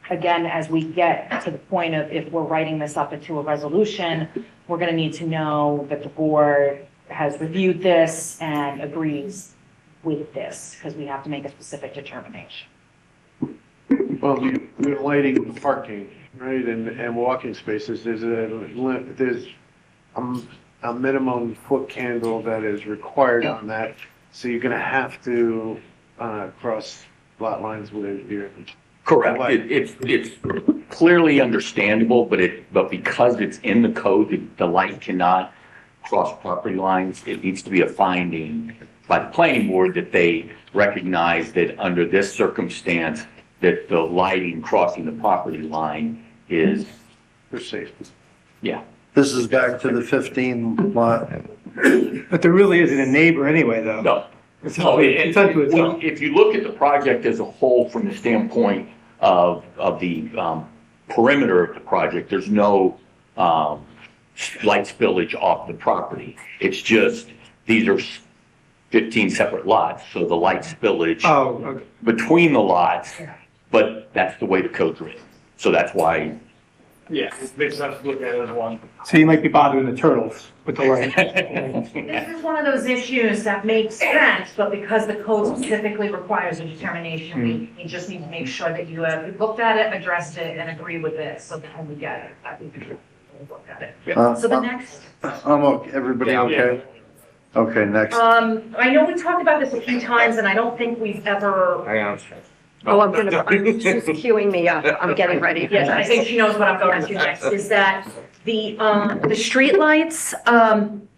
again, as we get to the point of if we're writing this up into a resolution, we're going to need to know that the board has reviewed this and agrees with this, because we have to make a specific determination. Well, you're lighting parking, right, and walking spaces, there's a minimum foot candle that is required on that, so you're gonna have to cross lot lines with your Correct. It's clearly understandable, but because it's in the code, the light cannot cross property lines. It needs to be a finding by the planning board that they recognize that under this circumstance, that the lighting crossing the property line is. For safety. Yeah. This is back to the 15 lot. But there really isn't a neighbor anyway, though. No. It's No, it's unto itself. if you look at the project as a whole from the standpoint of the perimeter of the project, there's no light spillage off the property. It's just, these are 15 separate lots, so the light spillage Okay. between the lots, but that's the way the code's written. So that's why. Yeah, it makes sense to look at it as one. So you might be bothering the turtles with the light. This is one of those issues that makes sense, but because the code specifically requires a determination, we just need to make sure that you have looked at it, addressed it, and agree with it, so that when we get it, that we can look at it. So the next. I'm okay, everybody okay? Okay, next. I know we talked about this a few times, and I don't think we've ever. Hang on. She's queuing me up. I'm getting ready. Yes, I think she knows what I'm going to next, is that the streetlights,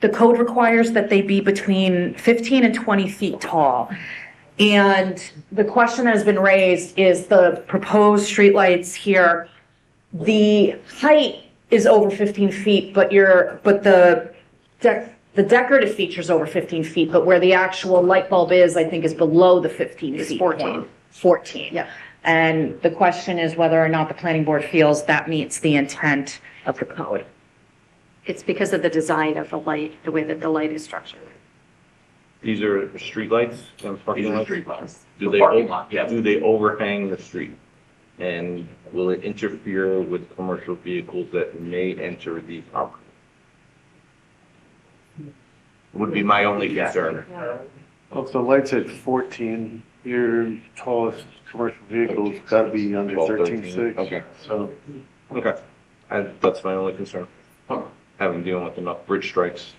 the code requires that they be between 15 and 20 feet tall. And the question that has been raised is the proposed streetlights here, the height is over 15 feet, but the decorative feature's over 15 feet, but where the actual light bulb is, I think, is below the 15 feet. 14. Yeah. And the question is whether or not the planning board feels that meets the intent of the code. It's because of the design of the light, the way that the light is structured. These are streetlights? These are streetlights. Do they, Parking lot, yeah. do they overhang the street? And will it interfere with commercial vehicles that may enter the property? Would be my only concern. Well, if the light's at 14, your tallest commercial vehicle's gotta be under 12, 13.6. okay. So, Okay, that's my only concern. Having dealing with enough bridge strikes.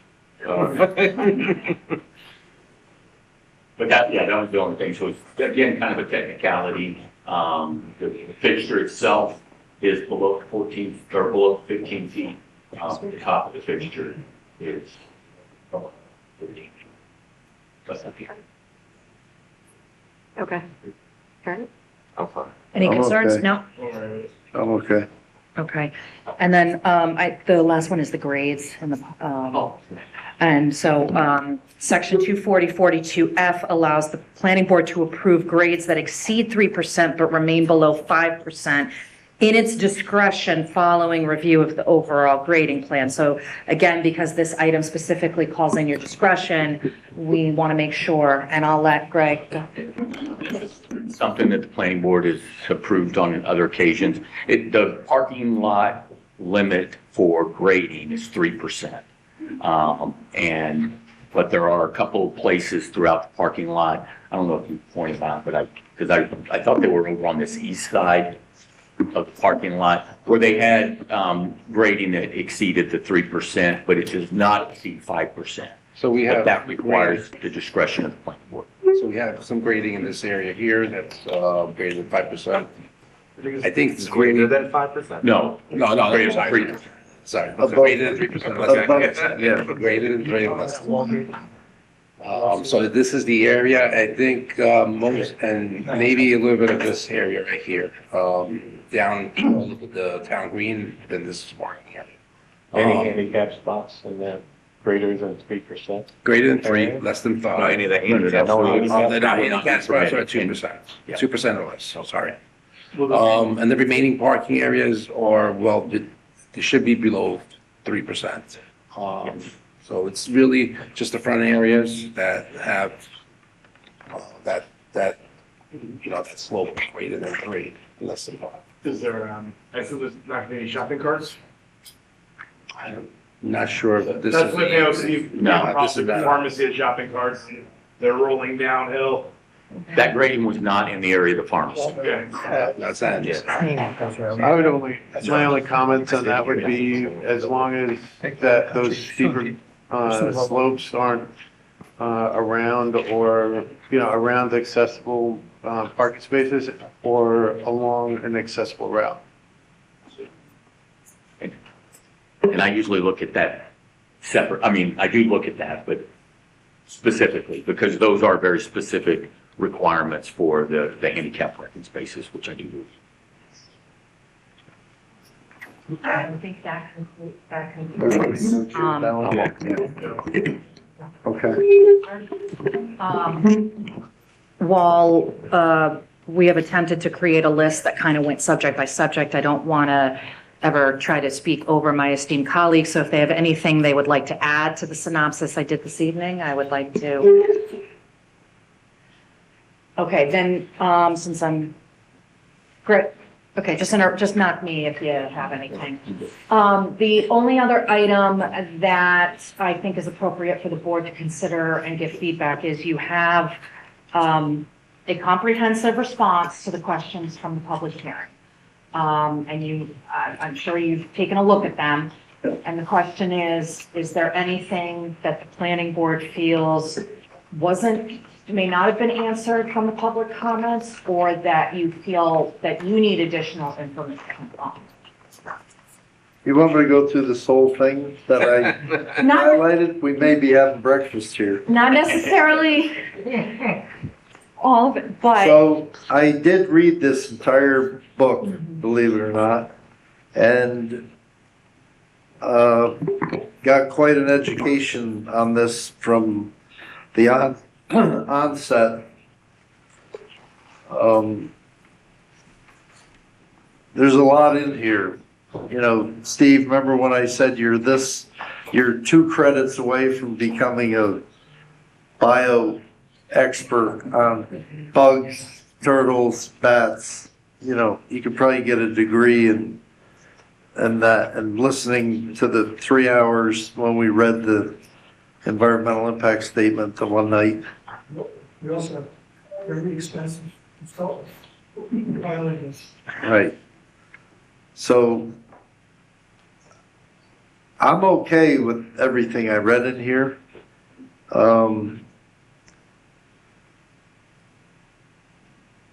But that was the only thing. So it's, again, kind of a technicality. The fixture itself is below 14, or below 15 feet. The top of the fixture is below 15 feet. That's up here. Okay. Karen? I'm fine. Any I'm concerns? okay. No? I'm okay. Okay. And then, the last one is the grades and and so, section 240-42F allows the planning board to approve grades that exceed 3% but remain below 5% in its discretion following review of the overall grading plan. So again, because this item specifically calls in your discretion, we want to make sure, and I'll let Greg go. Something that the planning board has approved on other occasions. The parking lot limit for grading is 3%. But there are a couple of places throughout the parking lot, I don't know if you pointed out, but because I thought they were over on this east side of the parking lot, where they had grading that exceeded the 3%, but it does not exceed 5%. So we But have. that requires the discretion of the planning board. So we have some grading in this area here that's greater than 5%. I think it's Greater graded. than 5%? No. No, Greater than sorry. 3%. Sorry, Above- greater than 3%. above- yeah. Greater than less. So this is the area, I think, most, and maybe a little bit of this area right here, down the town green, then this is parking area. Any handicap spots in that greater than 3%? Greater than 3, less than 5. No, any of the handicap No, spots. They're not handicap spots are at 2%, 2% or less, so sorry. And the remaining parking areas are, well, they should be below 3%. So it's really just the front areas that have, that slope greater than 3, less than 5. Is there, I assume there's not gonna be any shopping carts? I'm not sure if this is. That's what, you No, know, this is not. pharmacy and shopping carts, they're rolling downhill. That grading was not in the area of the pharmacy. Okay. That's that. I would only, my only comments on that would be, as long as those steeper slopes aren't around or, around accessible parking spaces or along an accessible route. And I usually look at that separate, I mean, I do look at that, but specifically, because those are very specific requirements for the handicap parking spaces, which I do. I think that concludes. Okay. While we have attempted to create a list that kind of went subject by subject, I don't want to ever try to speak over my esteemed colleagues. So if they have anything they would like to add to the synopsis I did this evening, I would like to. Okay, then, since I'm great. Okay, just knock me if you have anything. The only other item that I think is appropriate for the board to consider and give feedback is you have a comprehensive response to the questions from the public hearing. And I'm sure you've taken a look at them. And the question is there anything that the planning board feels may not have been answered from the public comments, or that you feel that you need additional information on? You want me to go through this whole thing that I highlighted? We may be having breakfast here. Not necessarily all of it, but. So I did read this entire book, believe it or not, and got quite an education on this from the onset. There's a lot in here. Steve, remember when I said you're 2 credits away from becoming a bio expert on bugs, turtles, bats. You could probably get a degree in that, and listening to the 3 hours when we read the environmental impact statement the one night. We also have very expensive consultants. Right. So I'm okay with everything I read in here.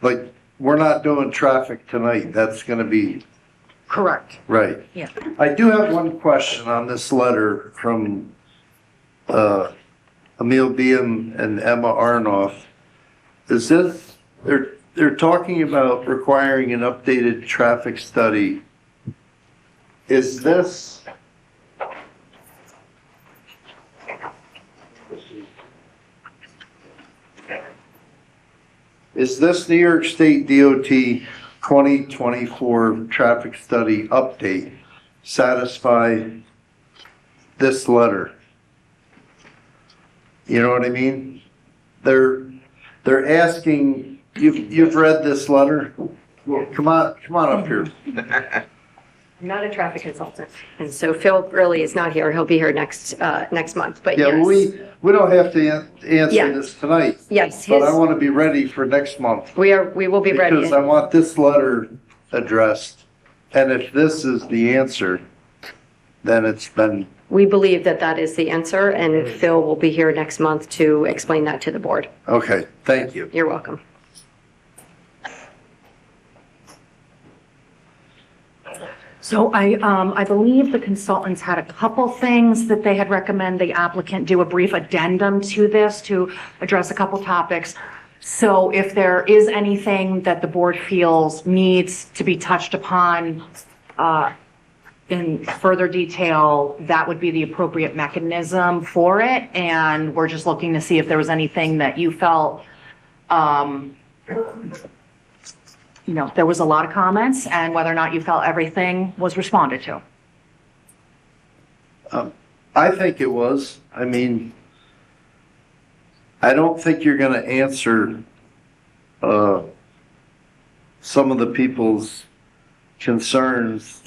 Like, we're not doing traffic tonight. That's going to be. Correct. Right. Yeah. I do have one question on this letter from Emil Beam and Emma Arnoff. Is this, they're talking about requiring an updated traffic study. Is this New York State DOT 2024 traffic study update satisfy this letter? You know what I mean? They're asking, you've read this letter? Come on up here. I'm not a traffic consultant, and so Phil really is not here. He'll be here next month, but Yeah, yes. we don't have to answer Yeah. this tonight. Yes, But I want to be ready for next month. we will be ready. Because I want this letter addressed. And if this is the answer, then it's been. We believe that is the answer, and Phil will be here next month to explain that to the board. Okay, thank you. You're welcome. So I believe the consultants had a couple things that they had recommended the applicant do a brief addendum to this to address a couple topics. So if there is anything that the board feels needs to be touched upon in further detail, that would be the appropriate mechanism for it. And we're just looking to see if there was anything that you felt there was a lot of comments, and whether or not you felt everything was responded to. I think it was. I mean, I don't think you're going to answer some of the people's concerns.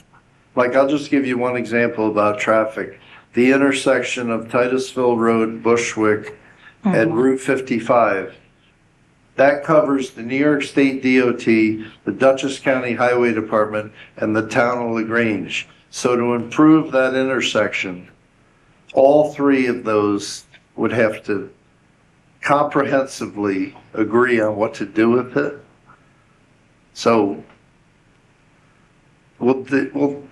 Like, I'll just give you one example about traffic. The intersection of Titusville Road, Bushwick, and Route 55. That covers the New York State DOT, the Dutchess County Highway Department, and the town of LaGrange. So to improve that intersection, all 3 of those would have to comprehensively agree on what to do with it. So we'll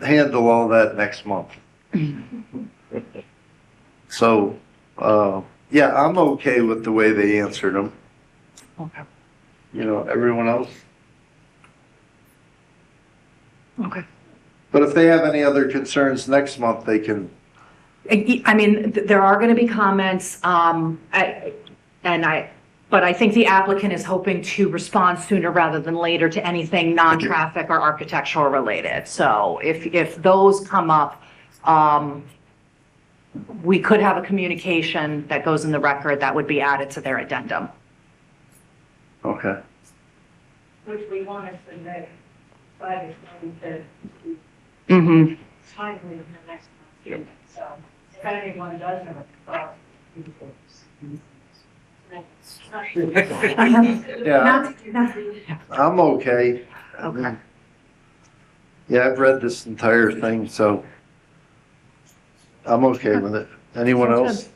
handle all that next month. So, yeah, I'm okay with the way they answered them. Okay. You know, everyone else? Okay. But if they have any other concerns next month, they can, I mean, there are going to be comments, but I think the applicant is hoping to respond sooner rather than later to anything non-traffic or architectural related. So if those come up, we could have a communication that goes in the record that would be added to their addendum. okay. Which we want to submit by the 25th. Mm-hmm. Timely in the next month. So if anyone does have a thought, Yeah, I'm okay. Okay. Yeah, I've read this entire thing, so I'm okay with it. Anyone Sounds else?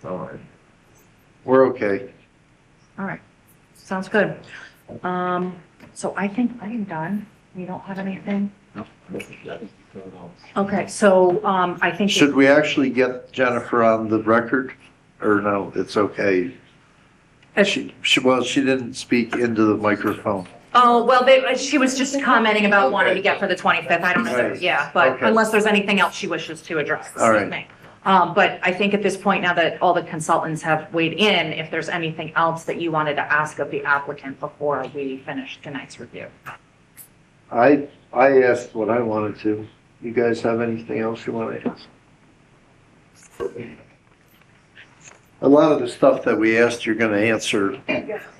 All right. We're okay. All right, sounds good. So I think I am done. You don't have anything? Okay, so, I think. Should we actually get Jennifer on the record? Or no, it's okay? Well, she didn't speak into the microphone. Oh, well, she was just commenting about wanting to get for the 25th. I don't know, Right. yeah, but Okay. unless there's anything else she wishes to address this All right. evening. But I think at this point, now that all the consultants have weighed in, if there's anything else that you wanted to ask of the applicant before we finish tonight's review. I asked what I wanted to. You guys have anything else you want to ask? A lot of the stuff that we asked, you're gonna answer,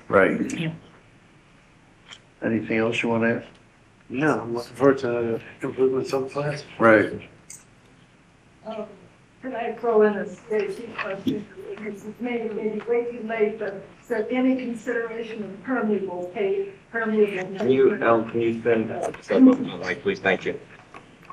right? Yeah. Anything else you want to ask? No, I'm looking forward to improvements on the plans. Right. Can I throw in a Stacy question? Because it's maybe way too late, but is there any consideration of permeable pavement? Can you then step up to the mic, please? Thank you.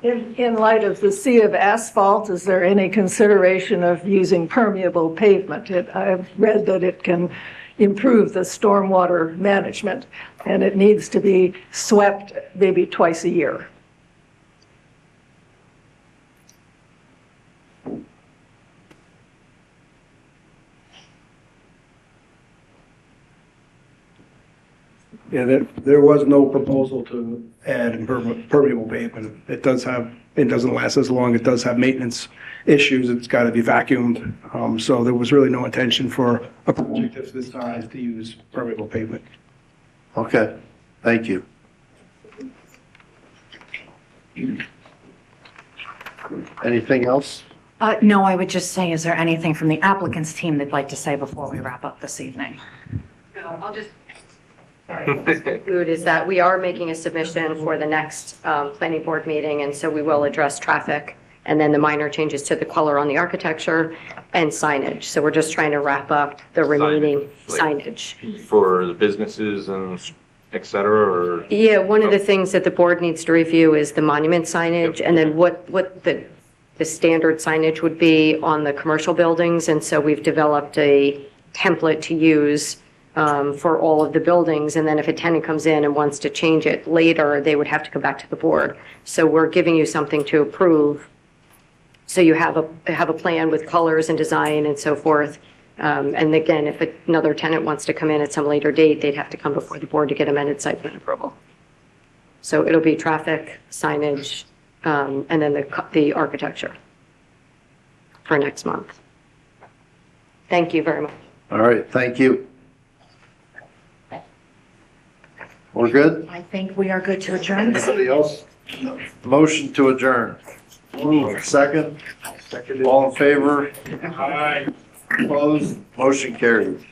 In light of the sea of asphalt, is there any consideration of using permeable pavement? I've read that it can improve the stormwater management, and it needs to be swept maybe twice a year. Yeah, there was no proposal to add permeable pavement. It doesn't last as long. It does have maintenance issues. It's got to be vacuumed. So there was really no intention for a project of this size to use permeable pavement. Okay, thank you. Anything else? No, I would just say, is there anything from the applicant's team they'd like to say before we wrap up this evening? I'll just conclude is that we are making a submission for the next planning board meeting, and so we will address traffic and then the minor changes to the color on the architecture and signage. So we're just trying to wrap up the remaining signage. For the businesses and et cetera, or? Yeah, one of the things that the board needs to review is the monument signage, and then what the standard signage would be on the commercial buildings. And so we've developed a template to use for all of the buildings. And then if a tenant comes in and wants to change it later, they would have to come back to the board. So we're giving you something to approve. So you have a plan with colors and design and so forth. And again, if another tenant wants to come in at some later date, they'd have to come before the board to get amended site plan approval. So it'll be traffic, signage, and then the architecture for next month. Thank you very much. All right, thank you. We're good? I think we are good to adjourn. Anybody else? Motion to adjourn. Second? All in favor? Aye. Opposed? Motion carried.